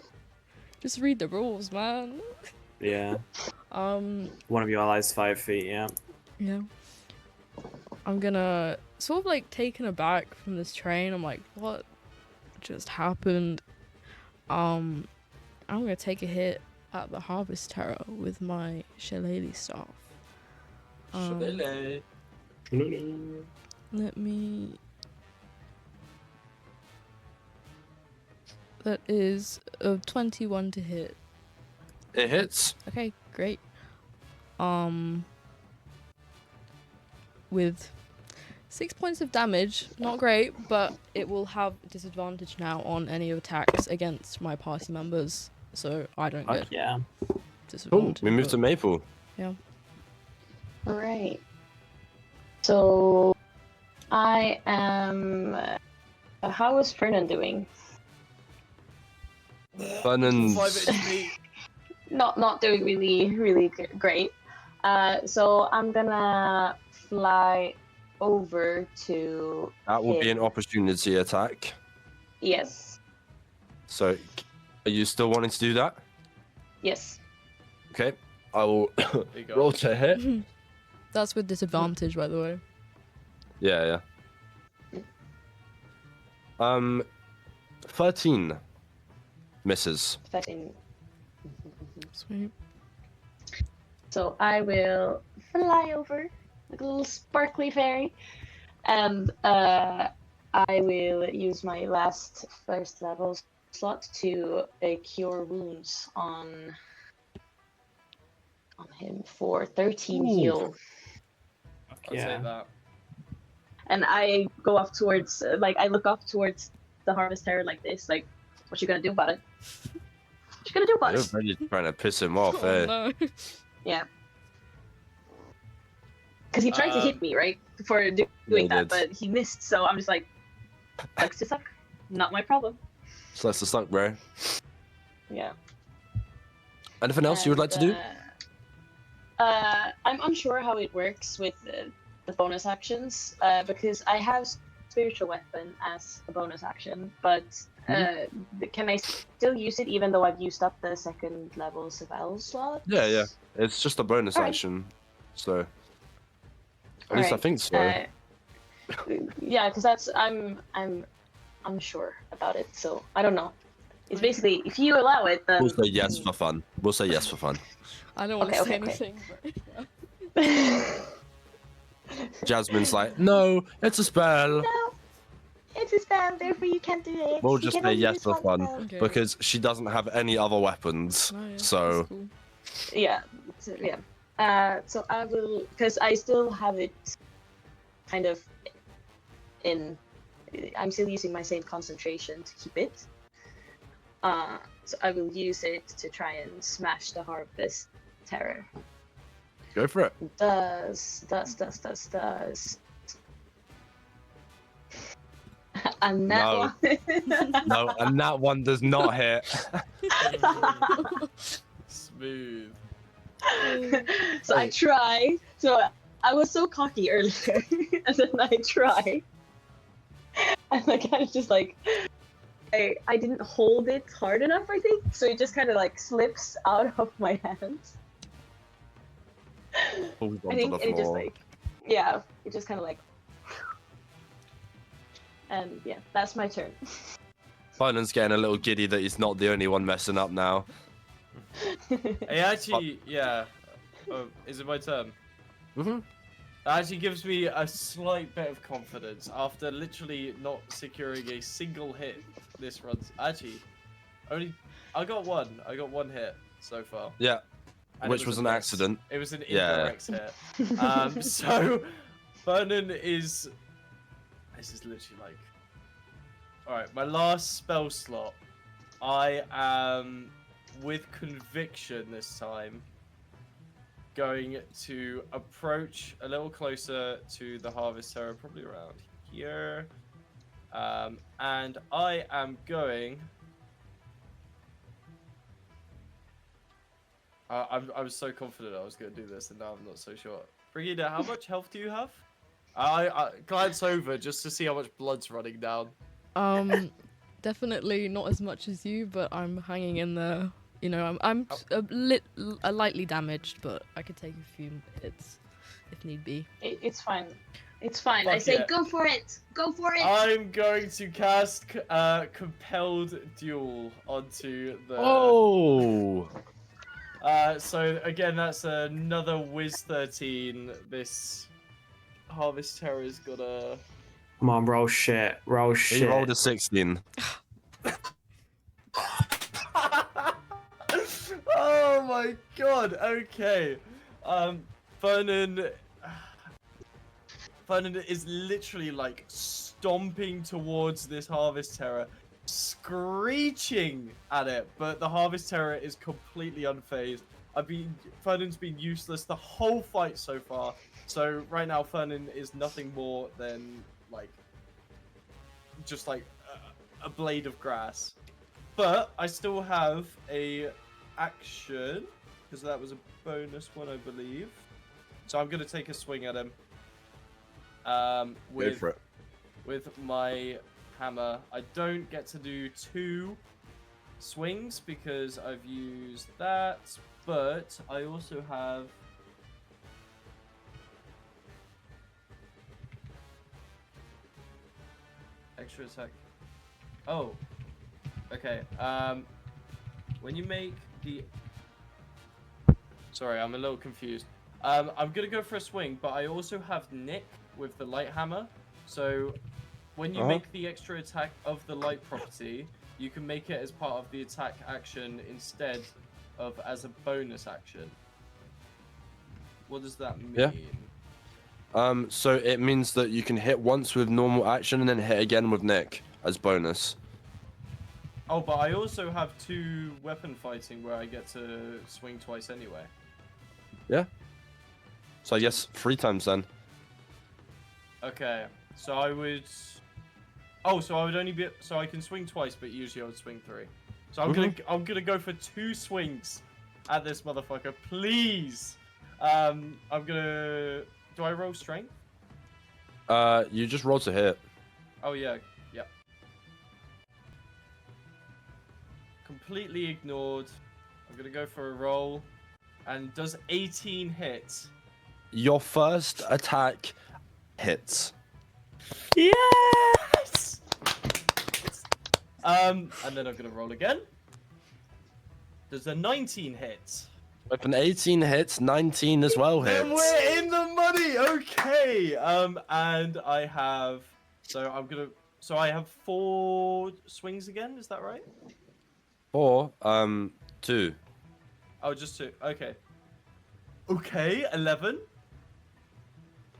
Just read the rules, man. Yeah. One of your allies 5 feet. Yeah. Yeah. I'm gonna sort of like taken aback from this train. I'm like, what just happened? I'm gonna take a hit at the Harvest Terror with my Shillelagh staff. Let me. That is a 21 to hit. It hits. Okay, great. With 6 points of damage, not great, but it will have disadvantage now on any attacks against my party members, so I don't Fuck get yeah. Cool. disadvantage. We moved to Maple. Yeah. All right. So I am. How is Fernan doing? Fernan's 5 HP. Not doing really great. So I'm gonna fly over to. That will be him. an opportunity attack. Yes. So, are you still wanting to do that? Yes. Okay. I will There you go. roll to hit. That's with disadvantage, by the way. Yeah. 13 misses. 13. Sweet. So I will fly over like a little sparkly fairy, and I will use my last first level slot to cure wounds on him for 13 Ooh. heal. I'll Yeah. take that. And I go up towards, I look up towards the Harvest Terror like this, like, what you gonna do about it? What you gonna do about You're it? really trying to piss him off, Oh eh? no. Yeah. Because he tried to hit me, right? For doing he that, did. but he missed, so I'm just like, likes to suck. Not my problem. So that's the sunk, bro. Yeah. Anything else you would like to do? I'm unsure how it works with the bonus actions, because I have Spiritual Weapon as a bonus action, but can I still use it even though I've used up the second level spell slot? Yeah. It's just a bonus Alright. action. So, at least I Alright, think so. yeah, because that's I'm unsure about it, so I don't know. It's basically if you allow it, then We'll say yes for fun. I don't want to Okay, say okay. anything, but yeah. Jasmine's like, no, it's a spell. No, it's a spell, therefore you can't do it. We'll You just can say only yes use for one fun spell. Okay. because she doesn't have any other weapons. Oh, yeah, So, that's cool. Yeah, so, yeah. So I will, because I still have it kind of in. I'm still using my same concentration to keep it. So I will use it to try and smash the Harvest Terror. go for it. Does. And that No. one. No, and that one does not hit. Smooth. So I try. So I was so cocky earlier, and then I try. And I kind of just like, I didn't hold it hard enough, I think, so it just kind of like slips out of my hands. Falls I onto think the it just floor. like, yeah, it just kind of like, and yeah, that's my turn. Fernan's getting a little giddy that he's not the only one messing up now. It actually, yeah. Oh, is it my turn? Mm-hmm. That actually gives me a slight bit of confidence after literally not securing a single hit this run. Actually, I got one. I got one hit so far. Yeah. and Which it was a an miss. accident. It was an Yeah. indirect hit. So Fernan is. This is literally like. All right, my last spell slot. I am with conviction this time. Going to approach a little closer to the Harvest Terror, probably around here. And I am going. I was so confident I was going to do this, and now I'm not so sure. Brighida, how much health do you have? I glance over just to see how much blood's running down. Definitely not as much as you, but I'm hanging in there. You know, I'm lightly damaged, but I could take a few hits if need be. It's fine. It's fine. Fuck I say yeah. go for it. Go for it. I'm going to cast Compelled Duel onto the. Oh! So again, that's another Wiz 13. This Harvest Terror's got a. Come on, roll shit. Roll He shit. rolled a 16. Oh my god. Okay. Fernan is literally like stomping towards this Harvest Terror, screeching at it, but the Harvest Terror is completely unfazed. Fernan's been useless the whole fight so far. So right now Fernan is nothing more than like just like a blade of grass. But I still have a action because that was a bonus one, I believe. So I'm gonna take a swing at him. Go With for it. with my hammer. I don't get to do 2 swings because I've used that, but I also have extra attack. Oh, okay. When you make the... Sorry, I'm a little confused. I'm gonna go for a swing, but I also have Nick with the light hammer. So when you make the extra attack of the light property, you can make it as part of the attack action instead of as a bonus action. What does that mean? Yeah. So it means that you can hit once with normal action and then hit again with Nick as bonus. Oh, but I also have 2 weapon fighting where I get to swing twice anyway. Yeah. So I guess 3 times then. Okay, so I would... Oh, so I would only be... So I can swing twice, but usually I would swing 3. So I'm gonna go for 2 swings at this motherfucker, please. I'm gonna... Do I roll strength? You just roll to hit. Oh yeah, yeah. Completely ignored. I'm gonna go for a roll. And does 18 hit? Your first attack hits. Yes! And then I'm gonna roll again. Does a 19 hit? With an 18 hits, 19 as well hits. Then we're in the money. Okay. And I have. So I have 4 swings again. Is that right? 4, 2. Oh, just 2. Okay. Okay. 11.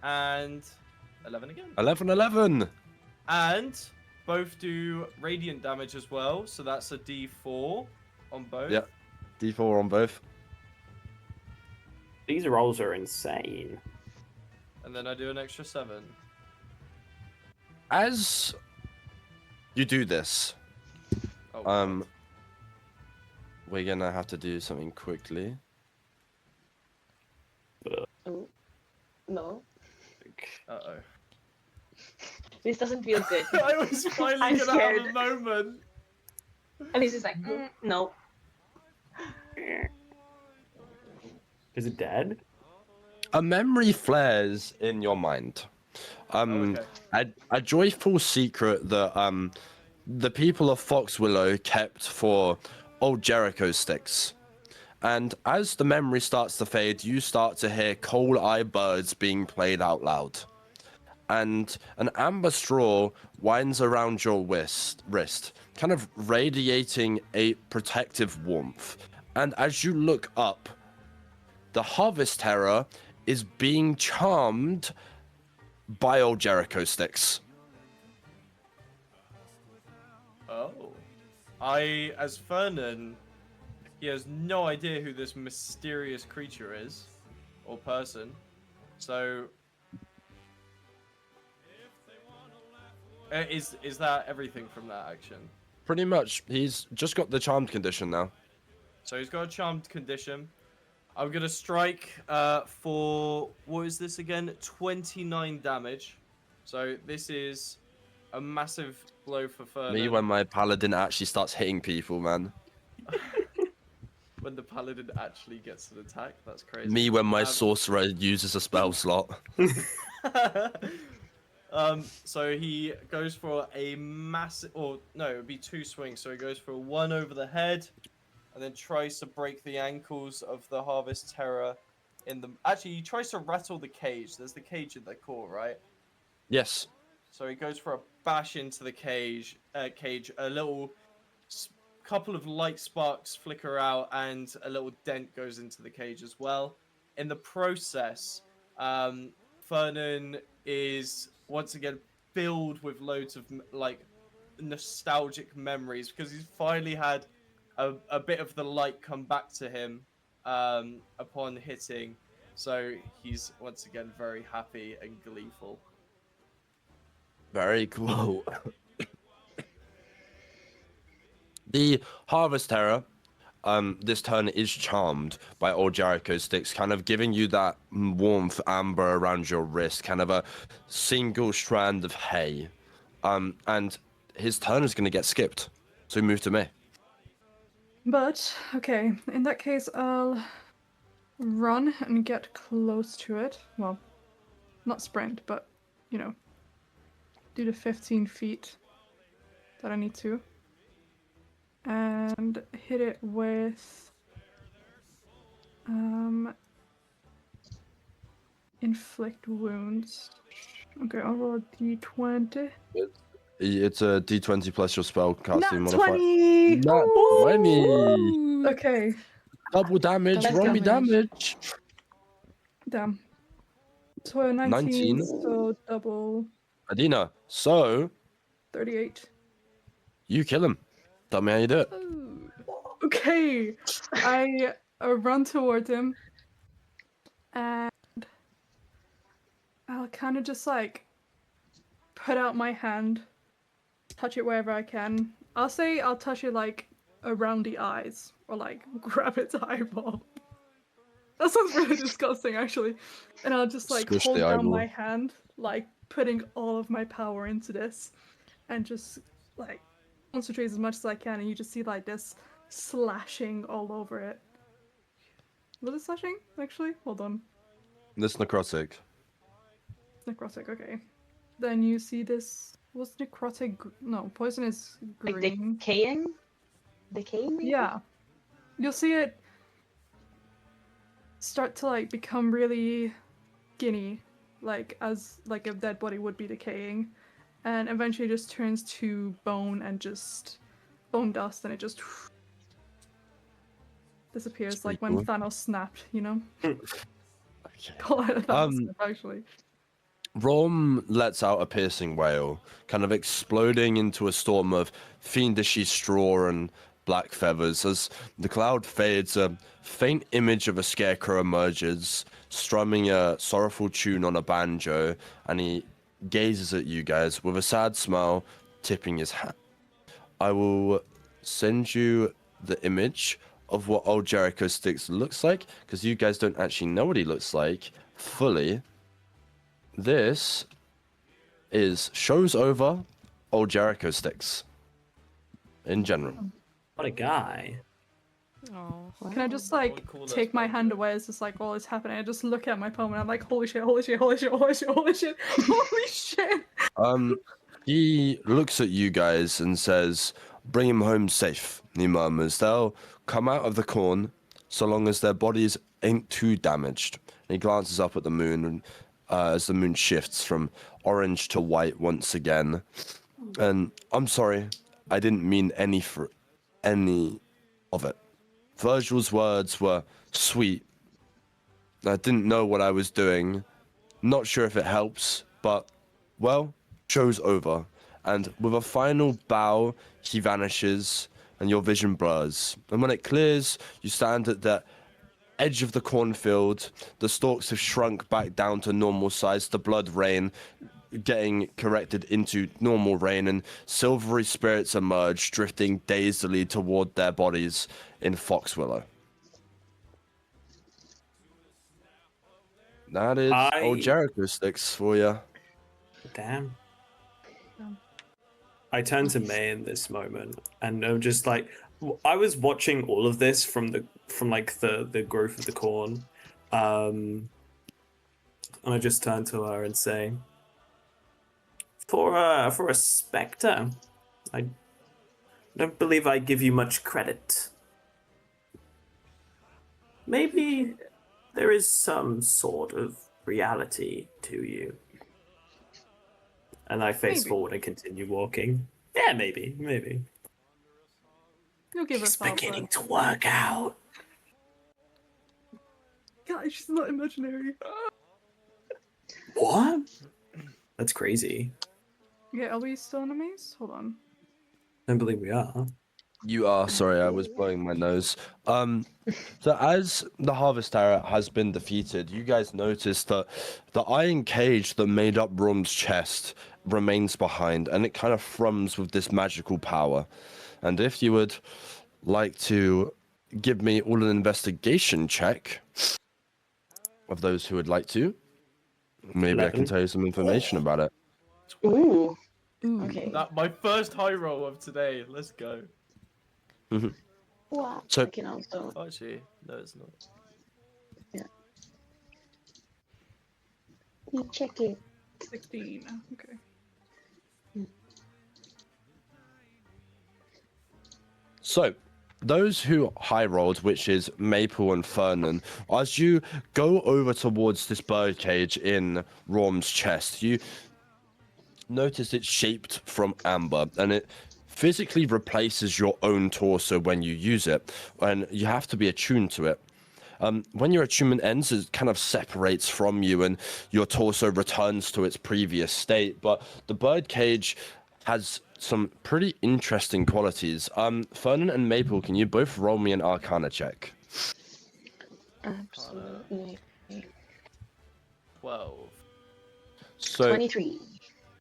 And 11 again. 11. And both do radiant damage as well. So that's a D4 on both. Yeah. D4 on both. These rolls are insane. And then I do an extra 7. As you do this, Oh, we're gonna have to do something quickly. Oh, no. Uh-oh. This doesn't feel good. I was finally I'm gonna have a scared. moment. And he's just like, no. Is it dead? A memory flares in your mind. Okay. A joyful secret that the people of Foxwillow kept for old Jericho sticks. And as the memory starts to fade, you start to hear Coal Eye Birds being played out loud. And an amber straw winds around your wrist, kind of radiating a protective warmth. And as you look up, the Harvest Terror is being charmed by old Jericho sticks. Oh. As Fernan, he has no idea who this mysterious creature is, or person. So, is that everything from that action? Pretty much, he's just got the charmed condition now. So he's got a charmed condition. I'm gonna strike for, what is this again? 29 damage. So this is a massive blow for Fernan. Me when my paladin actually starts hitting people, man. When the paladin actually gets an attack, that's crazy. Me when my sorcerer uses a spell slot. So he goes for a massive, or no, it would be 2 swings. So he goes for 1 over the head, and then tries to break the ankles of the Harvest Terror. Actually, he tries to rattle the cage. There's the cage in the core, right? Yes. So he goes for a bash into the cage. A little couple of light sparks flicker out, and a little dent goes into the cage as well. In the process, Fernan is once again filled with loads of nostalgic memories because he's finally had a bit of the light come back to him upon hitting. So he's once again very happy and gleeful. Very cool. The Harvest Terror, this turn is charmed by old Jericho sticks, kind of giving you that warmth amber around your wrist, kind of a single strand of hay. And his turn is going to get skipped. So move to me. But, okay, in that case, I'll run and get close to it. Well, not sprint, but, you know, do the 15 feet that I need to. And hit it with inflict wounds. Okay, I'll roll a d20. It's a d20 plus your spell casting Nat modifier. 20! Nat 20! Okay, Double damage, Double roll me damage. damn. So 19, 19. so double Edina, so 38. you kill him. Tell me how you do it. Okay, I run toward him, and I'll kind of just like put out my hand, touch it wherever I can. I'll say I'll touch it like around the eyes, or like grab its eyeball. That sounds really disgusting, actually. And I'll just like Squish hold the down eyeball. my hand, like putting all of my power into this, and just like concentrate as much as I can, and you just see like this slashing all over it. Was it slashing, actually? Hold on. This necrotic. Necrotic, okay. Then you see this. Was necrotic? No, poison is Like green. decaying? Decaying? Maybe? Yeah. You'll see it start to like become really skinny, like as like a dead body would be decaying, and eventually just turns to bone and just bone dust, and it just disappears That's like pretty when cool. Thanos snapped, you know? Okay. Call it a Thanos snap, actually. Rom lets out a piercing wail, kind of exploding into a storm of fiendishy straw and black feathers. As the cloud fades, a faint image of a scarecrow emerges, strumming a sorrowful tune on a banjo, and he gazes at you guys with a sad smile, tipping his hat. I will send you the image of what old Jericho Sticks looks like, because you guys don't actually know what he looks like fully. This shows over old Jericho Sticks in general. What a guy. Oh. Can I just like would call take that my banjo. hand away as this like all is happening? I just look at my palm and I'm like, holy shit, holy shit, holy shit, holy shit, holy shit, holy shit. He looks at you guys and says, "Bring him home safe," he murmurs. "They'll come out of the corn so long as their bodies ain't too damaged." And he glances up at the moon and as the moon shifts from orange to white once again. And I'm sorry, I didn't mean any of it. Virgil's words were sweet, I didn't know what I was doing. Not sure if it helps, but, well, show's over. And with a final bow, he vanishes, and your vision blurs. And when it clears, you stand at the edge of the cornfield. The stalks have shrunk back down to normal size. The blood rain getting corrected into normal rain, and silvery spirits emerge, drifting dazedly toward their bodies in Foxwillow. That is old Jericho sticks for you. Damn. Damn. I turn to May in this moment, and I'm just like, I was watching all of this from the growth of the corn, and I just turn to her and say, for a spectre, I don't believe I give you much credit. Maybe there is some sort of reality to you. And I face forward and continue walking. Yeah, maybe. You'll give It's us all beginning that. to work out. Guys, she's not imaginary. What? That's crazy. Yeah, are we still enemies? Hold on. I don't believe we are. You are. Sorry, I was blowing my nose. So as the Harvest Tower has been defeated, you guys notice that the iron cage that made up Rom's chest remains behind, and it kind of thrums with this magical power. And if you would like to give me all an investigation check, of those who would like to, maybe I can 11. tell you some information about it. Ooh. Ooh. Okay. That my first high roll of today. Let's go. Wow. So- I can also. Oh, actually, no, it's not. You check it. 16. Okay. So, those who high rolled, which is Maple and Fernan, as you go over towards this birdcage in Rom's chest, you notice it's shaped from amber, and it physically replaces your own torso when you use it, and you have to be attuned to it. When your attunement ends, it kind of separates from you, and your torso returns to its previous state. But the birdcage has some pretty interesting qualities. Fernan and Maple, can you both roll me an Arcana check? Absolutely. 12. So 23.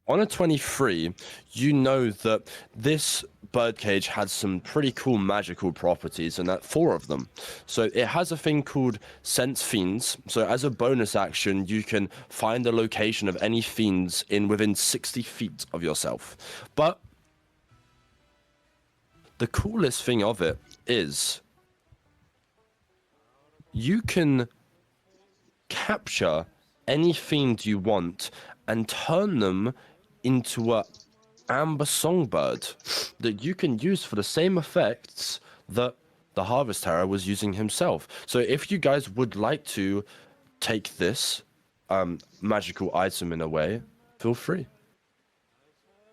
on a 23, you know that this birdcage has some pretty cool magical properties, and that 4 of them. So it has a thing called Sense Fiends. So as a bonus action, you can find the location of any fiends within 60 feet of yourself. But the coolest thing of it is you can capture any fiend you want and turn them into a amber songbird that you can use for the same effects that the Harvest Terror was using himself. So if you guys would like to take this magical item in a way, feel free.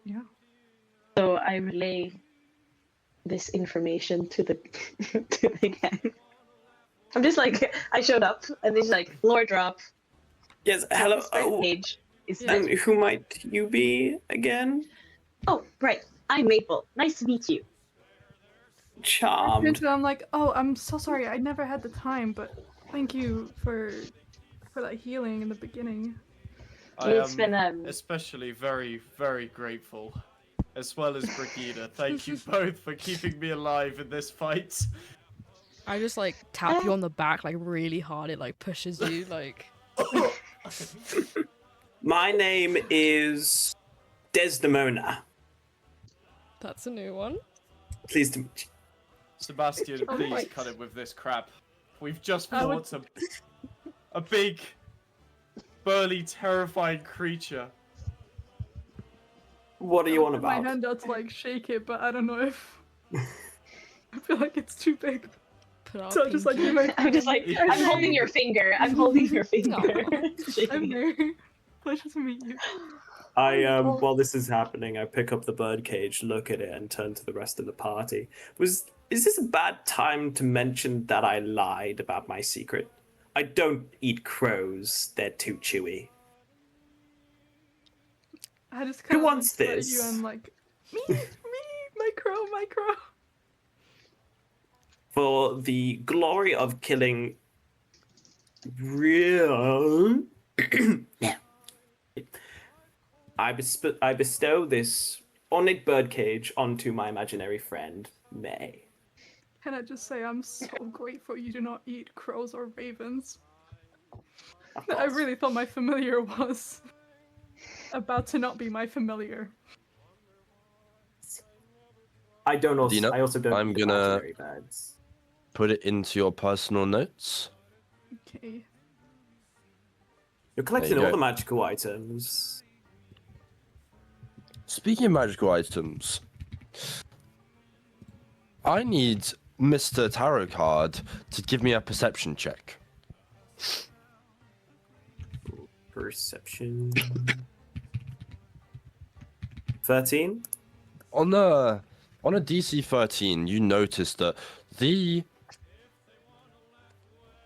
Yeah. So I relay this information to the to the gang. I'm just like, I showed up and it's like, lore drop. Yes, hello. This page is And who might you be again? Oh, right. I'm Maple. Nice to meet you. Charmed. I'm like, oh, I'm so sorry. I never had the time, but thank you for that healing in the beginning. I It's am been especially very, very grateful, as well as Brighida. Thank you both for keeping me alive in this fight. I just like tap you on the back like really hard. It like pushes you like. My name is Desdemona. That's a new one. Pleased to meet you. Sebastian, Oh, please right. cut it with this crap. We've just I would- fought a big, burly, terrifying creature. What are you on I put my about? hand out to like shake it, but I don't know if I feel like it's too big. Put our So I'm just like, pinky- do my I'm just like, I'm holding your finger. I'm holding your finger. I'm there. Pleasure to meet you. While this is happening, I pick up the birdcage, look at it, and turn to the rest of the party. Is this a bad time to mention that I lied about my secret? I don't eat crows. They're too chewy. I just Who kind of wants looked at this? you and like, me, my crow, my crow. For the glory of killing real. Now, I bestow this ornate birdcage onto my imaginary friend, May. Can I just say I'm so grateful you do not eat crows or ravens. Of I course. really thought my familiar was about to not be my familiar. I don't also. Edina, I also don't I'm eat gonna- imaginary birds. Put it into your personal notes. Okay. You're collecting you all go. the magical items. Speaking of magical items, I need Mr. Tarot Card to give me a perception check. Perception. 13. On a DC 13, you notice that the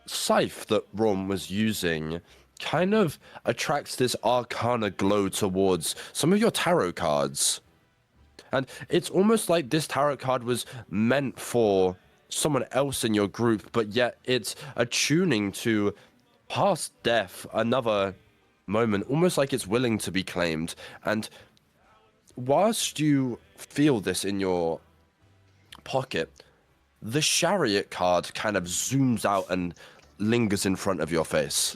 scythe that Rom was using kind of attracts this arcana glow towards some of your tarot cards. And it's almost like this tarot card was meant for someone else in your group, but yet it's attuning to past death, another moment, almost like it's willing to be claimed. And whilst you feel this in your pocket, the chariot card kind of zooms out and lingers in front of your face.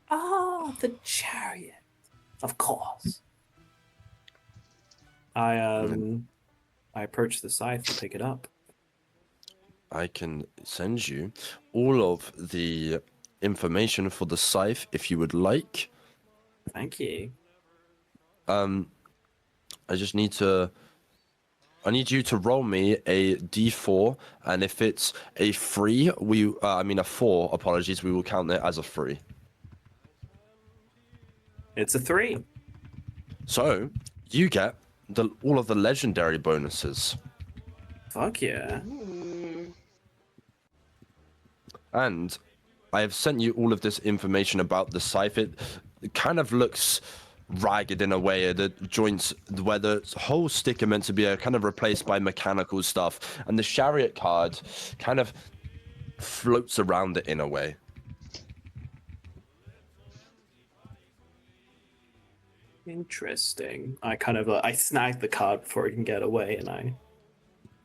Oh, the chariot. Of course. I approach the scythe to pick it up. I can send you all of the information for the scythe if you would like. Thank you. I just need to. I need you to roll me a d4, and if it's a 3, a 4. Apologies, we will count it as a 3. It's a 3. So you get all of the legendary bonuses, Fuck yeah. and I have sent you all of this information about the scythe. It kind of looks ragged in a way. The joints, where the whole stick are meant to be, are kind of replaced by mechanical stuff, and the chariot card kind of floats around it in a way. Interesting. I kind of I snag the card before it can get away, and I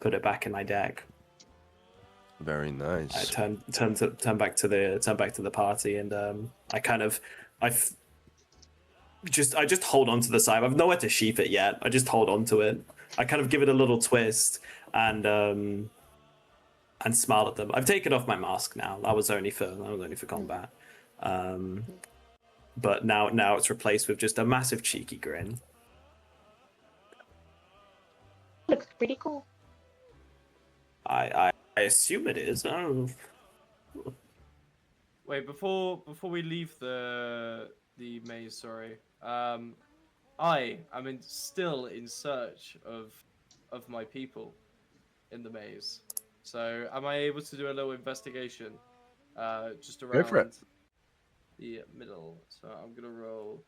put it back in my deck. Very I nice. turn back to the party, and I just hold on to the scythe. I've nowhere to sheath it yet. I just hold on to it. I kind of give it a little twist and smile at them. I've taken off my mask now. That was only for combat. But now it's replaced with just a massive cheeky grin. Looks pretty cool. I assume it is. I don't know. Wait, before we leave the maze, sorry. I am still in search of my people in the maze. So am I able to do a little investigation? Just around Go for it. the middle. So I'm gonna roll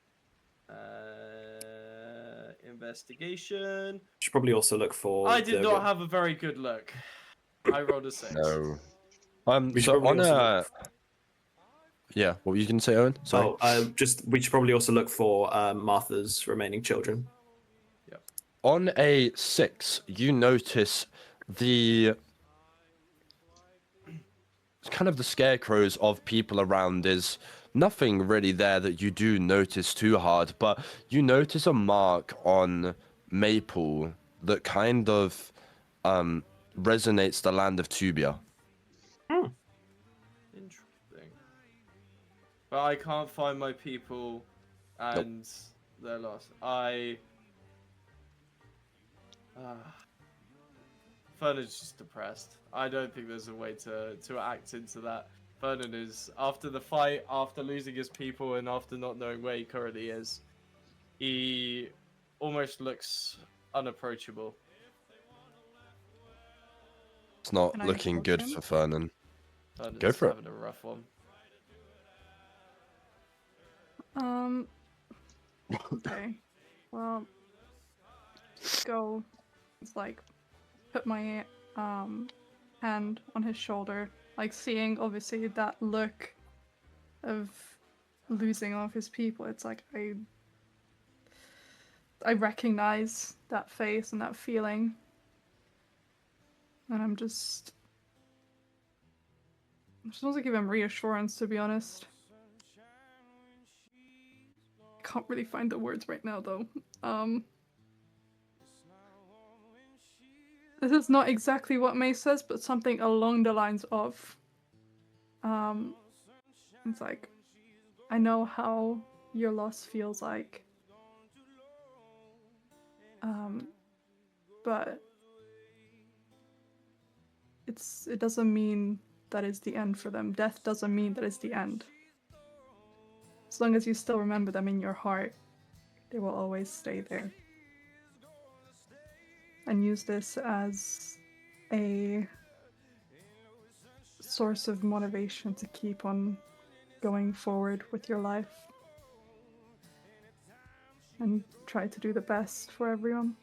investigation. Should probably also look for. I did not have a very good look. I rolled a 6. No. We should So probably on also a. look Yeah, what were you going to say, Owen? Sorry. we should probably also look for Martha's remaining children. On a 6, you notice the kind of the scarecrows of people around. Is nothing really there that you do notice too hard, but you notice a mark on Maple that kind of resonates the land of Tubia. Interesting. But I can't find my people, and they're lost. Fernan's just depressed. I don't think there's a way to act into that. Fernan is, after the fight, after losing his people, and after not knowing where he currently is, he almost looks unapproachable. It's not Can I looking help good him? for Fernan. Fernan's Go for it. having a rough one. Okay. Well, go. It's like put my hand on his shoulder, like seeing obviously that look of losing all of his people. It's like I recognize that face and that feeling, and I just want to give him reassurance, to be honest. I can't really find the words right now, though. This is not exactly what May says, but something along the lines of, it's like, I know how your loss feels like, but it doesn't mean that is the end for them. Death doesn't mean that it's the end. As long as you still remember them in your heart, they will always stay there. And use this as a source of motivation to keep on going forward with your life. And try to do the best for everyone.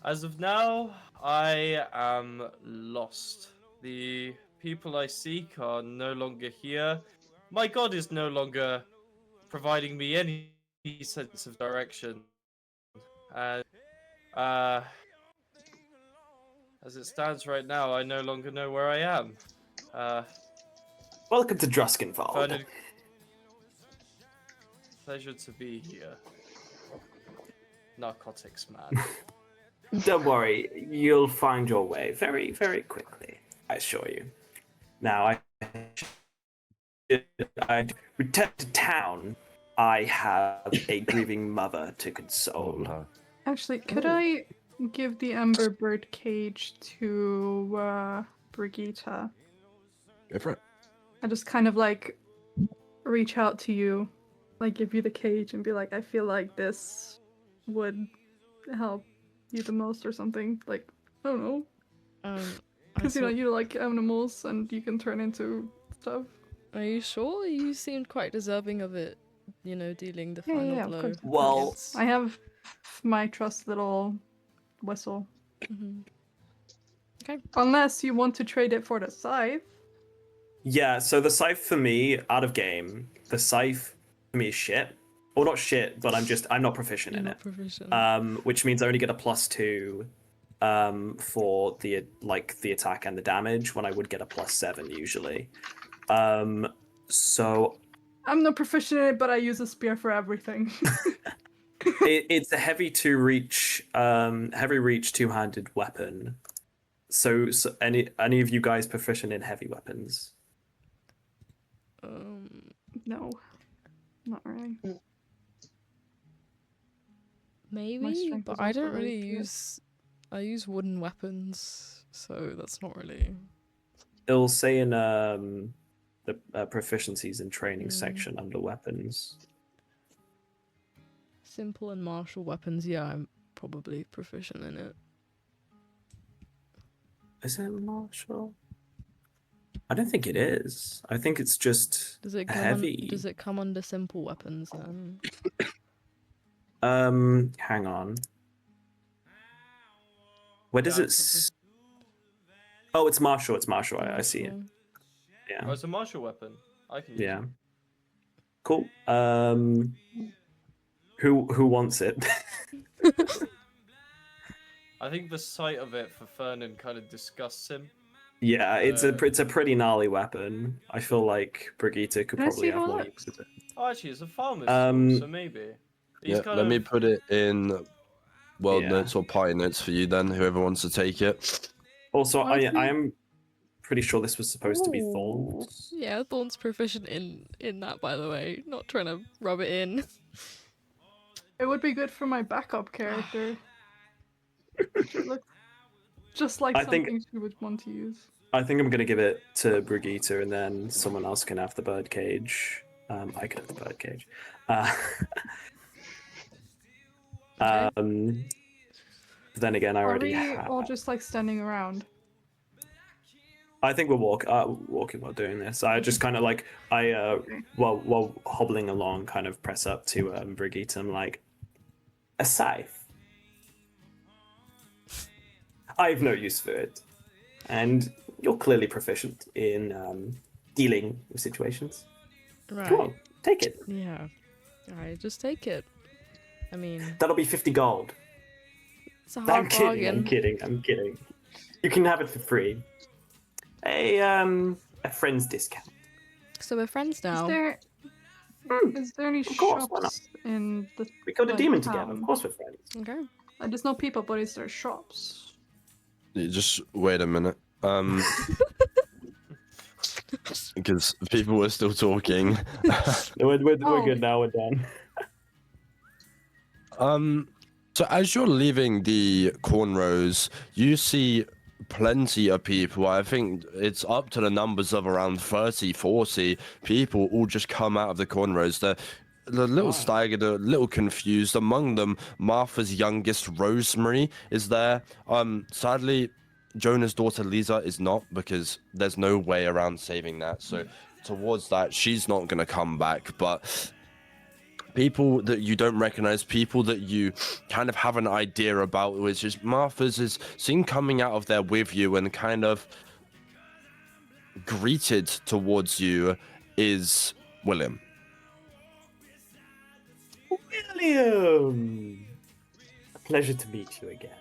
As of now, I am lost. The people I seek are no longer here. My god is no longer providing me any sense of direction. And as it stands right now, I no longer know where I am. Welcome to Druskenwald. Fernan, pleasure to be here. Narcotics, man. Don't worry, you'll find your way very, very quickly, I assure you. Now, I return to town. I have a grieving mother to console. Actually, could I give the Ember Bird cage to Brigitta? Go for it. I just kind of like reach out to you, like give you the cage and be like, I feel like this would help you the most or something. Like, I don't know. Because you like animals and you can turn into stuff. Are you sure? You seemed quite deserving of it, dealing the final blow. Of course. Well, I have my trusty little whistle. Mm-hmm. Okay. Unless you want to trade it for the scythe. yeah, so the scythe for me, out of game, the scythe for me is shit. Or not shit, but I'm not proficient in it. Which means I only get a +2 for the attack and the damage when I would get a +7 usually. So I'm not proficient in it, but I use a spear for everything. it's a heavy reach two-handed weapon. So any of you guys proficient in heavy weapons? No, not really. Maybe, but I don't really use. I use wooden weapons, so that's not really. It'll say in the proficiencies and training section under weapons. Simple and martial weapons, yeah, I'm probably proficient in it. Is it martial? I don't think it is. I think it's just heavy. Does it come under simple weapons then? Hang on. Where does it? Oh, it's martial. It's martial. I see it. Yeah. Oh, it's a martial weapon. I can use it. Cool. Who wants it? I think the sight of it for Fernan kind of disgusts him. Yeah, it's a pretty gnarly weapon. I feel like Brigitta could probably have more use of it. Oh, actually, it's a farmer's sword, so maybe. Let me put it in world notes or party notes for you then, whoever wants to take it. Also, I am pretty sure this was supposed to be Thorn. Yeah, Thorn's proficient in that, by the way. Not trying to rub it in. It would be good for my backup character. Just like something she would want to use. I think I'm gonna give it to Brigitta, and then someone else can have the birdcage. I could have the birdcage. But then again, I already have. Or just like standing around. I think we're walking while doing this. I just kind of like while hobbling along, kind of press up to Brigitte. I'm like, a scythe. I've no use for it, and you're clearly proficient in dealing with situations. Right. Come on, take it. Yeah. I just take it. I mean, That'll be 50 gold. it's a I'm hard kidding. bargain. I'm kidding. You can have it for free. A friend's discount. So we're friends Is now. there any Of course, why not? shops in the We killed a like, demon town? together. Of course we're friends. Okay. There's no people, but is there shops? You just wait a minute. Because people were still talking. We're Oh. good now. We're done. So as you're leaving the cornrows, you see plenty of people. I think it's up to the numbers of around 30, 40 people all just come out of the cornrows. They're a little staggered, a little confused. Among them, Martha's youngest, Rosemary, is there. Sadly, Jonah's daughter, Lisa, is not, because there's no way around saving that. So towards that, she's not going to come back. But people that you don't recognize, people that you kind of have an idea about, which is Martha's is seen coming out of there with you and kind of greeted towards you, is William. William! A pleasure to meet you again.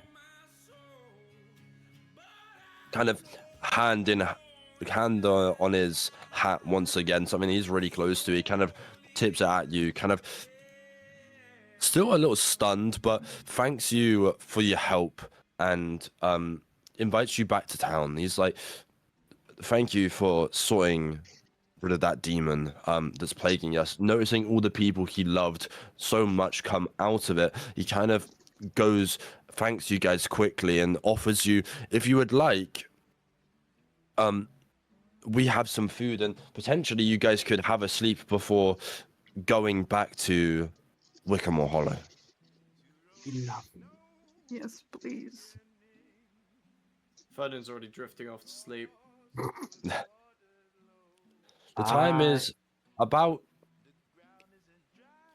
Kind of hand on his hat once again, something he's really close to. He kind of tips it at you, kind of still a little stunned, but thanks you for your help and invites you back to town. He's like, thank you for sorting rid of that demon that's plaguing us. Noticing all the people he loved so much come out of it, he kind of goes, thanks you guys quickly, and offers you, if you would like, we have some food and potentially you guys could have a sleep before going back to Wickamore Hollow. Yes, please. Fernan's already drifting off to sleep. The time is about,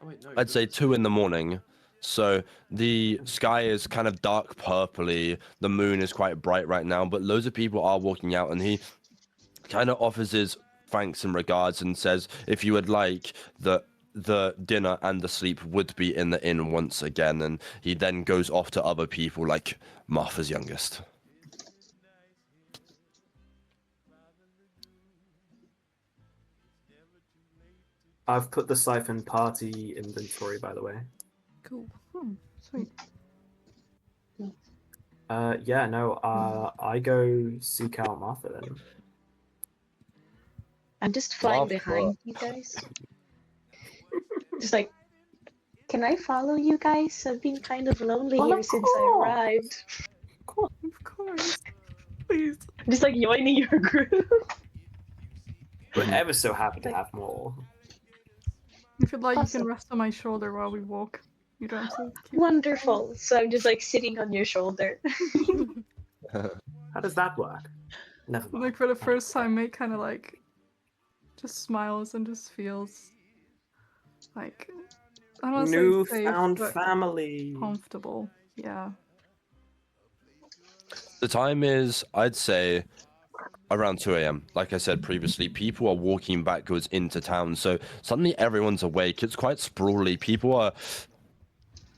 Oh, wait, no, I'd say 2 in the morning. So the sky is kind of dark purpley. The moon is quite bright right now, but loads of people are walking out, and he kind of offers his thanks and regards and says, if you would like, that the dinner and the sleep would be in the inn once again. And he then goes off to other people like Martha's youngest. I've put the siphon party inventory, by the way. Cool. Sweet. Yeah, no, I go seek out Martha then. I'm just flying Martha. behind you guys. Just like, can I follow you guys? I've been kind of lonely Well, here of since I course. arrived. Of course. Please. Just like joining your group. We're ever so happy to have more. If you'd like, you Awesome. can rest on my shoulder while we walk. You don't have to keep... Wonderful. So I'm just like sitting on your shoulder. How does that work? Never mind. Like for the first time, Mate kind of like just smiles and just feels like I don't wanna say safe, Newfound but family. comfortable. Yeah. The time is, I'd say, around 2 a.m. Like I said previously, people are walking backwards into town, so suddenly everyone's awake. It's quite sprawly. People are,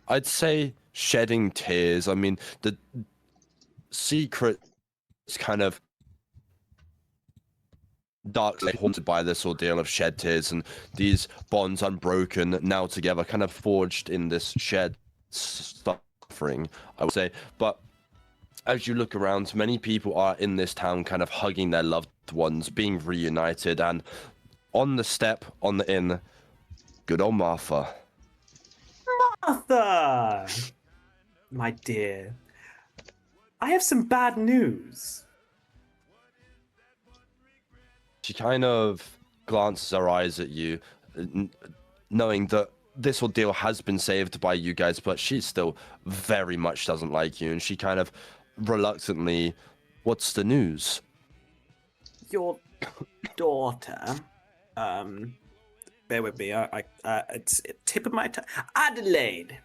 I'd say, shedding tears. I mean, the secret is kind of darkly haunted by this ordeal of shed tears, and these bonds unbroken, now together, kind of forged in this shared suffering, I would say. But as you look around, many people are in this town kind of hugging their loved ones, being reunited, and on the step, on the inn, good old Martha. Martha! My dear, I have some bad news. She kind of glances her eyes at you, knowing that this ordeal has been saved by you guys, but she still very much doesn't like you, and she kind of reluctantly, what's the news? your daughter, bear with me. It's tip of my tongue. Adelaide.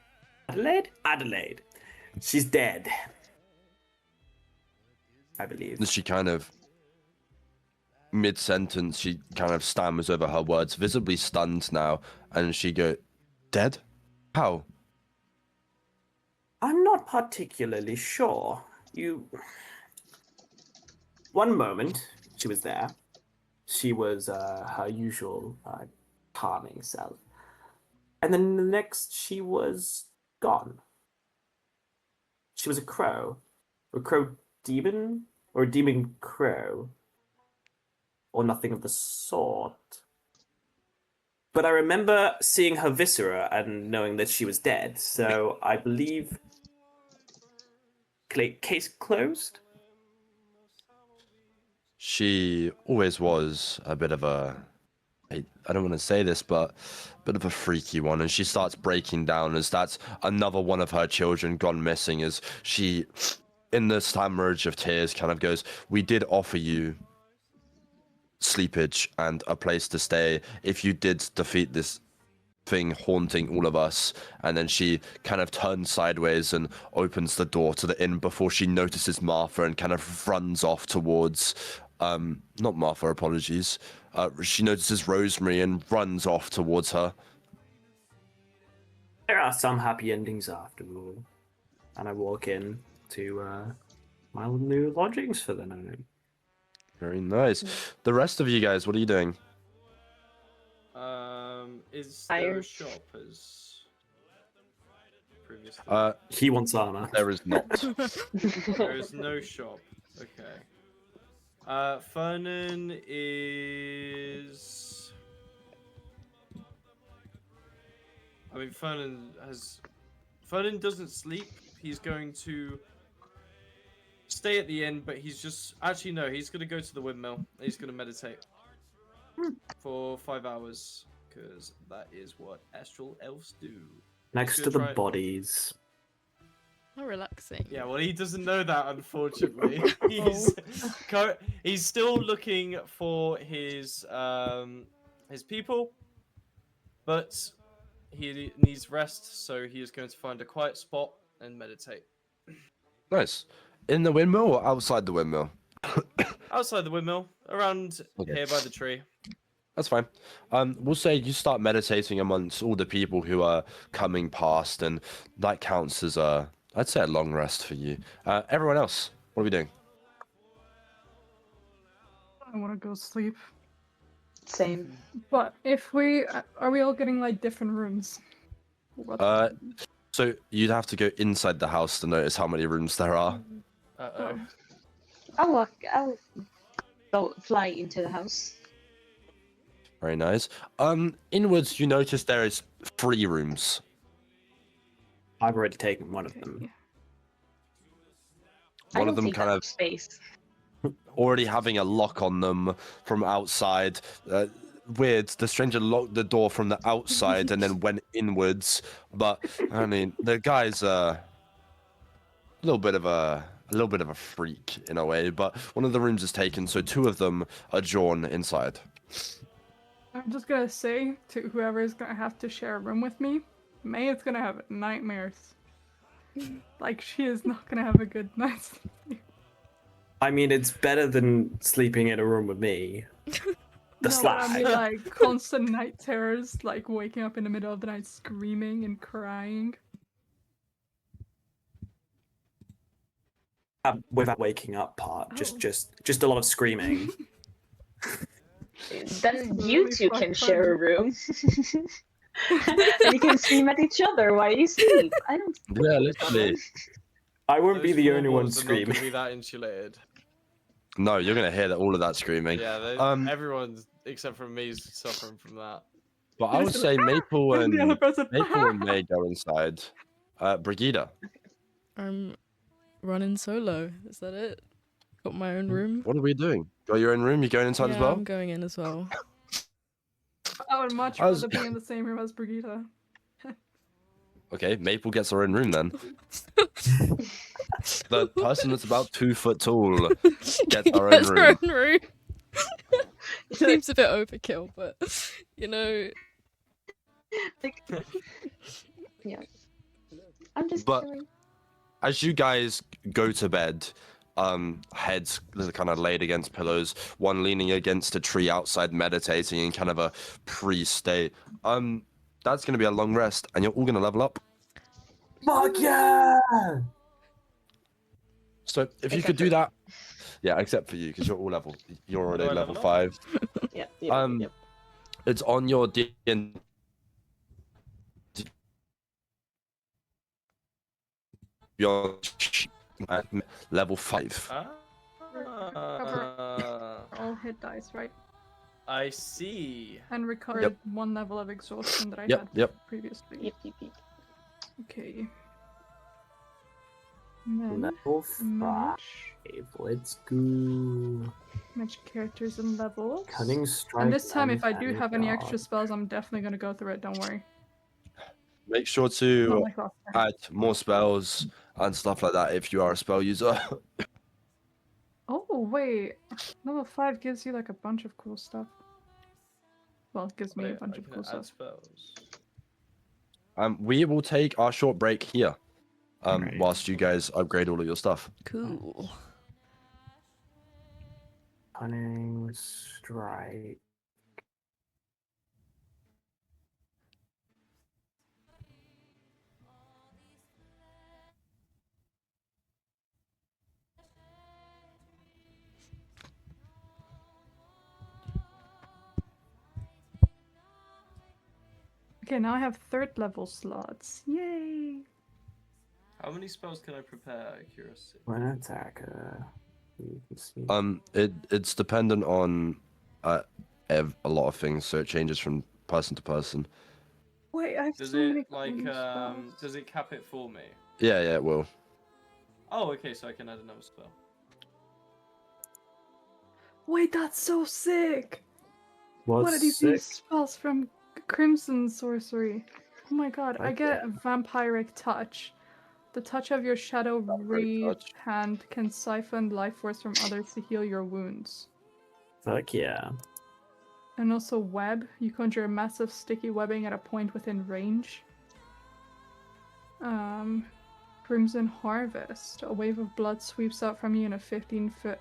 She's dead. I believe. She kind of, mid-sentence, she kind of stammers over her words, visibly stunned now, and she go, dead? How? I'm not particularly sure. One moment, she was there. She was her usual calming self. And then the next, she was gone. She was a crow. A crow demon? Or a demon crow? Or nothing of the sort. But I remember seeing her viscera and knowing that she was dead, so I believe... Case closed? She always was a bit of a, I don't want to say this, but a bit of a freaky one. And she starts breaking down as that's another one of her children gone missing, as she, in the stammerage of tears, kind of goes, we did offer you sleepage and a place to stay if you did defeat this thing haunting all of us. And then she kind of turns sideways and opens the door to the inn before she notices Martha and kind of runs off towards not Martha, apologies. She notices Rosemary and runs off towards her. There are some happy endings after all. And I walk in to my new lodgings for the night. Very nice. The rest of you guys, what are you doing? Is there a shop as previously? He wants armor. There is not. There is no shop. Okay. Fernan is. I mean, Fernan doesn't sleep. He's going to stay at the inn, but he's just actually no. He's gonna go to the windmill. He's gonna meditate for 5 hours. Because that is what astral elves do. Next to the bodies. How relaxing. Yeah, well, he doesn't know that, unfortunately. He's still looking for his people, but he needs rest, so he is going to find a quiet spot and meditate. Nice. In the windmill or outside the windmill? Outside the windmill, around here by the tree. That's fine. We'll say you start meditating amongst all the people who are coming past, and that counts as I'd say a long rest for you. Everyone else, what are we doing? I want to go sleep. Same. But if are we all getting like different rooms? So you'd have to go inside the house to notice how many rooms there are. Uh-oh. I'll go fly into the house. Very nice. Inwards, you notice there is 3 rooms. I've already taken one of them. One of them kind of space. already having a lock on them from outside. Weird. The stranger locked the door from the outside and then went inwards. But I mean, the guy's a little bit of a freak in a way. But one of the rooms is taken, so 2 of them are drawn inside. I'm just gonna say to whoever is gonna have to share a room with me, May is gonna have nightmares. Like, she is not gonna have a good night's sleep. I mean, it's better than sleeping in a room with me. The I mean, like, constant night terrors, like waking up in the middle of the night screaming and crying. Without waking up part, just a lot of screaming. Then you two can share a room. And you can scream at each other while you sleep. I don't. Yeah, literally. I won't be Those the only one floorboards are not screaming. gonna be that insulated. No, you're gonna hear all of that screaming. Yeah, everyone except for me is suffering from that. But I would say Maple and the other person. May go inside. Brighida. I'm running solo. Is that it? Got my own room. What are we doing? Got your own room? You going inside Yeah, as well? I'm going in as well. I would much I was- rather be in the same room as Brigitte. Okay, Maple gets her own room then. The person that's about 2 foot tall gets her own That's room. her own room. seems a bit overkill, but you know. Like, yeah. I'm just But- kidding. As you guys go to bed, heads kind of laid against pillows, one leaning against a tree outside meditating in kind of a pre-state. That's gonna be a long rest, and you're all gonna level up. Fuck yeah! So if you Except could do for- that, yeah, except for you, because you're you're already do I level level up? 5. Yep. Yep. It's on your DND Beyond at level 5. All hit dice, right? I see. And recovered Yep. 1 level of exhaustion that I Yep, had yep. previously. Yep. Okay. And then Level 5. mage. Let's go. Mage characters and levels. Cunning strike. And this time, and if I do have any extra dog. spells, I'm definitely gonna go through it. Don't worry. Make sure Not to like last time. add more spells and stuff like that if you are a spell user. Oh wait, level 5 gives you like a bunch of cool stuff. Well, it gives me a Wait, bunch I of can cool add stuff. spells. We will take our short break here, Alright. whilst you guys upgrade all of your stuff. Cool. Cunning strike. Okay, now I have 3rd level slots. Yay! How many spells can I prepare out of curiosity? When attacker. You can see. It's dependent on a lot of things, so it changes from person to person. Wait, I have Does so many it like cool spells. does it cap it for me? Yeah, it will. Oh, okay, so I can add another spell. Wait, that's so sick! What's What are these sick? new spells from Crimson Sorcery? Oh my god, I Like get that. Vampiric Touch. The touch of your shadow Vampiric wreathed Touch. hand can siphon life force from others to heal your wounds. Fuck yeah. And also Web. You conjure a massive sticky webbing at a point within range. Crimson Harvest. A wave of blood sweeps out from you in a 15-foot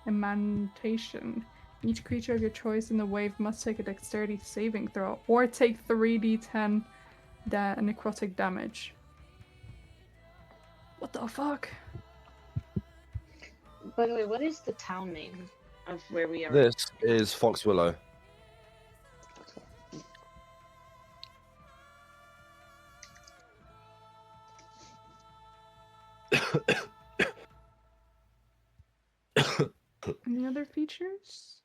emanation. Each creature of your choice in the wave must take a dexterity saving throw or take 3d10 necrotic damage. What the fuck? By the way, what is the town name of where we are? This is Fox Willow. Any other features?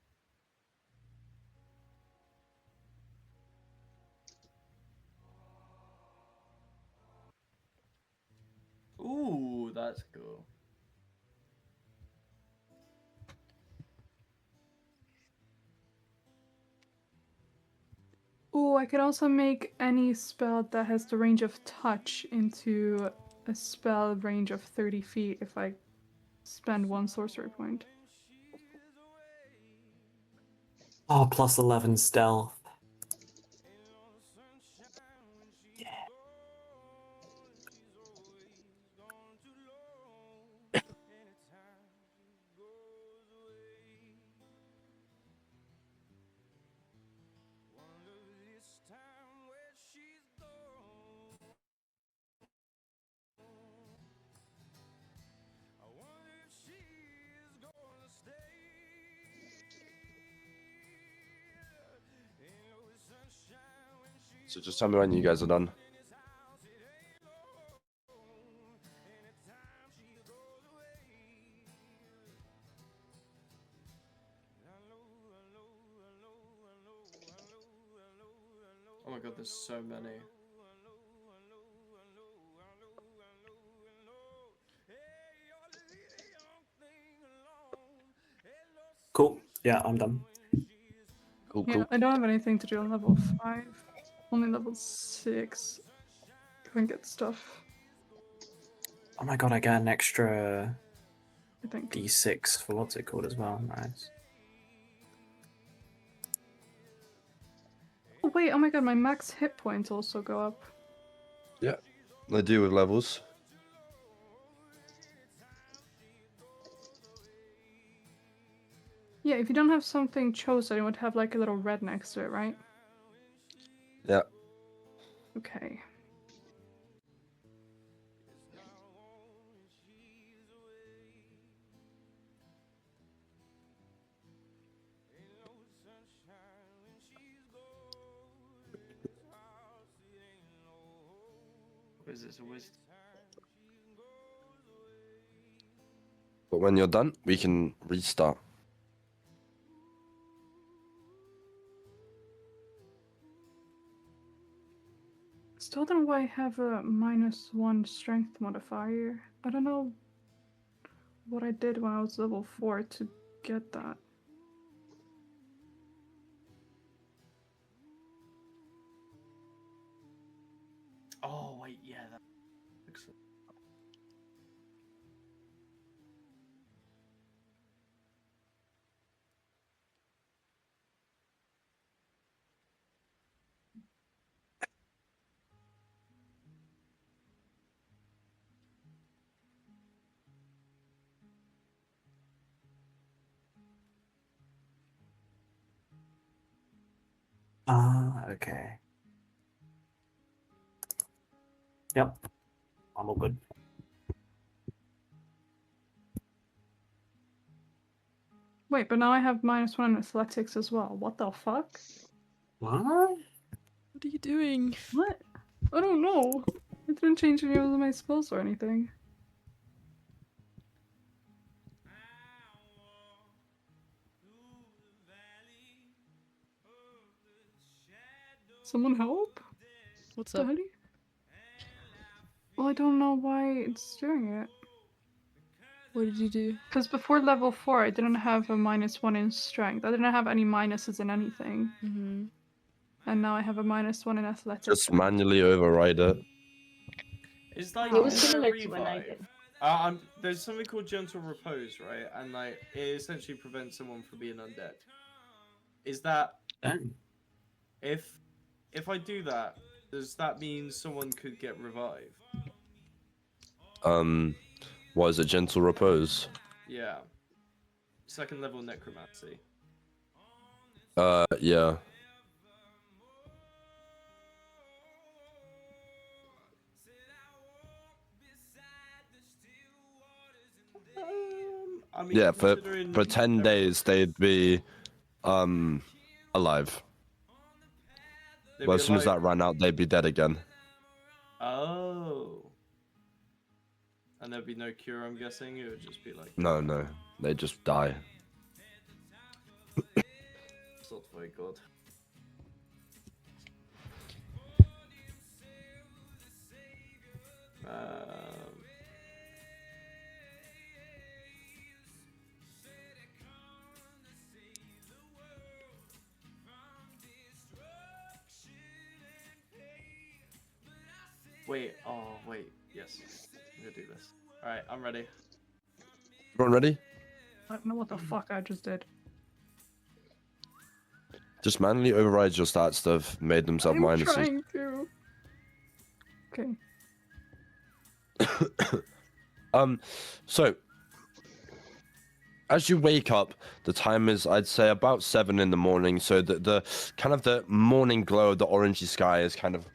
Ooh, that's cool. Oh, I could also make any spell that has the range of touch into a spell range of 30 feet if I spend 1 sorcery point. Oh, plus 11 stealth. So just tell me when you guys are done. Oh my god, there's so many. Cool. Yeah, I'm done. Cool, Yeah, cool. I don't have anything to do on level 5. Only level 6. I can get stuff, Oh my god, I got an extra I think. D6 for what's it called as well. Nice. wait, oh my god, my max hit points also go up. Yeah, they do with levels. Yeah, if you don't have something chosen, it would have like a little red next to it, right? Yeah. Okay. Or is it a wisdom? But when you're done, we can restart. Still don't know why I have a -1 strength modifier. I don't know what I did when I was level 4 to get that. Oh wait, yeah, that looks. Ah, okay. Yep. I'm all good. Wait, but now I have -1 in athletics as well. What the fuck? What? What are you doing? What? I don't know. I didn't change any of my spells or anything. Someone help? What's The up? hell? Well, I don't know why it's doing it. What did you do? Because before level 4, I didn't have a -1 in strength. I didn't have any minuses in anything. Mm-hmm. And now I have a -1 in athletics. Just manually override it. It's like It was is there a similar to when I revive? did. There's something called gentle repose, right? And like it essentially prevents someone from being undead. Is that Dang. if I do that, does that mean someone could get revived? What is it? Gentle repose. Yeah. Second level necromancy. Yeah. I mean, Yeah, for considering 10 days they'd be alive. they'd But be as soon as alive- that ran out, they'd be dead again. Oh. And there'd be no cure, I'm guessing. It would just be like. No, they just die. It's not very good. Wait, yes. I'm gonna do this. Alright, I'm ready. Everyone ready? I don't know what the fuck I just did. Just manually override your stats that have made themselves I'm minuses. trying to. Okay. So as you wake up, the time is, I'd say, about 7 in the morning. So the kind of the morning glow of the orangey sky is kind of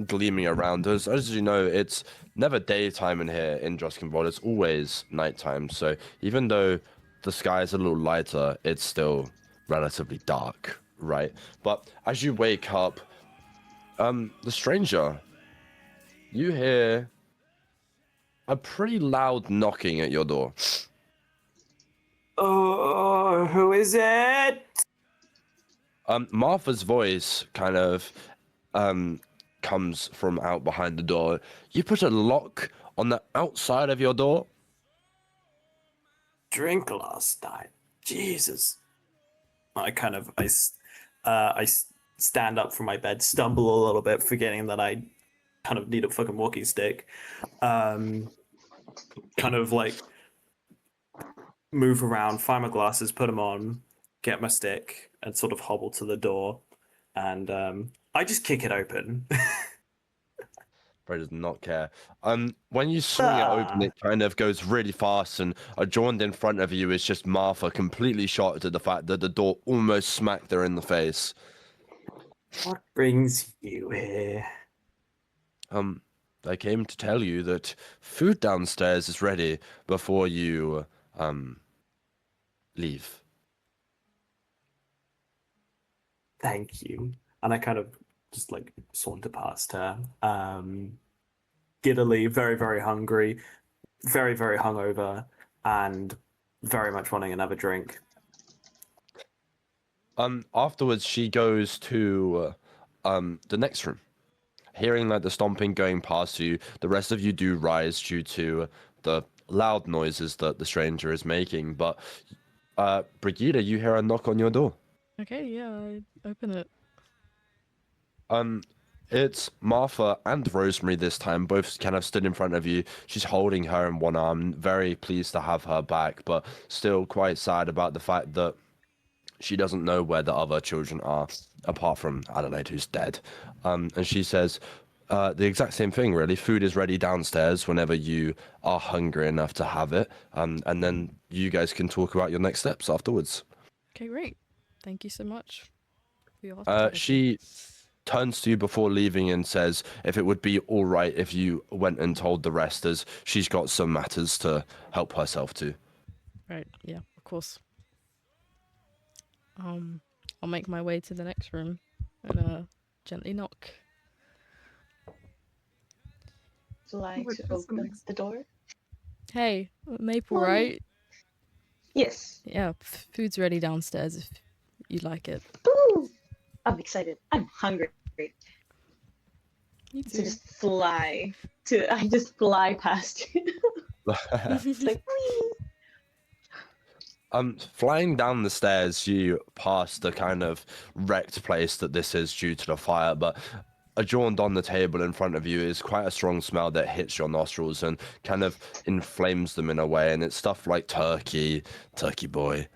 gleaming around us. As you know, it's never daytime in here in Droskenvold. It's always nighttime. So even though the sky is a little lighter, it's still relatively dark, right? But as you wake up, the stranger, you hear a pretty loud knocking at your door. Oh, who is it? Martha's voice kind of comes from out behind the door. You put a lock on the outside of your door? Drink last night. Jesus. I stand up from my bed, stumble a little bit, forgetting that I kind of need a fucking walking stick. Kind of like move around, find my glasses, put them on, get my stick, and sort of hobble to the door. and I just kick it open. Bro does not care. When you swing it open, it kind of goes really fast, and adjoined in front of you is just Martha, completely shocked at the fact that the door almost smacked her in the face. What brings you here? I came to tell you that food downstairs is ready before you leave. Thank you. And I kind of just like saunter past her. Giddily, very, very hungry, very, very hungover, and very much wanting another drink. Afterwards, she goes to the next room. Hearing like the stomping going past you, the rest of you do rise due to the loud noises that the stranger is making. But Brighida, you hear a knock on your door. Okay, yeah, I open it. It's Martha and Rosemary this time, both kind of stood in front of you. She's holding her in one arm, very pleased to have her back, but still quite sad about the fact that she doesn't know where the other children are, apart from Adelaide, who's dead. And she says the exact same thing, really. Food is ready downstairs whenever you are hungry enough to have it. And then you guys can talk about your next steps afterwards. Okay, great. Thank you so much for your She hospitality. turns to you before leaving and says if it would be all right if you went and told the rest, as she's got some matters to help herself to. Right, yeah, of course. I'll make my way to the next room and gently knock. Would you like Which to is the open next- the door? Hey, Maple, Well, right? Yes. Yeah, food's ready downstairs if you'd like it. Ooh, I'm excited. I'm hungry. Me So I just fly past you. It's like, whee! Flying down the stairs, you pass the kind of wrecked place that this is due to the fire, but adjoined on the table in front of you is quite a strong smell that hits your nostrils and kind of inflames them in a way, and it's stuff like turkey boy,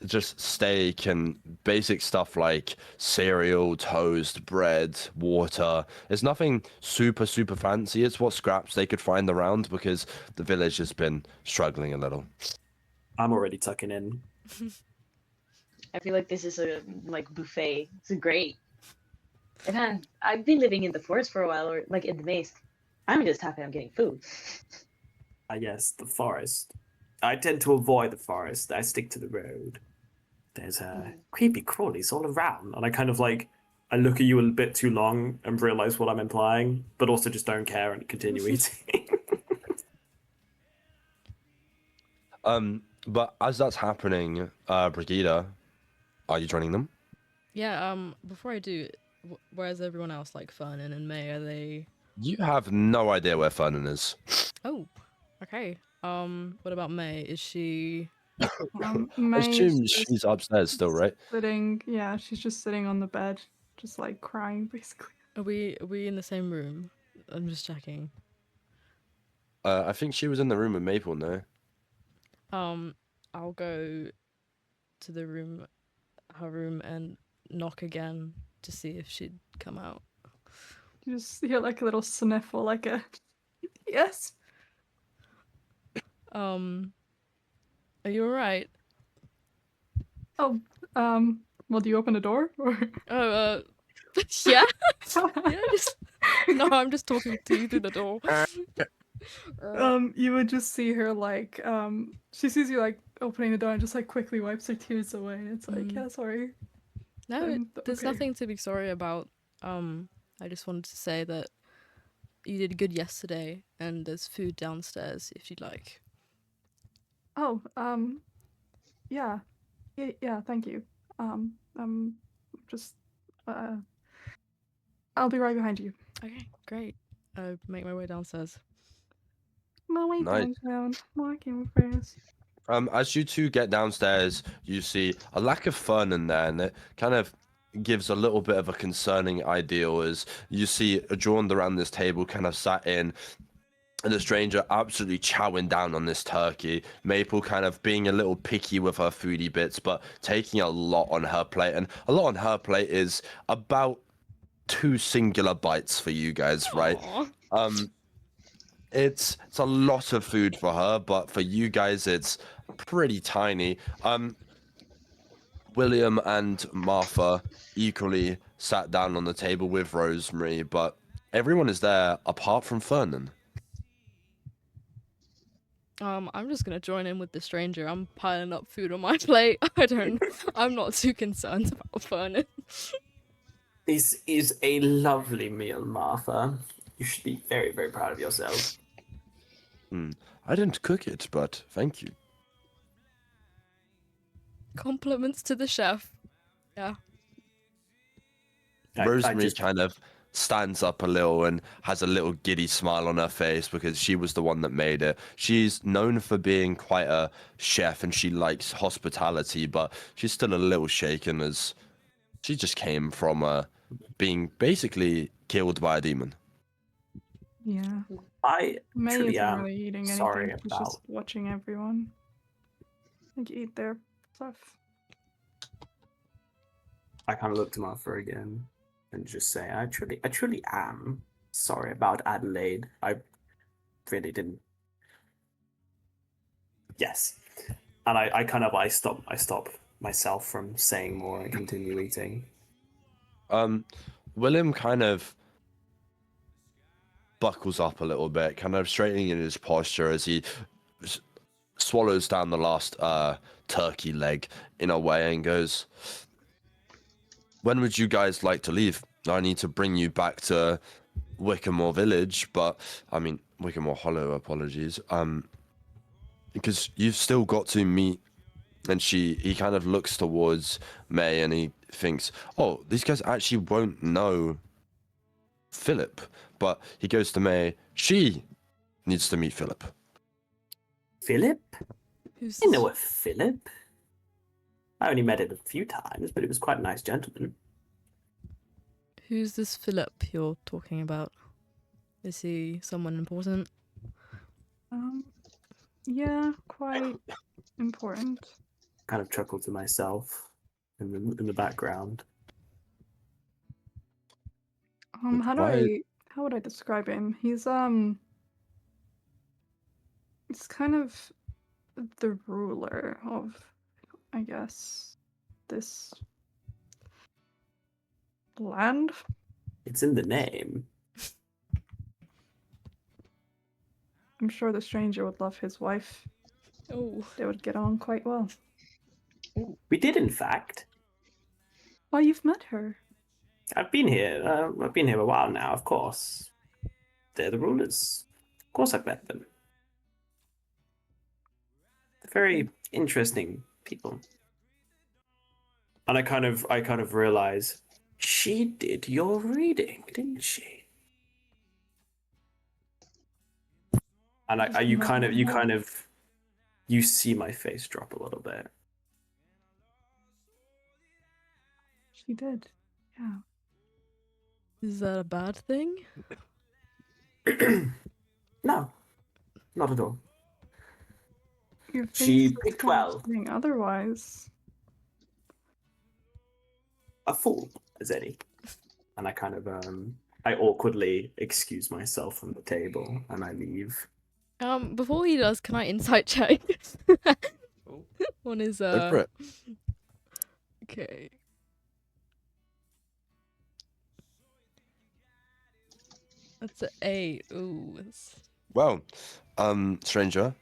just steak and basic stuff like cereal, toast, bread, water. It's nothing super fancy. It's what scraps they could find around because the village has been struggling a little. I'm already tucking in. I feel like this is a buffet. It's great. And I've been living in the forest for a while, or like in the maze. I'm just happy I'm getting food. Yes, the forest. I tend to avoid the forest. I stick to the road. There's creepy crawlies all around, and I kind of like I look at you a bit too long and realize what I'm implying, but also just don't care and continue eating. But as that's happening, Brighida, are you joining them? Yeah, before I do, where's everyone else, like Fernan and May? Are they... You have no idea where Fernan is. Oh, okay. What about May? Is she... I May's assume just she's upstairs still, right? sitting. Yeah, she's just sitting on the bed, just like crying, basically. Are we in the same room? I'm just checking. I think she was in the room with Maple, no? I'll go to the room, her room, and knock again to see if she'd come out. You just hear like a little sniffle, like a yes. Are you alright? Oh, well, do you open the door or? Oh, yeah. Yeah, no, I'm just talking to you through the door. You would just see her like she sees you like opening the door and just like quickly wipes her tears away, and it's like, yeah, sorry. No, there's Okay. nothing to be sorry about. I just wanted to say that you did good yesterday, and there's food downstairs if you'd like. Oh, yeah, thank you. Just I'll be right behind you. Okay, great. I'll make my way downstairs. My way Nice. down, walking fast. As you two get downstairs, you see a lack of Fernan there, and it kind of gives a little bit of a concerning ideal as you see adjoined around this table, kind of sat in and the stranger absolutely chowing down on this turkey. Maple kind of being a little picky with her foodie bits, but taking a lot on her plate. And a lot on her plate is about 2 singular bites for you guys, right? Aw. It's a lot of food for her, but for you guys, it's pretty tiny. William and Martha equally sat down on the table with Rosemary, but everyone is there apart from Fernan. I'm just gonna join in with the stranger. I'm piling up food on my plate. I'm not too concerned about Fernan. This is a lovely meal, Martha. You should be very, very proud of yourself. I didn't cook it, but thank you. Compliments to the chef. Yeah. Rosemary kind of stands up a little and has a little giddy smile on her face because she was the one that made it. She's known for being quite a chef and she likes hospitality, but she's still a little shaken as she just came from being basically killed by a demon. Yeah. I May truly isn't am really eating anything. sorry She's about. just watching everyone like eat their stuff. I kind of look to Martha again and just say, I truly am sorry about Adelaide. I really didn't. Yes, and I stop myself from saying more and continue eating. William kind of buckles up a little bit, kind of straightening in his posture as he swallows down the last turkey leg in a way and goes, when would you guys like to leave? I need to bring you back to Wickermore Village, but I mean Wickermore Hollow, apologies. Because you've still got to meet. And he kind of looks towards May and he thinks, oh, these guys actually won't know Philip. But he goes to May. She needs to meet Philip. Philip? Who's I know a Philip. I only met him a few times, but he was quite a nice gentleman. Who's this Philip you're talking about? Is he someone important? Yeah, quite important. Kind of chuckle to myself in the background. How would I describe him? He's it's kind of the ruler of, I guess, this land. It's in the name. I'm sure the stranger would love his wife. Oh, They would get on quite well. We did, in fact. Oh, you've met her. I've been here a while now, of course. They're the rulers. Of course I've met them. They're very interesting people. And I kind of realize she did your reading, didn't she? And you see my face drop a little bit. She did. Yeah. is that a bad thing? No, not at all. Your She face is picked kind of well. saying otherwise. A fool as any. And I kind of I awkwardly excuse myself from the table and I leave. Before he does, can I insight check? On his Go for it. Okay. That's an 8. Ooh. Well, stranger,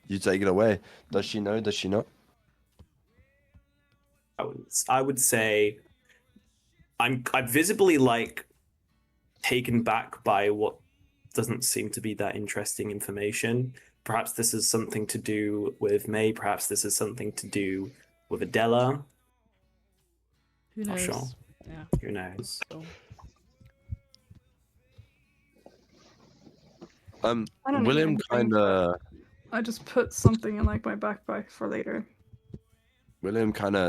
you take it away. Does she know? Does she not? I would say I'm visibly like taken back by what doesn't seem to be that interesting information. Perhaps this is something to do with May. Perhaps this is something to do with Adela. Who Not knows? sure. Yeah. Who knows? Cool. I don't need William anything, kind of I just put something in like my backpack for later.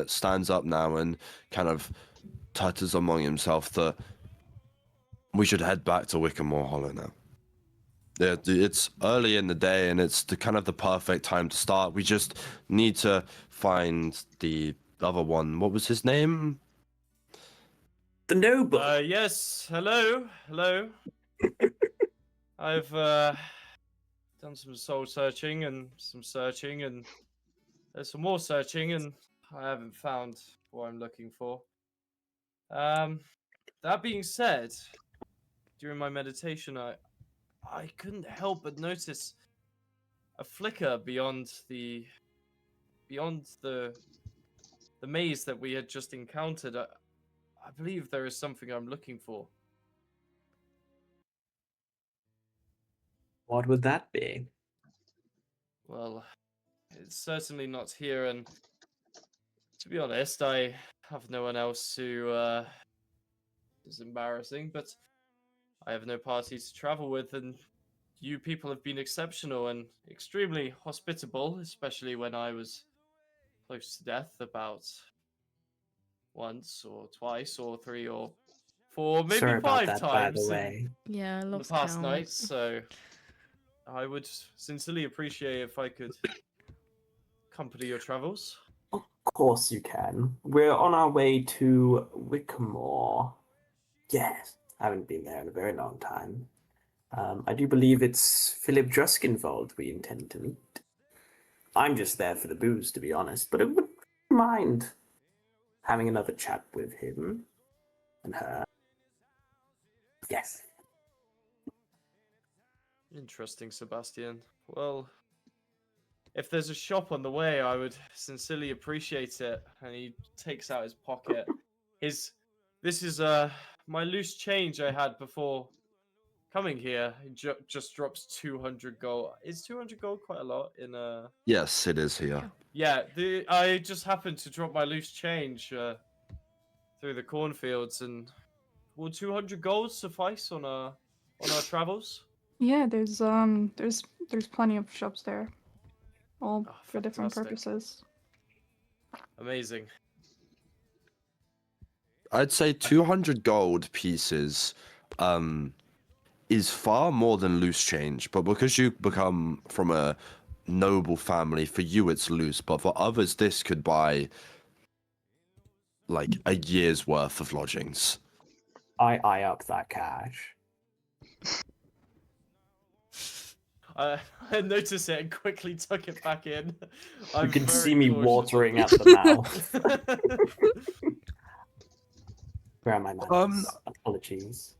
stands up now and kind of tutters among himself that we should head back to Wickermore Hollow now. Yeah, it's early in the day, and it's the kind of the perfect time to start. We just need to find the other one. What was his name? The noble. Yes. Hello. Hello. I've done some soul searching and some searching, and there's some more searching, and I haven't found what I'm looking for. That being said, during my meditation, I couldn't help but notice a flicker beyond the maze that we had just encountered. I believe there is something I'm looking for. What would that be? Well, it's certainly not here, and to be honest, I have no one else who is embarrassing, but I have no party to travel with, and you people have been exceptional and extremely hospitable, especially when I was close to death about once or twice or 3 or 4, maybe Sorry about 5 that, by times the in way. Yeah, I the lost past count. nights, so I would sincerely appreciate if I could accompany your travels. Of course you can. We're on our way to Wickamore. Yes, I haven't been there in a very long time. I do believe it's Philip Druskinvold we intend to meet. I'm just there for the booze, to be honest, but I wouldn't mind having another chat with him and her. Yes. Interesting, Sebastian. Well, if there's a shop on the way, I would sincerely appreciate it. And he takes out his pocket. This is my loose change I had before coming here. He just drops 200 gold. Is 200 gold quite a lot in Yes, it is here. Yeah, I just happened to drop my loose change through the cornfields, and will 200 gold suffice on our travels? Yeah, there's plenty of shops there, all Oh, for different fantastic. purposes. Amazing. I'd say 200 gold pieces is far more than loose change, but because you become from a noble family, for you it's loose, but for others this could buy like a year's worth of lodgings. I eye up that cash. I noticed it and quickly took it back in. You can very see me cautious of watering at this. the mouth. Where are my manners? Apologies.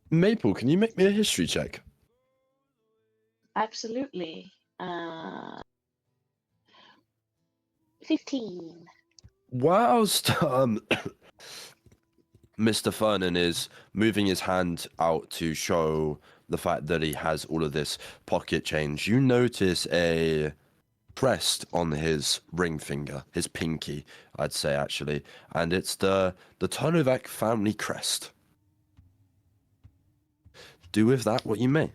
Maple, can you make me a history check? Absolutely. 15. Whilst Mr. Fernan is moving his hand out to show the fact that he has all of this pocket change, you notice a crest on his ring finger, his pinky, I'd say actually, and it's the Tonovac family crest. Do with that what you may.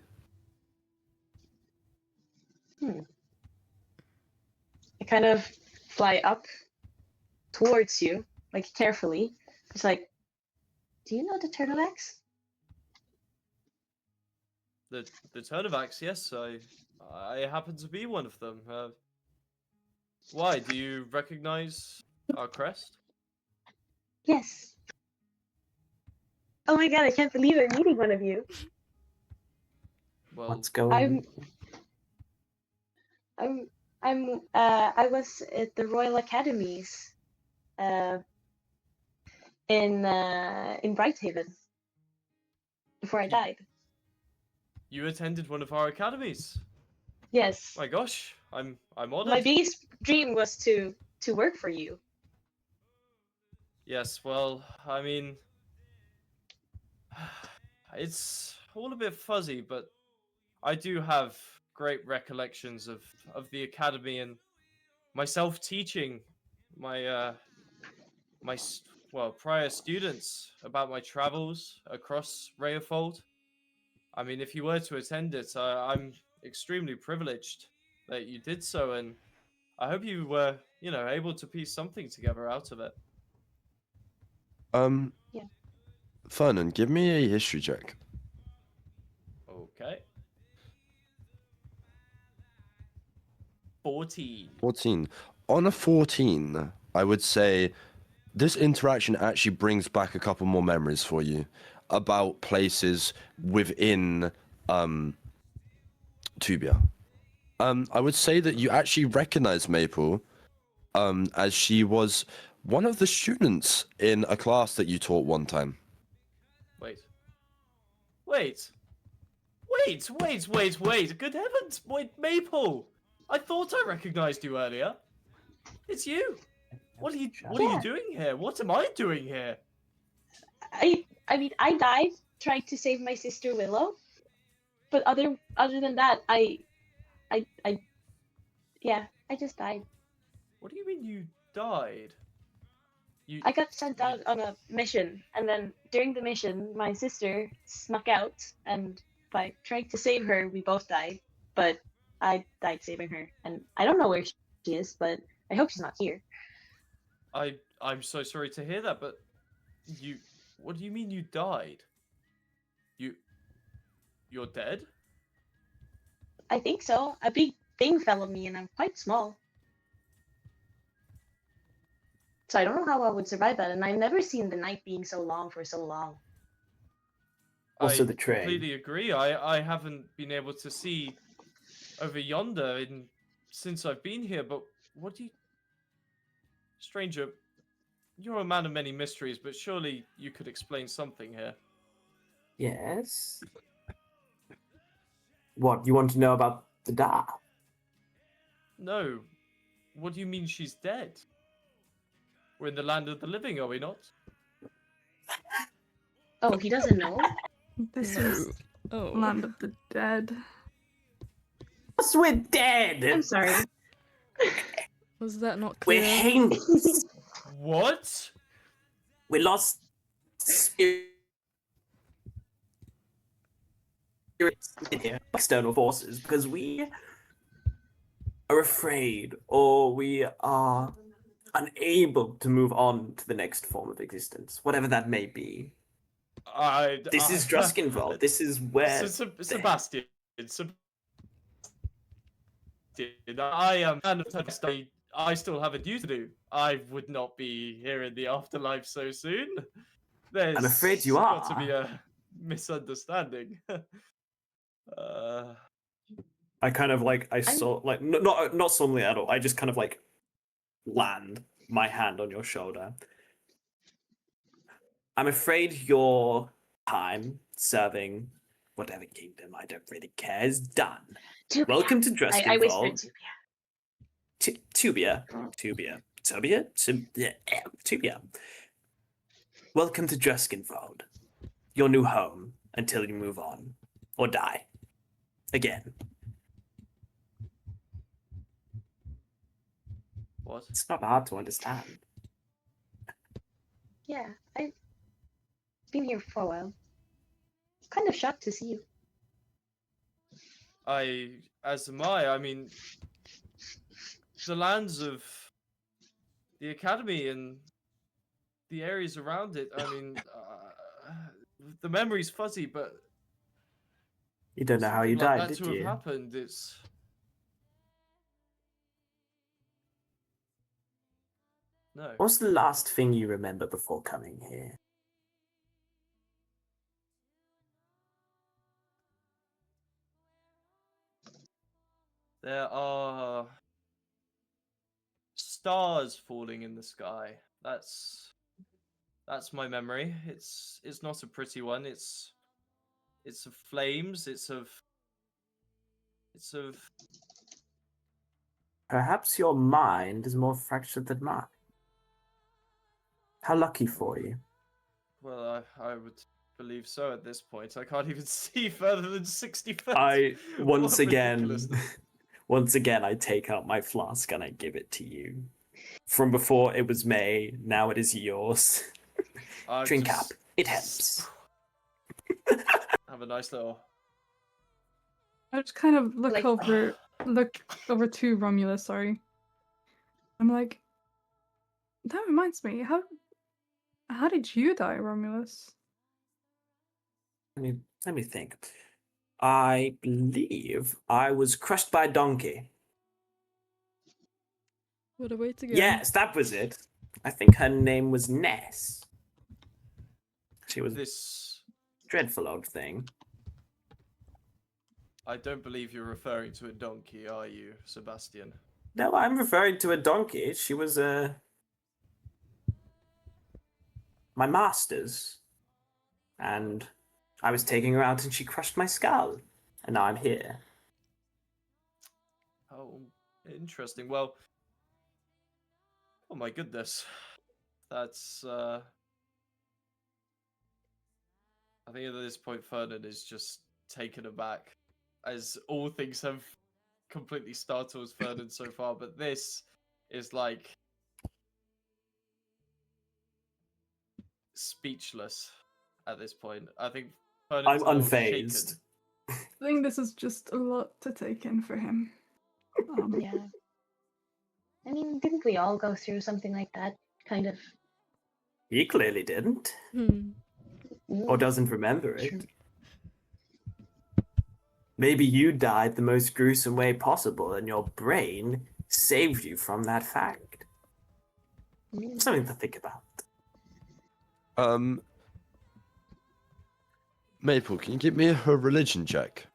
I kind of fly up towards you, like carefully. It's like, do you know the turtlenecks? The Turnivacs, yes, I happen to be one of them. Why? Do you recognize our crest? Yes. Oh my god, I can't believe I'm meeting one of you. Well, What's going I was at the Royal Academies in Brighthaven before I died. you attended one of our academies. Yes. My gosh, I'm honored. My biggest dream was to work for you. Yes, well, I mean, it's all a bit fuzzy, but I do have great recollections of the academy and myself teaching my prior students about my travels across Rayofold. I mean, if you were to attend it, I'm extremely privileged that you did so, and I hope you were, able to piece something together out of it. Yeah. Fernan, give me a history check. Okay. 14. 14. On a 14, I would say this interaction actually brings back a couple more memories for you about places within Tubia. I would say that you actually recognize Maple as she was one of the students in a class that you taught one time. Wait. Good heavens! Wait, Maple! I thought I recognized you earlier. It's you. What are you Yeah. doing here? What am I doing here? I mean, I died trying to save my sister Willow, but other than that, yeah, I just died. What do you mean you died? I got sent out on a mission, and then during the mission, my sister snuck out, and by trying to save her, we both died. But I died saving her, and I don't know where she is, but I hope she's not here. I'm so sorry to hear that, but what do you mean you died? You're dead? I think so. A big thing fell on me, and I'm quite small. So I don't know how I would survive that, and I've never seen the night being so long for so long. Also I the train. completely agree. I haven't been able to see over yonder since I've been here, but what do you... Stranger, you're a man of many mysteries, but surely you could explain something here. Yes. What, you want to know about the Da? No. What do you mean she's dead? We're in the land of the living, are we not? Oh, he doesn't know? This No. is Oh. Land of the Dead. Yes, we're dead! I'm sorry. Was that not We're clear? hanged! What? We lost spirits in here, external forces, because we are afraid or we are unable to move on to the next form of existence, whatever that may be. This is Druskinvald. This is where... Sebastian. I am I still have a duty to do. I would not be here in the afterlife so soon. There's I'm afraid you got to are. be a misunderstanding. I kind of like, not suddenly at all. I just kind of like land my hand on your shoulder. I'm afraid your time serving whatever kingdom, I don't really care, is done. Tubia. Welcome to I whispered Druskinvald. Tubia. Tubia. Welcome to Druskinvald, your new home until you move on or die again. What? It's not hard to understand. Yeah, I've been here for a while. Kind of shocked to see you. As am I. I mean, the lands of the academy and the areas around it. I mean, the memory's fuzzy, but You don't know how you something like died, that did to have you? happened. It's no. What's the last thing you remember before coming here? There are stars falling in the sky. That's my memory. It's not a pretty one. It's of flames. It's of Perhaps your mind is more fractured than mine. How lucky for you. well, I would believe so at this point. I can't even see further than 60 feet. Once What again, ridiculousness. once again, I take out my flask and I give it to you. From before it was May, now it is yours. I've Drink just- up. It helps. Have a nice little. I just kind of look Like- over to Romulus, sorry. I'm like, that reminds me, how did you die, Romulus? Let me think. I believe I was crushed by a donkey. What a way to go. Yes, that was it. I think her name was Ness. She was This. a dreadful old thing. I don't believe you're referring to a donkey, are you, Sebastian? No, I'm referring to a donkey. She was my master's. And I was taking her out and she crushed my skull. And now I'm here. Oh, interesting. Well, oh my goodness. That's, I think at this point, Fernan is just taken aback, as all things have completely startled Fernan so far, but this is like speechless at this point. I think Fernan's I'm a little shaken. unfazed. I think this is just a lot to take in for him. Yeah. I mean, didn't we all go through something like that? Kind of. He clearly didn't. Hmm. Or doesn't remember it. Maybe you died the most gruesome way possible and your brain saved you from that fact. Something to think about. Maple, can you give me a religion check?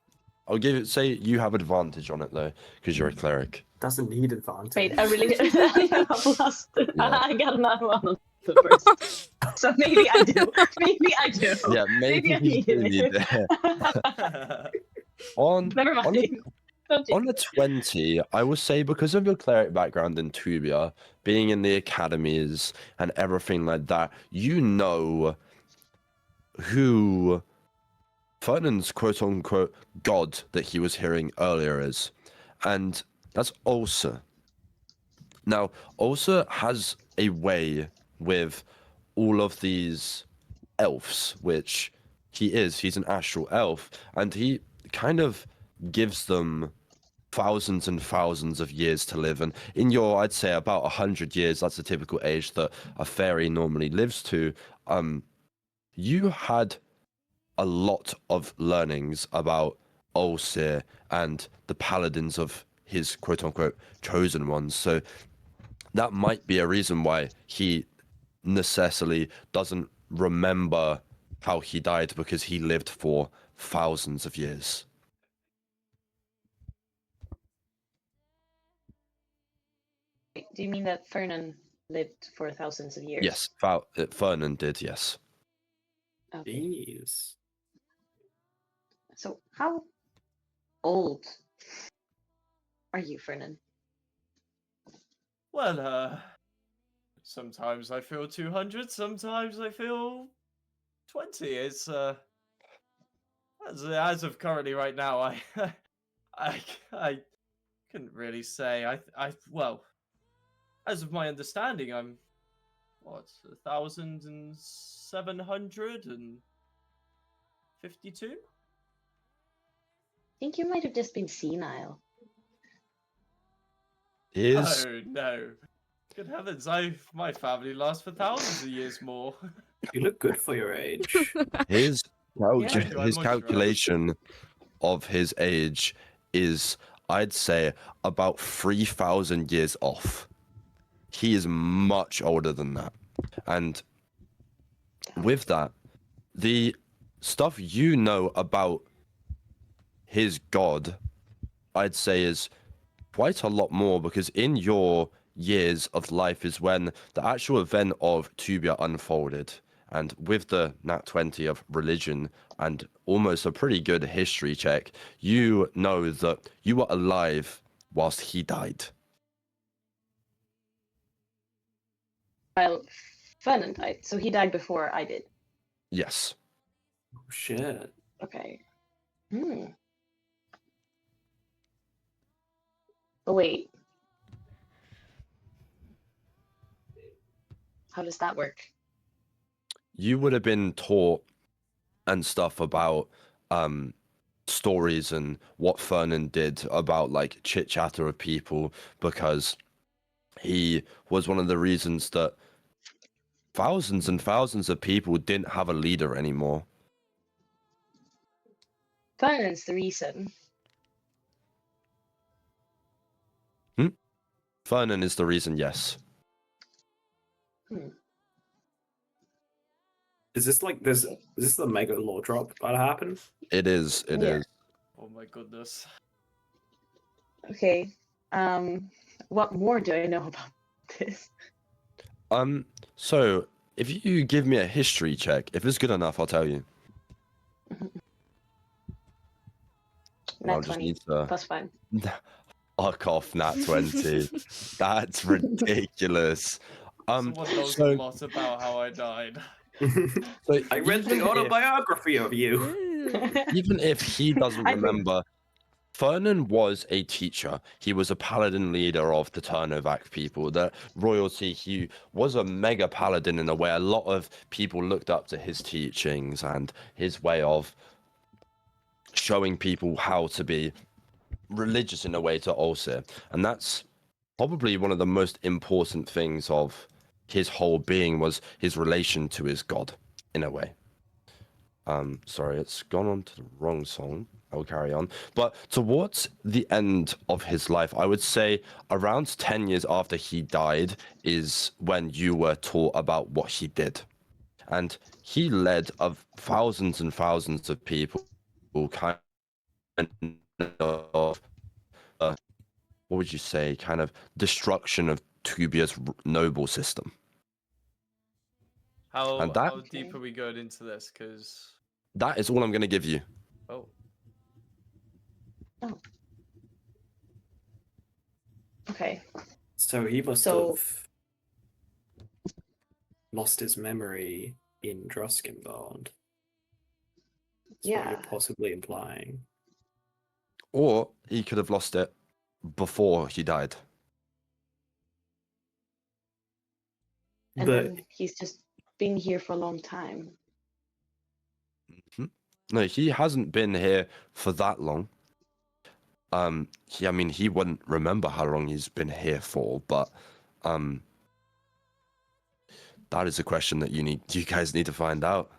I'll give it. Say you have advantage on it though, because you're a cleric. Doesn't need advantage. Wait, I really I've lost it. Yeah. I got another one on the first. So maybe I do. Maybe I do. Yeah, maybe I he's need really it. there. on Never on mind. on a 20, I will say because of your cleric background in Tubia, being in the academies and everything like that, you know who Fernan's quote-unquote god that he was hearing earlier is. And that's Ulcer. Now, Ulcer has a way with all of these elves, which he's an astral elf, and he kind of gives them thousands and thousands of years to live. And in your, I'd say about 100 years, that's the typical age that a fairy normally lives to. You had a lot of learnings about Ulcer and the paladins of his quote-unquote chosen ones. So that might be a reason why he necessarily doesn't remember how he died, because he lived for thousands of years. Do you mean that Fernan lived for thousands of years? Yes, Fernan did, yes. Okay. Jeez. So how old are you, Fernan? Well, sometimes I feel 200, sometimes I feel 20. It's, as of currently right now, I couldn't really say. Well, as of my understanding, I'm, 1,752? I think you might have just been senile. His No. Good heavens, my family lasts for thousands of years more. You look good for your age. his Thank you, I his moisturize. calculation of his age is, I'd say, about 3,000 years off. He is much older than that. And with that, the stuff you know about his god, I'd say, is quite a lot more, because in your years of life is when the actual event of Tubia unfolded. And with the nat 20 of religion and almost a pretty good history check, you know that you were alive whilst he died. Well, Fernan died, so he died before I did. Yes. Oh, shit. Okay. But wait. How does that work? You would have been taught and stuff about stories and what Fernan did about like chit chatter of people, because he was one of the reasons that thousands and thousands of people didn't have a leader anymore. Fernan's the reason. Fernan is the reason, yes. Is this like this? Is this the mega lore drop about to happen? It is. It is. Oh my goodness. Okay. What more do I know about this? So if you give me a history check, if it's good enough, I'll tell you. I'll Nat just 20 need to plus 5. fuck off, nat 20. That's ridiculous. Someone knows so- a lot about how I died. So I read the even if- autobiography of you. even if he doesn't I did. remember, Fernan was a teacher. He was a paladin leader of the Turnovac people, the royalty. He was a mega paladin in a way. A lot of people looked up to his teachings and his way of showing people how to be religious in a way to Ulcer. And that's probably one of the most important things of his whole being was his relation to his god, in a way. Sorry, it's gone on to the wrong song. I'll carry on. But towards the end of his life, I would say around 10 years after he died is when you were taught about what he did. And he led of thousands and thousands of people kind of, what would you say, kind of destruction of Tubia's noble system. How, And that- how deep are we going into this? Because That is all I'm going to give you. oh, Okay. So he must So- have lost his memory in Druskenbond. That's what Yeah. you're possibly implying. Or he could have lost it before he died. And But then he's just been here for a long time. No, he hasn't been here for that long. I mean, he wouldn't remember how long he's been here for, but that is a question that you guys need to find out.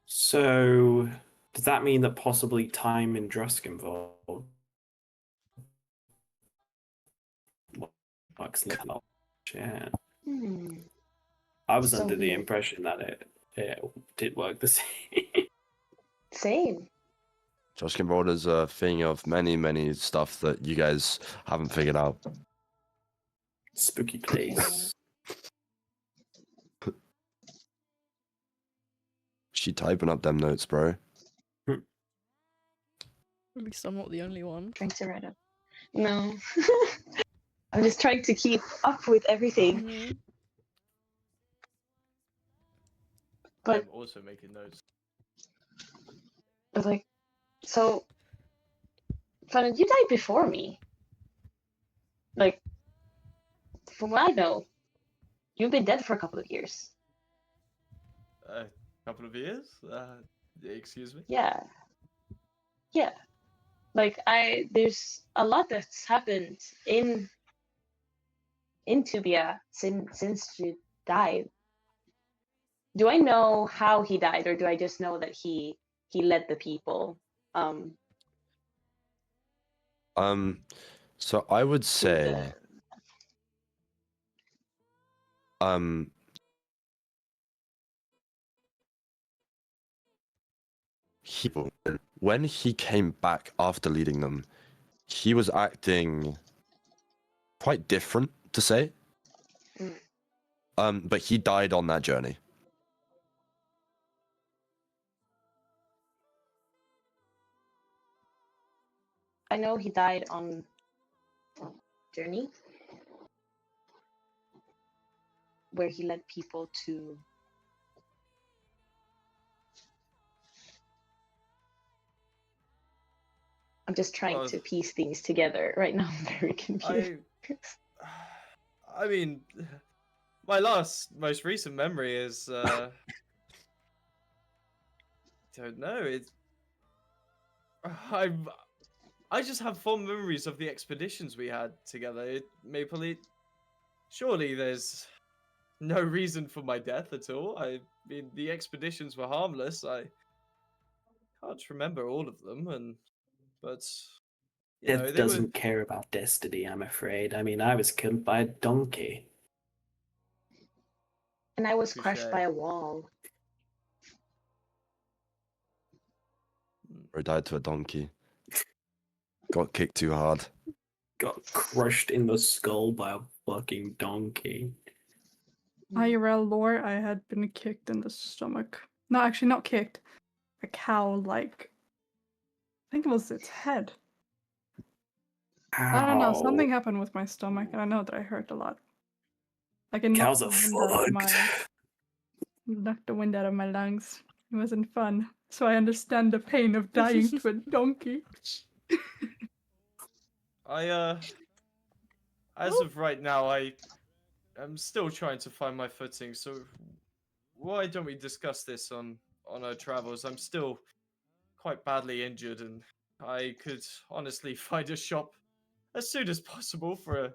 so does that mean that possibly time in Druskenbond works like that? Yeah. Hmm. I was So under the weird. impression that it did work the same. Same. Josh Kimbrough is a thing of many, many stuff that you guys haven't figured out. Spooky place. She typing up them notes, bro. At least I'm not the only one. Trying to write up. No. I'm just trying to keep up with everything. Mhm. But I'm also making notes. But like, so, Fernan, you died before me. Like, from what I know, you've been dead for a couple of years. A couple of years? Excuse me? Yeah. Yeah. Like, there's a lot that's happened in Tubia since she died. Do I know how he died, or do I just know that he led the people? So I would to say, when he came back after leading them, he was acting quite different, to say. But he died on that journey. I know he died on journey where he led people to I'm just trying Well, to piece things together right now. I'm very confused. I mean, my most recent memory is don't know. It's I just have fond memories of the expeditions we had together. Maple Leaf. Surely there's no reason for my death at all. I mean, the expeditions were harmless. I can't remember all of them, and But you know, Death they were- doesn't care about destiny, I'm afraid. I mean, I was killed by a donkey. And I was crushed Touche. by a wall. Or died to a donkey. Got kicked too hard. Got crushed in the skull by a fucking donkey. IRL lore, I had been kicked in the stomach. No, actually not kicked. A cow, like, I think it was its head. I don't know, something happened with my stomach, and I know that I hurt a lot. Like it knocked Cows are the wind out of fucked. knocked the wind out of my lungs. It wasn't fun. So I understand the pain of dying to a donkey. As of right now, I'm still trying to find my footing. So why don't we discuss this on our travels? I'm still quite badly injured, and I could honestly find a shop as soon as possible for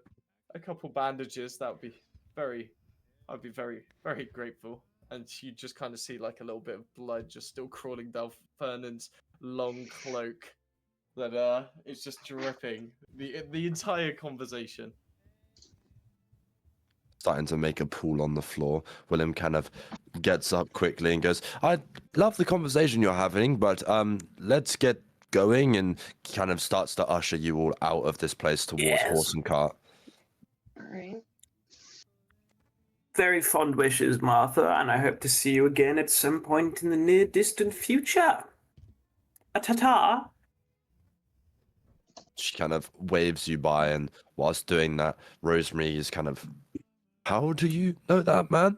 a couple bandages. That would be I'd be very, very grateful. And you just kind of see like a little bit of blood just still crawling down Fernan's long cloak that is just dripping the entire conversation. Starting to make a pool on the floor. William kind of gets up quickly and goes, I love the conversation you're having, but let's get going, and kind of starts to usher you all out of this place towards Yes. horse and cart. Alright. Very fond wishes, Martha, and I hope to see you again at some point in the near distant future. A ta-ta. She kind of waves you by, and whilst doing that, Rosemary is kind of, how do you know that, man?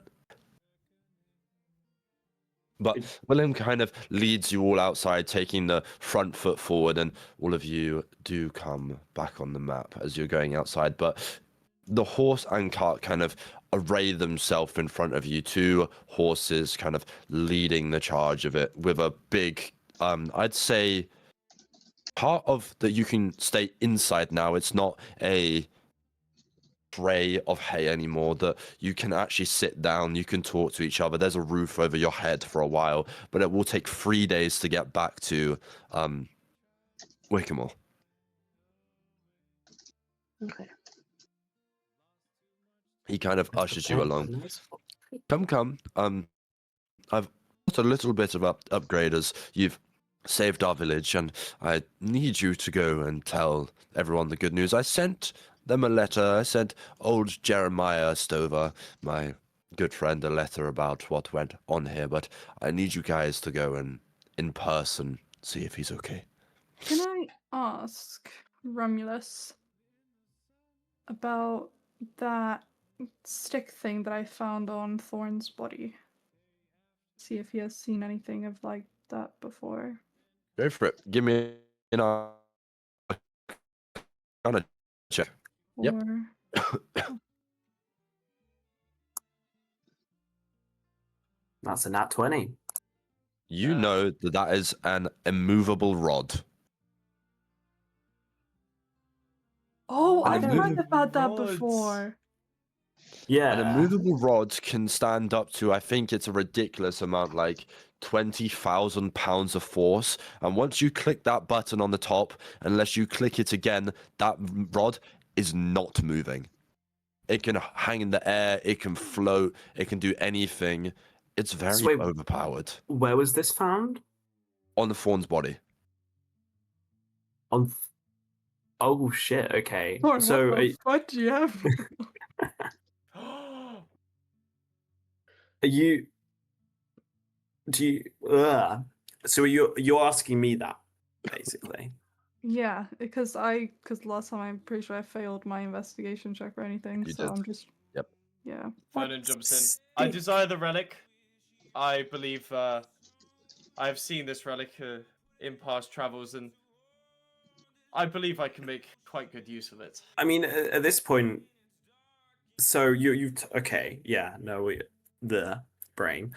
But William kind of leads you all outside, taking the front foot forward, and all of you do come back on the map as you're going outside. But the horse and cart kind of array themselves in front of you, two horses kind of leading the charge of it with a big, I'd say, part of that you can stay inside now. It's not a tray of hay anymore, that you can actually sit down, you can talk to each other. There's a roof over your head for a while, but it will take 3 days to get back to Wickamore. Okay. He kind of ushers you along. Come. I've got a little bit of upgraders. You've saved our village, and I need you to go and tell everyone the good news. I sent them a letter. I sent old Jeremiah Stover, my good friend, a letter about what went on here, but I need you guys to go and, in person, see if he's okay. Can I ask Romulus about that stick thing that I found on Thorn's body? See if he has seen anything of like that before. Go for it. Give me an Arcana check. Yep. Or That's a nat 20. You know that is an immovable rod. oh, An I've heard immovable about that rods. before. Yeah. An immovable rod can stand up to, I think it's a ridiculous amount, like 20,000 pounds of force. And once you click that button on the top, unless you click it again, that rod is not moving. It can hang in the air, it can float, it can do anything. It's very wait, overpowered. Where was this found? On the Fawn's body. On. Oh shit. Okay. Thorn, So what the fuck do you have? are you? Do you? So you're asking me that, basically. Yeah, because last time I'm pretty sure I failed my investigation check or anything, You so did. I'm just Yep. Yeah. Fernan jumps in. I desire the relic. I believe I've seen this relic in past travels, and I believe I can make quite good use of it. I mean, at this point, so you okay? Yeah. No, the brain.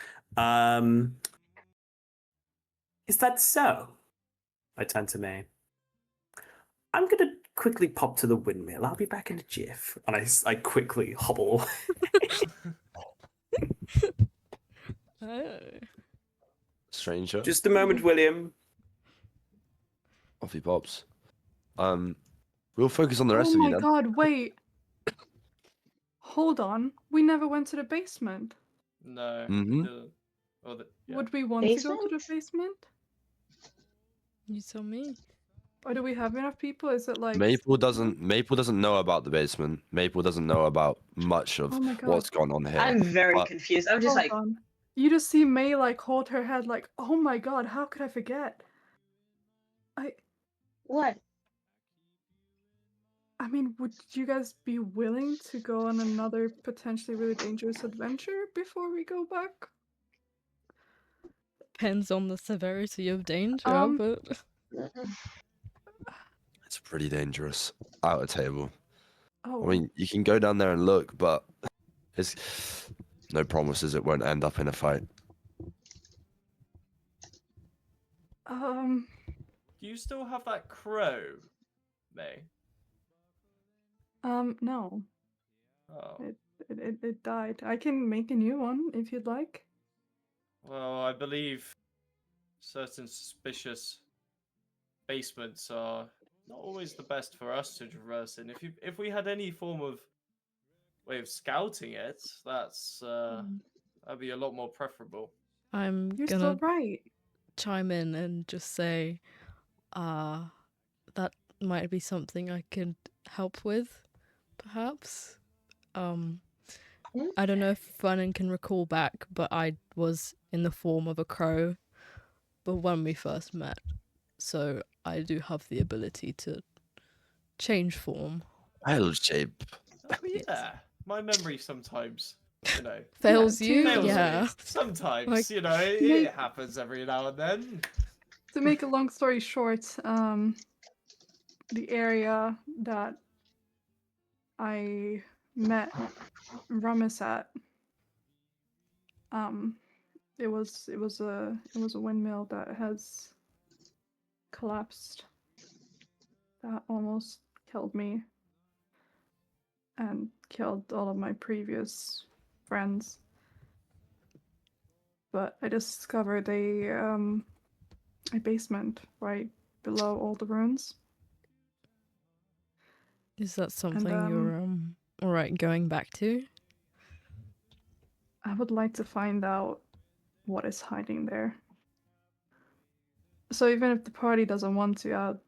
Is that so? I turn to May. I'm gonna quickly pop to the windmill. I'll be back in a jiff. And I quickly hobble. Oh. Stranger. Just a moment, William. Coffee pops. We'll focus on the rest Oh of you my then. god, wait. Hold on. We never went to the basement. No. Mhm. Yeah. Would we want to go to the Basement? basement? You tell me. Or do we have enough people? Is it like Maple doesn't know about the basement. Maple doesn't know about much of Oh my god. what's gone on here. I'm very but- confused. I'm just Hold like, on. You just see May like hold her head like, oh my god, how could I forget? what? I mean, would you guys be willing to go on another potentially really dangerous adventure before we go back? Depends on the severity of danger, but It's pretty dangerous. Out of table. Oh, I mean, you can go down there and look, but it's no promises it won't end up in a fight. Do you still have that crow, May? No, Oh. it died. I can make a new one if you'd like. Well, I believe certain suspicious basements are not always the best for us to traverse in. If we had any form of way of scouting it, that'd be a lot more preferable. I'm You're gonna still right. chime in and just say, that might be something I could help with, perhaps. I don't know if Fernan can recall back, but I was in the form of a crow, but when we first met, so I do have the ability to change form. Wild shape. Oh, yeah, my memory sometimes, Fails Yeah, you? fails Yeah. me. Sometimes, Like- it happens every now and then. To make a long story short, the area that I met Ramis at, it was a windmill that has collapsed. That almost killed me and killed all of my previous friends. But I discovered a basement right below all the ruins. Is that something And, you're alright going back to? I would like to find out what is hiding there. So even if the party doesn't want to,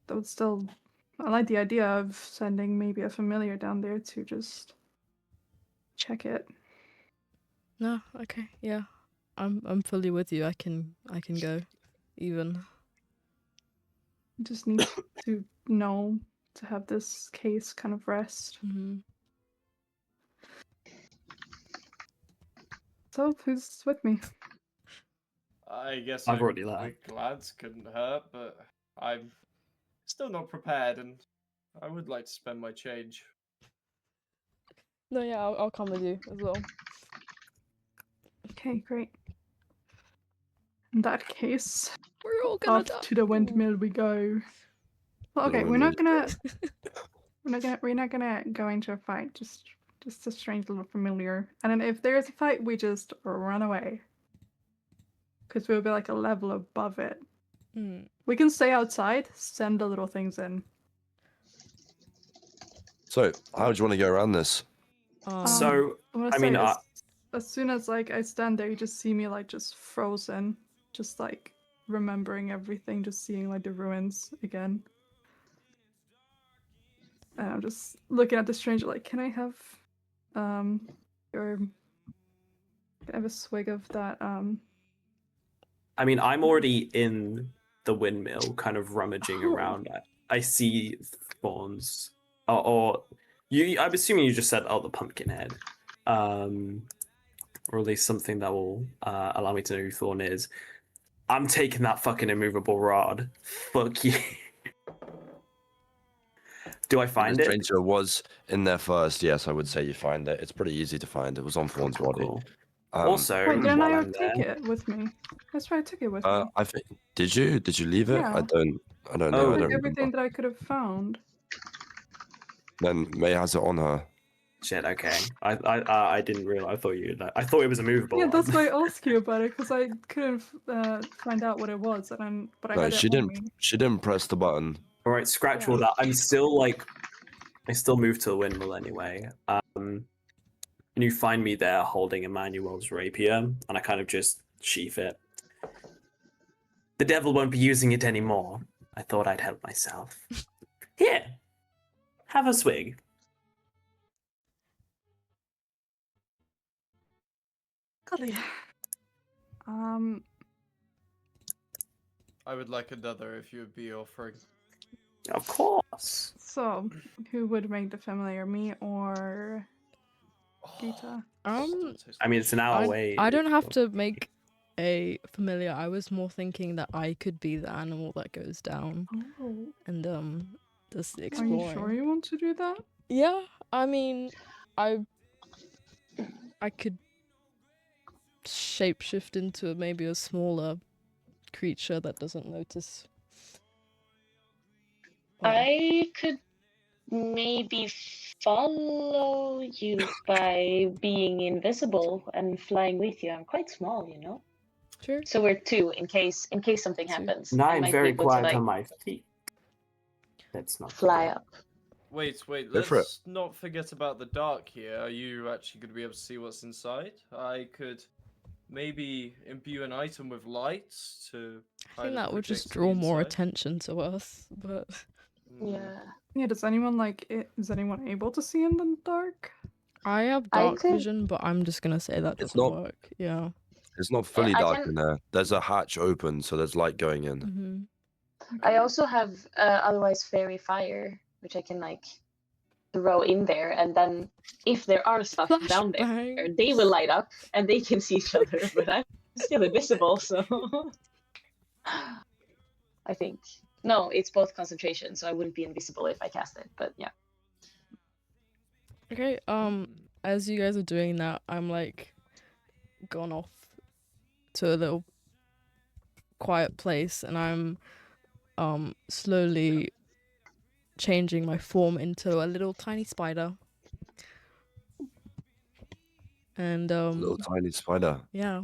that would still. I like the idea of sending maybe a familiar down there to just check it. No, okay, yeah. I'm fully with you. I can go. Even. Just need to know to have this case kind of rest. Mm-hmm. So who's with me? I guess I've a already left. quick glance couldn't hurt, but I'm still not prepared, and I would like to spend my change. No, yeah, I'll come with you as well. Okay, great. In that case, We're all gonna off die. to the windmill we go. Well, okay, we're not gonna go into a fight. Just a strange little familiar. And then if there's a fight, we just run away. Because we'll be like a level above it. Mm. We can stay outside, send the little things in. So, how do you want to go around this? So, I wanna I mean, say, as soon as like I stand there, you just see me like just frozen, just like remembering everything, just seeing like the ruins again. And I'm just looking at the stranger like, can I have can I have a swig of that I mean, I'm already in the windmill, kind of rummaging Oh. around. I see thorns, or you. I'm assuming you just said, "Oh, the pumpkin head," or at least something that will allow me to know who Thorn is. I'm taking that fucking immovable rod. Fuck you. Do I find the it? stranger was in there first. Yes, I would say you find it. It's pretty easy to find. It was on Thorn's body. Cool. Um, Also, Wait, didn't while I I'm take there, it with me? That's why I took it with me. I think. Did you? Did you leave it? Yeah. I don't Oh. know. I I don't took remember. everything that I could have found. Then May has it on her. Shit. Okay. I didn't realize. I thought it was a movable. Yeah, that's one. why I asked you about it because I couldn't find out what it was, but I No, had it she on didn't. me. She didn't press the button. All right. Scratch all Yeah. that. I'm still like, I still move to the windmill anyway. And you find me there holding Emmanuel's rapier, and I kind of just sheath it. The devil won't be using it anymore. I thought I'd help myself. Here, have a swig. Golly. I would like another if you would be offering. Of course. So, who would make the familiar, me or Gita? I mean, it's an hour away. I don't have to make a familiar. I was more thinking that I could be the animal that goes down Oh, and does the are exploring. you sure you want to do that? Yeah, I mean, I could shapeshift into maybe a smaller creature that doesn't notice. I could maybe follow you by being invisible and flying with you. I'm quite small, you know. Sure. So we're two in case something Two. happens. And I I'm might be very able to, quiet like, on my feet. Let's not fly forget. up. Wait, Go for it. let's not forget about the dark here. Are you actually going to be able to see what's inside? I could maybe imbue an item with lights to. I think kind of that would just project the draw more inside. attention to us, but Yeah. Yeah, does anyone is anyone able to see in the dark? I have I dark could- vision, but I'm just gonna say that It's doesn't not- work. Yeah. It's not fully I dark can- in there. There's a hatch open, so there's light going in. Mm-hmm. I also have otherwise fairy fire, which I can like throw in there, and then if there are stuff down there, Flashbang. they will light up and they can see each other, but I'm still invisible, so I think. No, it's both concentration, so I wouldn't be invisible if I cast it, but yeah. Okay. As you guys are doing that, I'm like gone off to a little quiet place, and I'm slowly changing my form into a little tiny spider. And Little tiny spider. yeah,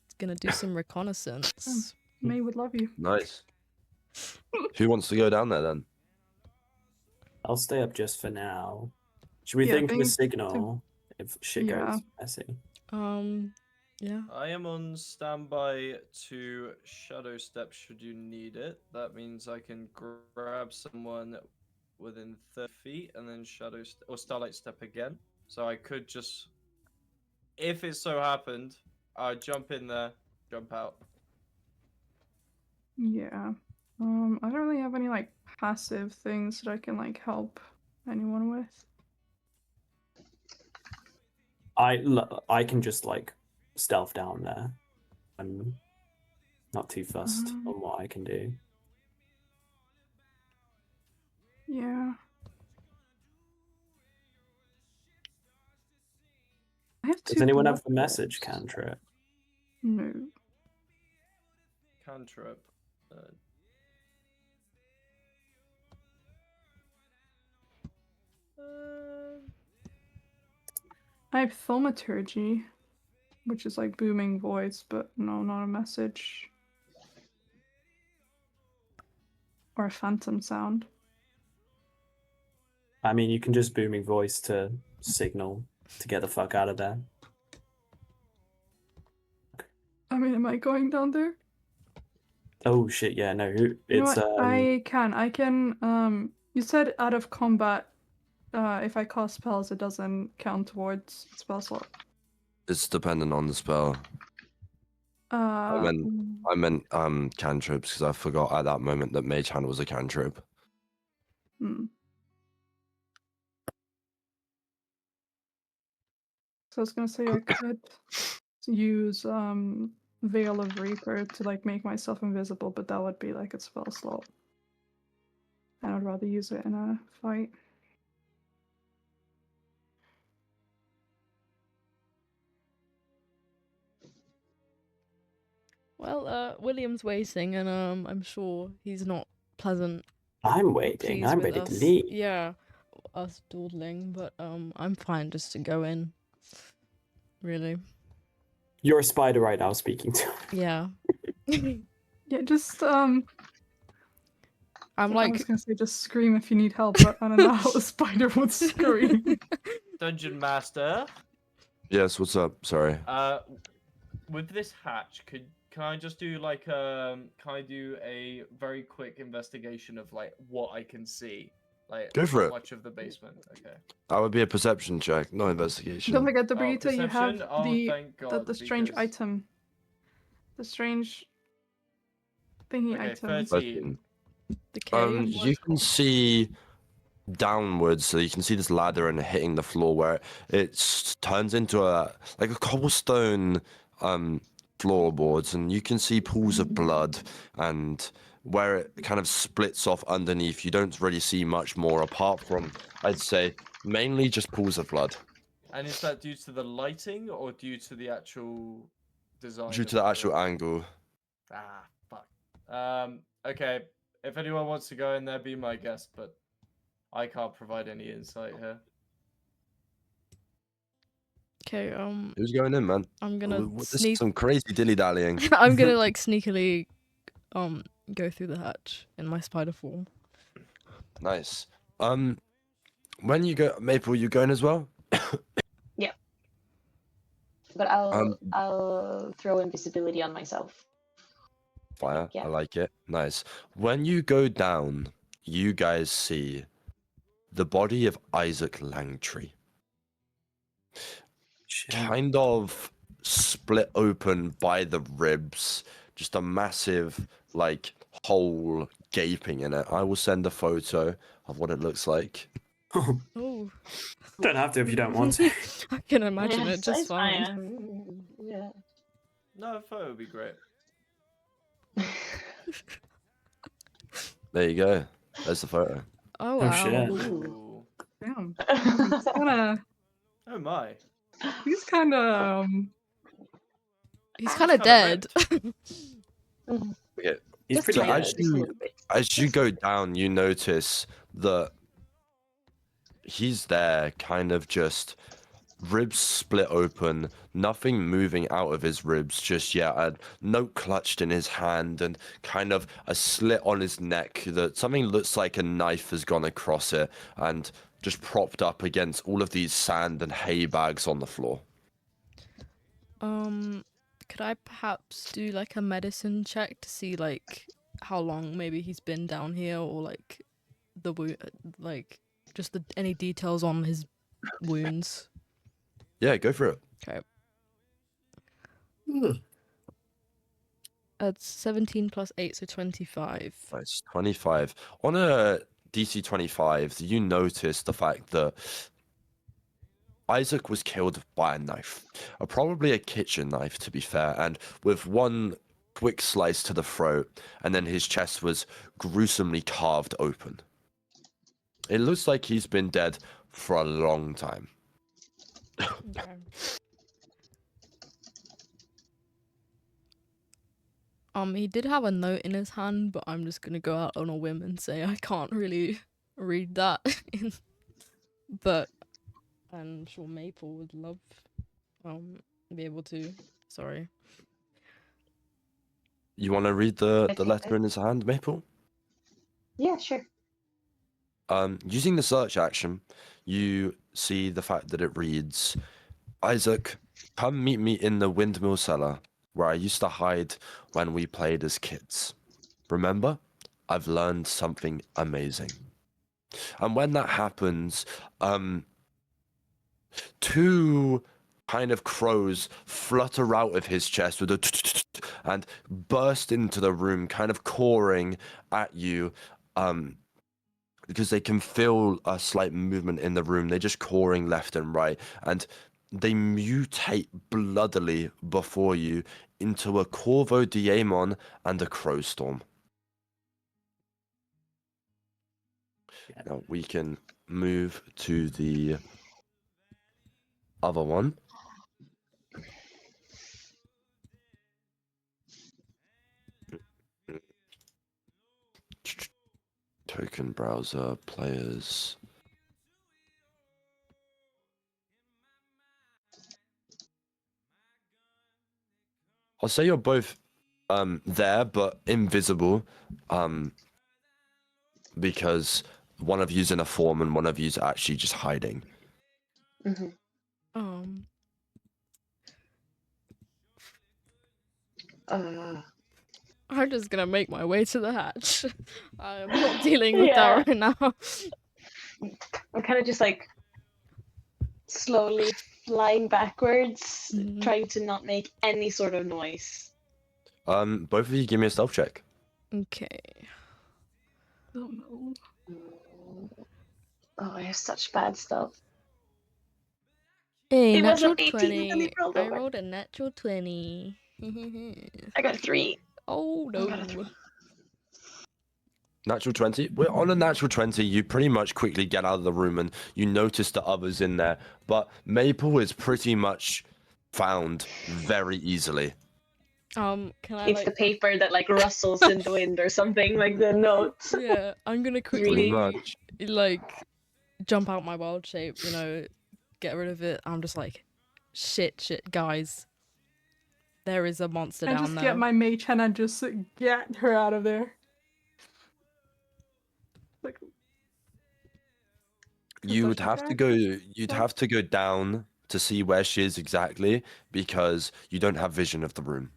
it's gonna do some reconnaissance. May would love you. Nice. Who wants to go down there then? I'll stay up just for now. Should we Yeah, think of a think- signal if shit Yeah. goes messy? Yeah. I am on standby to shadow step should you need it. That means I can grab someone within 30 feet and then or starlight step again. So I could just, if it so happened, I'd jump in there, jump out. Yeah. I don't really have any like passive things that I can like help anyone with. I can just like stealth down there. I'm not too fussed on what I can do. Yeah. I have Does two anyone blood have the message orbs. cantrip? No. Cantrip. I have thaumaturgy, which is like booming voice, but no, not a message. Or a phantom sound. I mean, you can just booming voice to signal to get the fuck out of there. I mean, am I going down there? Oh shit! Yeah, no. You know It's what? I can. You said out of combat. If I cast spells, it doesn't count towards spell slot. It's dependent on the spell. I meant cantrips because I forgot at that moment that Mage Hand was a cantrip. Hmm. So I was gonna say I could use Veil of Reaper to like make myself invisible, but that would be like a spell slot. And I'd rather use it in a fight. Well, William's waiting, and I'm sure he's not pleasant. I'm or waiting. pleased I'm with ready to us. leave. Yeah. us dawdling, but I'm fine just to go in. Really. You're a spider right now speaking to. Yeah. Yeah, just I'm I was like gonna say just scream if you need help, but I don't know how a spider would scream. Dungeon Master. Yes, what's up? Sorry. With this hatch, can I just do like can I do a very quick investigation of like what I can see, like Go for how it. much of the basement? Okay. That would be a perception check, not investigation. Don't forget the Oh, Brighida, you have perception? Oh, thank God, the strange because- item. The strange thingy Okay, item. 13. the cave. You can see downwards, so you can see this ladder and hitting the floor where it turns into a like a cobblestone floorboards, and you can see pools of blood, and where it kind of splits off underneath, you don't really see much more apart from, I'd say, mainly just pools of blood. And is that due to the lighting or due to the actual design? Due of to the it? actual angle. Ah, fuck. Okay. If anyone wants to go in there, be my guest, but I can't provide any insight here. Okay, Who's going in, man? I'm gonna This is sneak. some crazy dilly-dallying. I'm gonna like sneakily, go through the hatch in my spider form. Nice. When you go, Maple, you going as well? But I'll throw invisibility on myself. Fire. Yeah. I like it. Nice. When you go down, you guys see the body of Isaac Langtree. Kind of split open by the ribs. Just a massive, like, hole gaping in it. I will send a photo of what it looks like. Oh, Don't have to if you don't want to. I can imagine Yeah, it just it's fine. Yeah. No, a photo would be great. There you go. There's the photo. Oh Oh, wow. shit. Ooh. Damn. He's kinda Oh my. he's kinda He's kind of kinda dead. Okay. He's Just pretty So tiny, as good. just a little bit. As you go down, you notice that he's there, kind of just ribs split open, nothing moving out of his ribs just yet. A note clutched in his hand, and kind of a slit on his neck that something looks like a knife has gone across it, and just propped up against all of these sand and hay bags on the floor. Could I perhaps do like a medicine check to see like how long maybe he's been down here, or like the like just any details on his wounds? Yeah, go for it. Okay. That's 17 plus 8, so 25. Nice. 25. On a DC 25, you notice the fact that Isaac was killed by a knife. Probably a kitchen knife, to be fair, and with one quick slice to the throat, and then his chest was gruesomely carved open. It looks like he's been dead for a long time. Okay. He did have a note in his hand, but I'm just gonna go out on a whim and say I can't really read that. But I'm sure Maple would love be able to. Sorry. You want to read the Okay. letter in his hand, Maple? Yeah, sure. Using the search action, you see the fact that it reads, Isaac, come meet me in the windmill cellar where I used to hide when we played as kids. Remember, I've learned something amazing. And when that happens, two kind of crows flutter out of his chest with a and burst into the room, kind of cawing at you, because they can feel a slight movement in the room. They're just cawing left and right, and they mutate bloodily before you into a Corvo Diamon and a Crowstorm. Now we can move to the other one. Token browser, players. say you're both there but invisible, because one of you's in a form and one of you's actually just hiding. Mhm. I'm just gonna make my way to the hatch. I'm not dealing with Yeah. that right now. I'm kind of just like slowly flying backwards, Mhm. trying to not make any sort of noise. Both of you give me a stealth check. Okay. Oh no. Oh, I have such bad stuff. Hey, It was natural an 18 and then 20. it rolled I over. rolled a natural 20. I got a 3. Oh no. got a 3. Natural 20. We're on a natural 20. You pretty much quickly get out of the room and you notice the others in there. But Maple is pretty much found very easily. Can I It's the like? paper that like rustles in the wind or something, like the notes. Yeah, I'm gonna Pretty quickly much. like jump out my wild shape. You know, get rid of it. I'm just like, shit, guys. There is a monster I down just there. get my mage hand and just get her out of there. Like, You would Concussion have to check? go. You'd Yeah. have to go down to see where she is exactly because you don't have vision of the room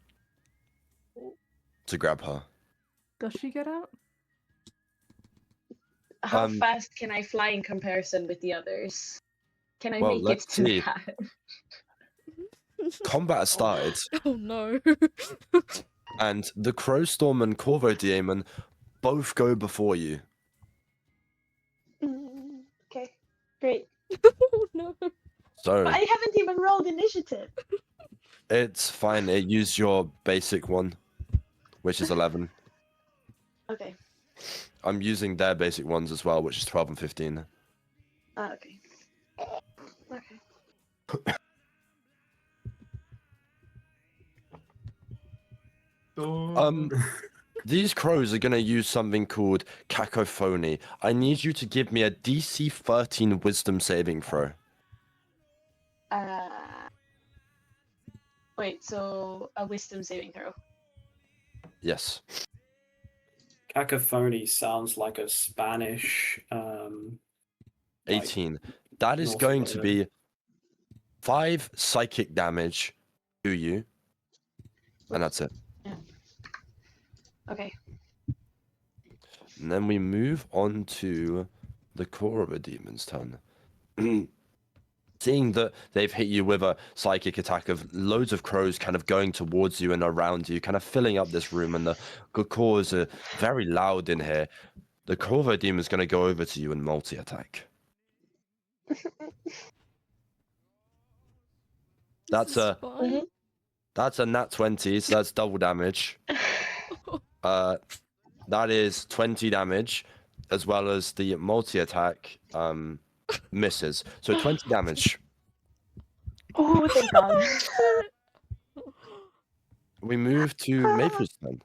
to grab her. does she get out? How Um, fast can I fly in comparison with the others? Can I Well, make it let's to see. that? Combat has started, Oh no. and the Crowstorm and Corvo Daemon both go before you. Okay, great. Oh no. So But I haven't even rolled initiative. it's fine. It used your basic one, which is 11. Okay. I'm using their basic ones as well, which is 12 and 15. Okay. Okay. These crows are going to use something called cacophony. I need you to give me a DC 13 wisdom saving throw. Wait, so a wisdom saving throw. Yes. Cacophony sounds like a Spanish. Like 18. That is Norse going to word. be 5 psychic damage to you. And that's it. Yeah. Okay. And then we move on to the core of a demon's turn. Seeing that they've hit you with a psychic attack of loads of crows kind of going towards you and around you, kind of filling up this room, and the cores are very loud in here. The Corvo Demon is going to go over to you and multi-attack. That's a Fine. that's a nat 20, so that's double damage. That is 20 damage, as well as the multi-attack misses. So 20 damage. Oh, thank God. We move to Maple's turn.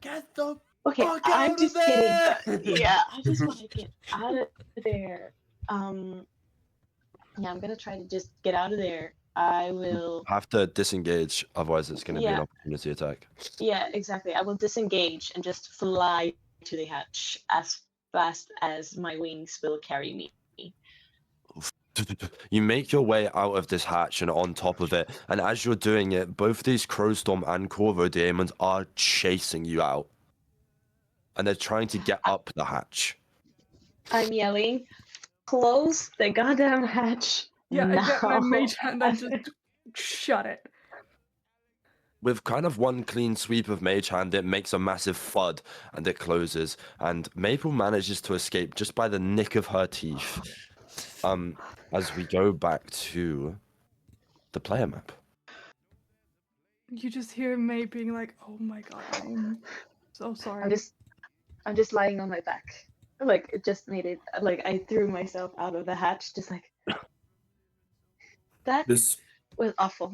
Get the Okay, fuck I'm out just of there! kidding. Yeah, I just want to get out of there. Yeah, I'm gonna try to just get out of there. I will. Have to disengage, otherwise it's going to be an Yeah. opportunity attack. Yeah, exactly. I will disengage and just fly to the hatch as fast as my wings will carry me. You make your way out of this hatch and on top of it, and as you're doing it, both these Crowstorm and Corvo Daemons are chasing you out. And they're trying to get up the hatch. I'm yelling, close the goddamn hatch. Yeah, I get my now." mage hand and just shut it. With kind of one clean sweep of Mage Hand, it makes a massive thud and it closes. And Maple manages to escape just by the nick of her teeth. As we go back to the player map. You just hear May being like, "Oh my god, I'm so sorry." I'm just lying on my back. Like it just made it. Like I threw myself out of the hatch, just like that This was awful.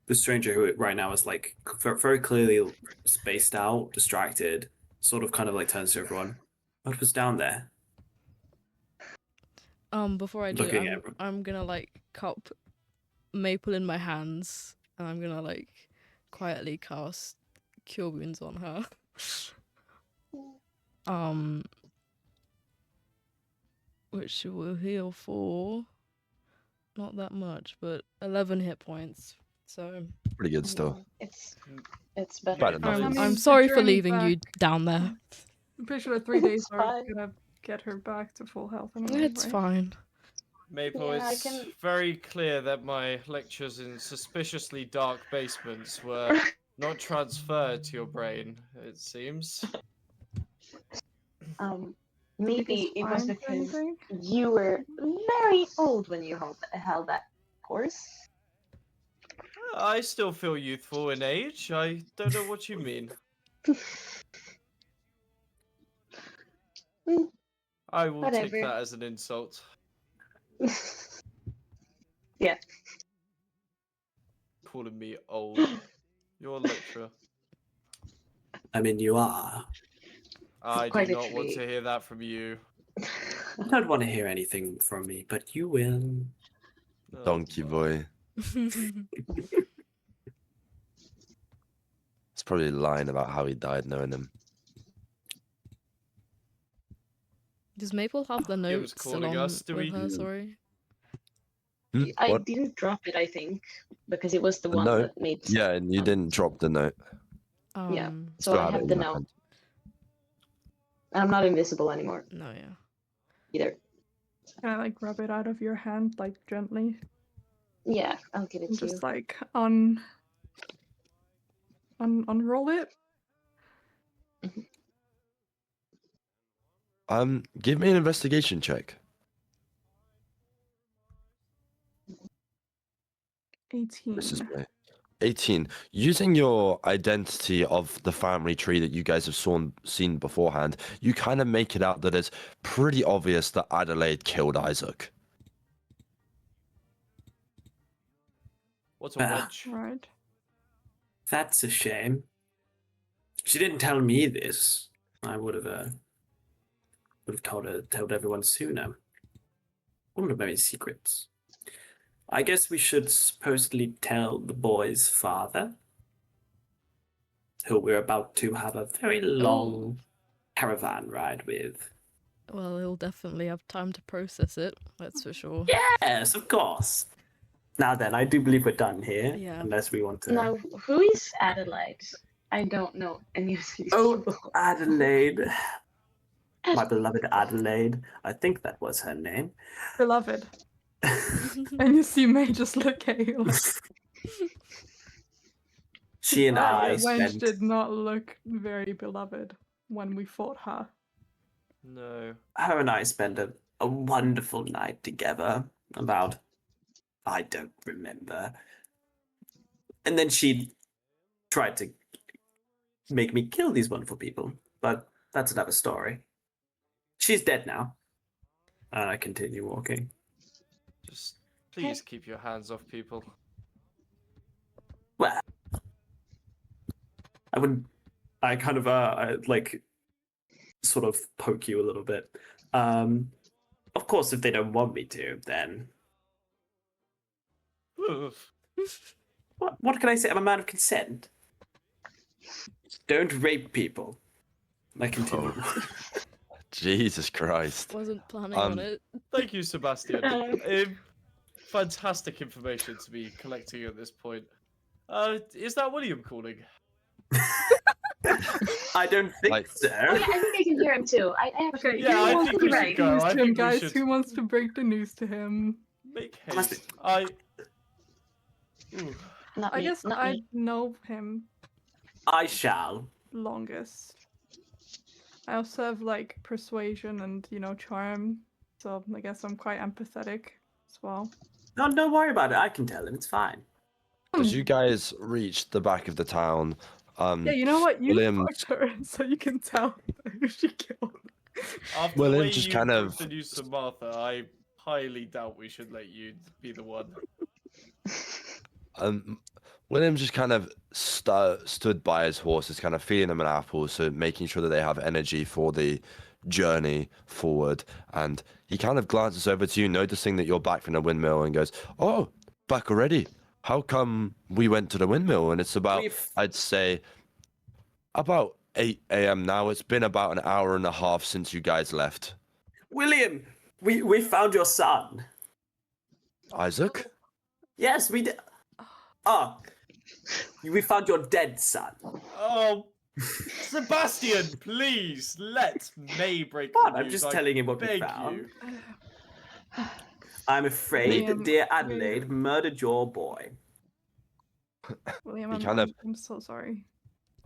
the stranger who right now is like very clearly spaced out, distracted, sort of kind of like turns to everyone. What was down there? Before I do, Looking at I'm gonna like cup Maple in my hands and I'm gonna like quietly cast Cure Wounds on her. Which will heal for not that much, but 11 hit points. So Pretty good still. It's better. Better than nothing. I'm mean, sorry the for journey leaving you back- down there. I'm pretty sure the 3 days It's are fine. gonna get her back to full health anyway, It's right? fine. Maple, Yeah, I it's can- very clear that my lectures in suspiciously dark basements were not transferred to your brain, it seems. Maybe it was Fine for because anything? you were very old when you held that course. I still feel youthful in age. I don't know what you mean. I will take Whatever. that as an insult. Yeah. Calling me old. You're a lecturer. I mean, you are. I do Quite not want literally. to hear that from you. I don't want to hear anything from me, but you will. Oh, Donkey boy. It's probably lying about how he died knowing him. Does Maple have the was notes still calling on us, do with we? her? Sorry. I What? didn't drop it, I think, because it was the The one note? that made. Yeah, and you didn't drop the note. Yeah. So Still I have it have in the my note. hand. I'm not invisible anymore No, yeah. either. Can I like rub it out of your hand, like gently? Yeah, I'll give it And to you. just like unroll it? Give me an investigation check. 18. This is way. 18. Using your identity of the family tree that you guys have seen beforehand, you kind of make it out that it's pretty obvious that Adelaide killed Isaac. What a Ah. wench. Right. That's a shame. She didn't tell me this. I would have told everyone sooner. One of my secrets. I guess we should supposedly tell the boy's father, who we're about to have a very long caravan ride with. Well, he'll definitely have time to process it. That's for sure. Yes, of course. Now then, I do believe we're done here. Yeah. Unless we want to. Now, who is Adelaide? I don't know any of these Oh, people. Adelaide. My beloved Adelaide. I think that was her name. Beloved. And you see May just look at you like She and I that wench spent. did not look very beloved when we fought her. No. Her and I spent a wonderful night together. About, I don't remember. And then she tried to make me kill these wonderful people, but that's another story. She's dead now. And I continue walking. Just please keep your hands off people. Well, I wouldn't. I kind of like sort of poke you a little bit. Of course, if they don't want me to, then Oof. what can I say? I'm a man of consent. Don't rape people. I continue. Jesus Christ. Wasn't planning on Um, it. Thank you, Sebastian. Fantastic information to be collecting at this point. Is that William calling? I don't think Like- so. Oh yeah, I think I can hear him too. I actually. Okay, Yeah, who I wants think to we should break go. the news I to him, think we guys? should- Who wants to break the news to him? Make Must haste. Ooh. Not I me, guess not I me. know him I shall. longest. I also have like persuasion and charm, so I guess I'm quite empathetic as well. No, don't worry about it. I can tell him. It's fine. As you guys reach the back of the town, Yeah, you know what? You William's- fucked her, so you can tell who she killed. After Well, the it way just you kind broke of- the news to Martha, I highly doubt we should let you be the one. William just kind of stood by his horses, kind of feeding them an apple, so making sure that they have energy for the journey forward. And he kind of glances over to you, noticing that you're back from the windmill, and goes, "Oh, back already? how come we went to the windmill? And it's about, We've- I'd say, about 8 a.m. now. It's been about an hour and a half since you guys left. William, we found your son. Isaac? Yes, we did. Ah, we found your dead son. Oh, Sebastian, please let May break What? the I'm news. just I telling him what we beg found. you. I'm afraid William, that dear Adelaide murdered your boy. William, He I'm, kind of- I'm so sorry.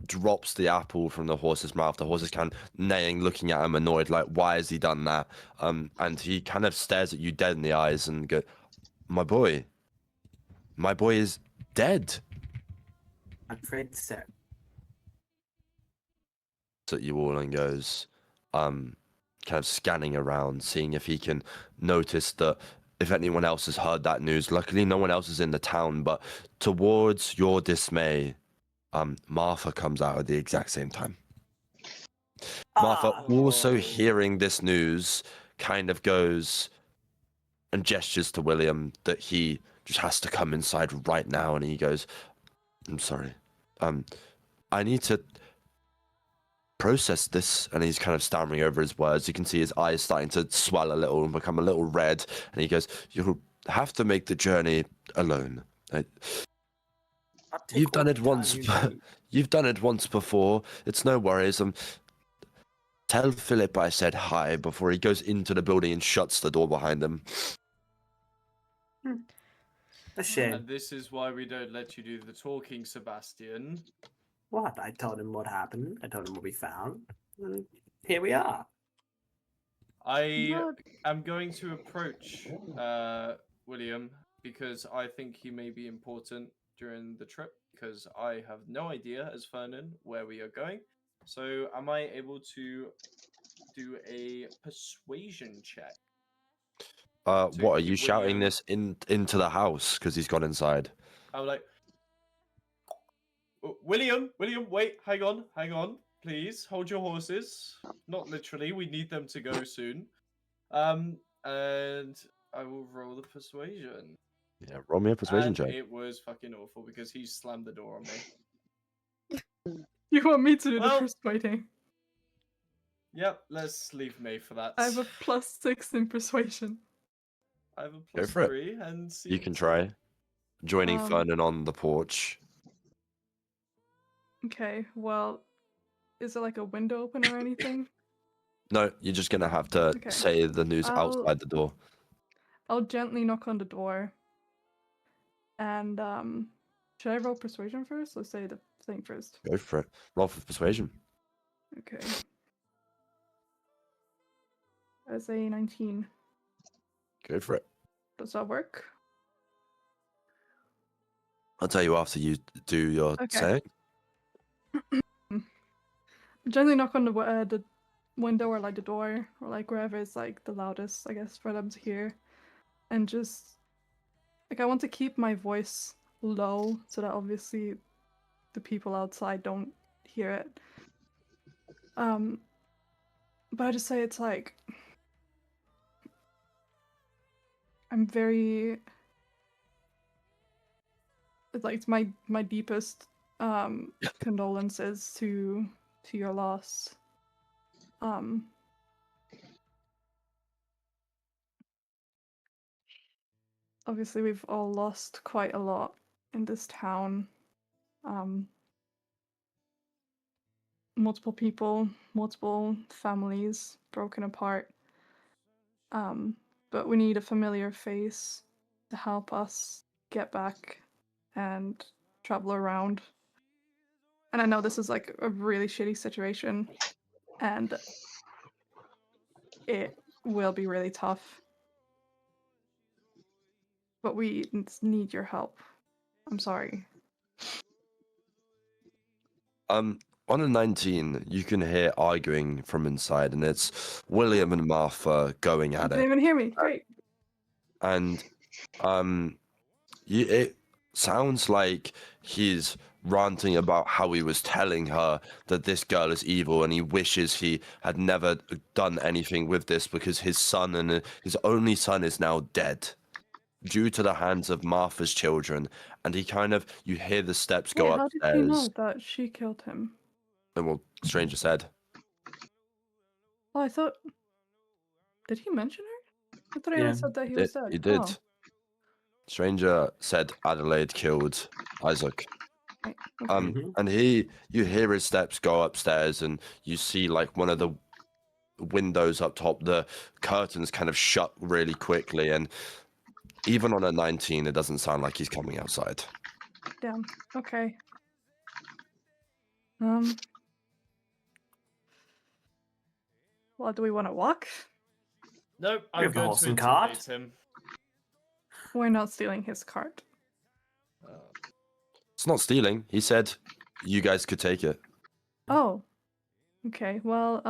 Drops the apple from the horse's mouth. The horse is kind of neighing, looking at him, annoyed, like, why has he done that? And he kind of stares at you dead in the eyes and go, my boy is dead. I'm afraid so. At you all and goes, kind of scanning around, seeing if he can notice that if anyone else has heard that news. Luckily, no one else is in the town, but towards your dismay, Martha comes out at the exact same time. Martha, Ah, also Oh. hearing this news, kind of goes and gestures to William that he just has to come inside right now, and he goes, I'm sorry. I need to process this, and he's kind of stammering over his words. You can see his eyes starting to swell a little and become a little red, and he goes, you'll have to make the journey alone. I'll take You've done all it the once. time you need. You've done it once before. It's no worries. Tell Philip I said hi before he goes into the building and shuts the door behind him. A shame. And this is why we don't let you do the talking, Sebastian. What? I told him what happened. I told him what we found. And here we are. I No, am going to approach William because I think he may be important during the trip because I have no idea, as Fernan, where we are going. So am I able to do a persuasion check? To What are keep you shouting William- this into the house because he's gone inside? I'm like, William, wait, hang on, please, hold your horses. Not literally, we need them to go soon. And I will roll the persuasion. Yeah, roll me a persuasion And check. it was fucking awful because he slammed the door on me. you want me to do Well- the persuading? Yep, let's leave May for that. I have a +6 in persuasion. I have a for it. +3 and see. You can try joining Um, Fernan on the porch. Okay, well, is it like a window open or anything? No, you're just gonna have to Okay. say the news I'll- outside the door. I'll gently knock on the door. And should I roll persuasion first or say the thing first? Go for it. Roll for persuasion. Okay. That's a 19. Go for it. Does that work? I'll tell you after you do your Okay. saying. Gently knock on the window or like the door or like wherever is like the loudest, I guess, for them to hear, and just like I want to keep my voice low so that obviously the people outside don't hear it. But I just say it's like I'm very. It's like it's my deepest condolences to your loss. Obviously we've all lost quite a lot in this town. Multiple people, multiple families broken apart. But we need a familiar face to help us get back and travel around. And I know this is like a really shitty situation, and it will be really tough. But we need your help. I'm sorry. On a 19, you can hear arguing from inside, and it's William and Martha going You at didn't it. even hear me. Great. And it sounds like he's ranting about how he was telling her that this girl is evil, and he wishes he had never done anything with this because his son and his only son is now dead. due to the hands of Martha's children, and he kind of, you hear the steps go Wait, how did he know upstairs. that she killed him? And well, Stranger said, Oh, I thought. Did he mention her? I thought he Yeah, only said that he was dead. he did. Oh, Stranger said Adelaide killed Isaac. right. Okay. Mhm. And you hear his steps go upstairs, and you see like one of the windows up top, the curtains kind of shut really quickly, and even on a 19, it doesn't sound like he's coming outside. Damn. Okay. Well, do we want to walk? Nope, We I'm have a going horse to and cart. intimidate him. We're not stealing his cart. It's not stealing. He said you guys could take it. Oh. Okay. Well,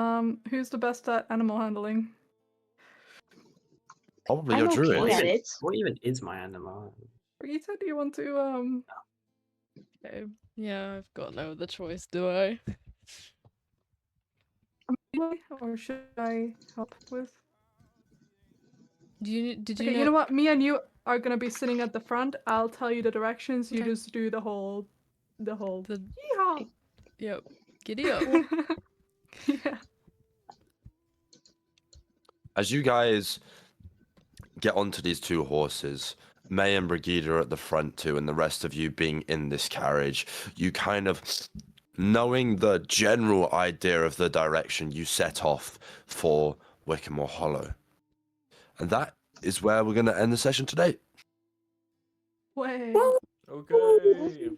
who's the best at animal handling? Probably I'm your okay druid. at it. What even is my animal? Rita, do you want to Okay. Yeah, I've got no other choice, do I? or should I help with? Did you Okay, you know what? Me and you are gonna be sitting at the front. I'll tell you the directions. You Okay. just do the whole. The Yeehaw! yep. Giddy up. Yeah. As you guys get onto these two horses, May and Brighida are at the front too, and the rest of you being in this carriage, you kind of, knowing the general idea of the direction, you set off for Wickham Hollow. And that is where we're going to end the session today. Way. Okay.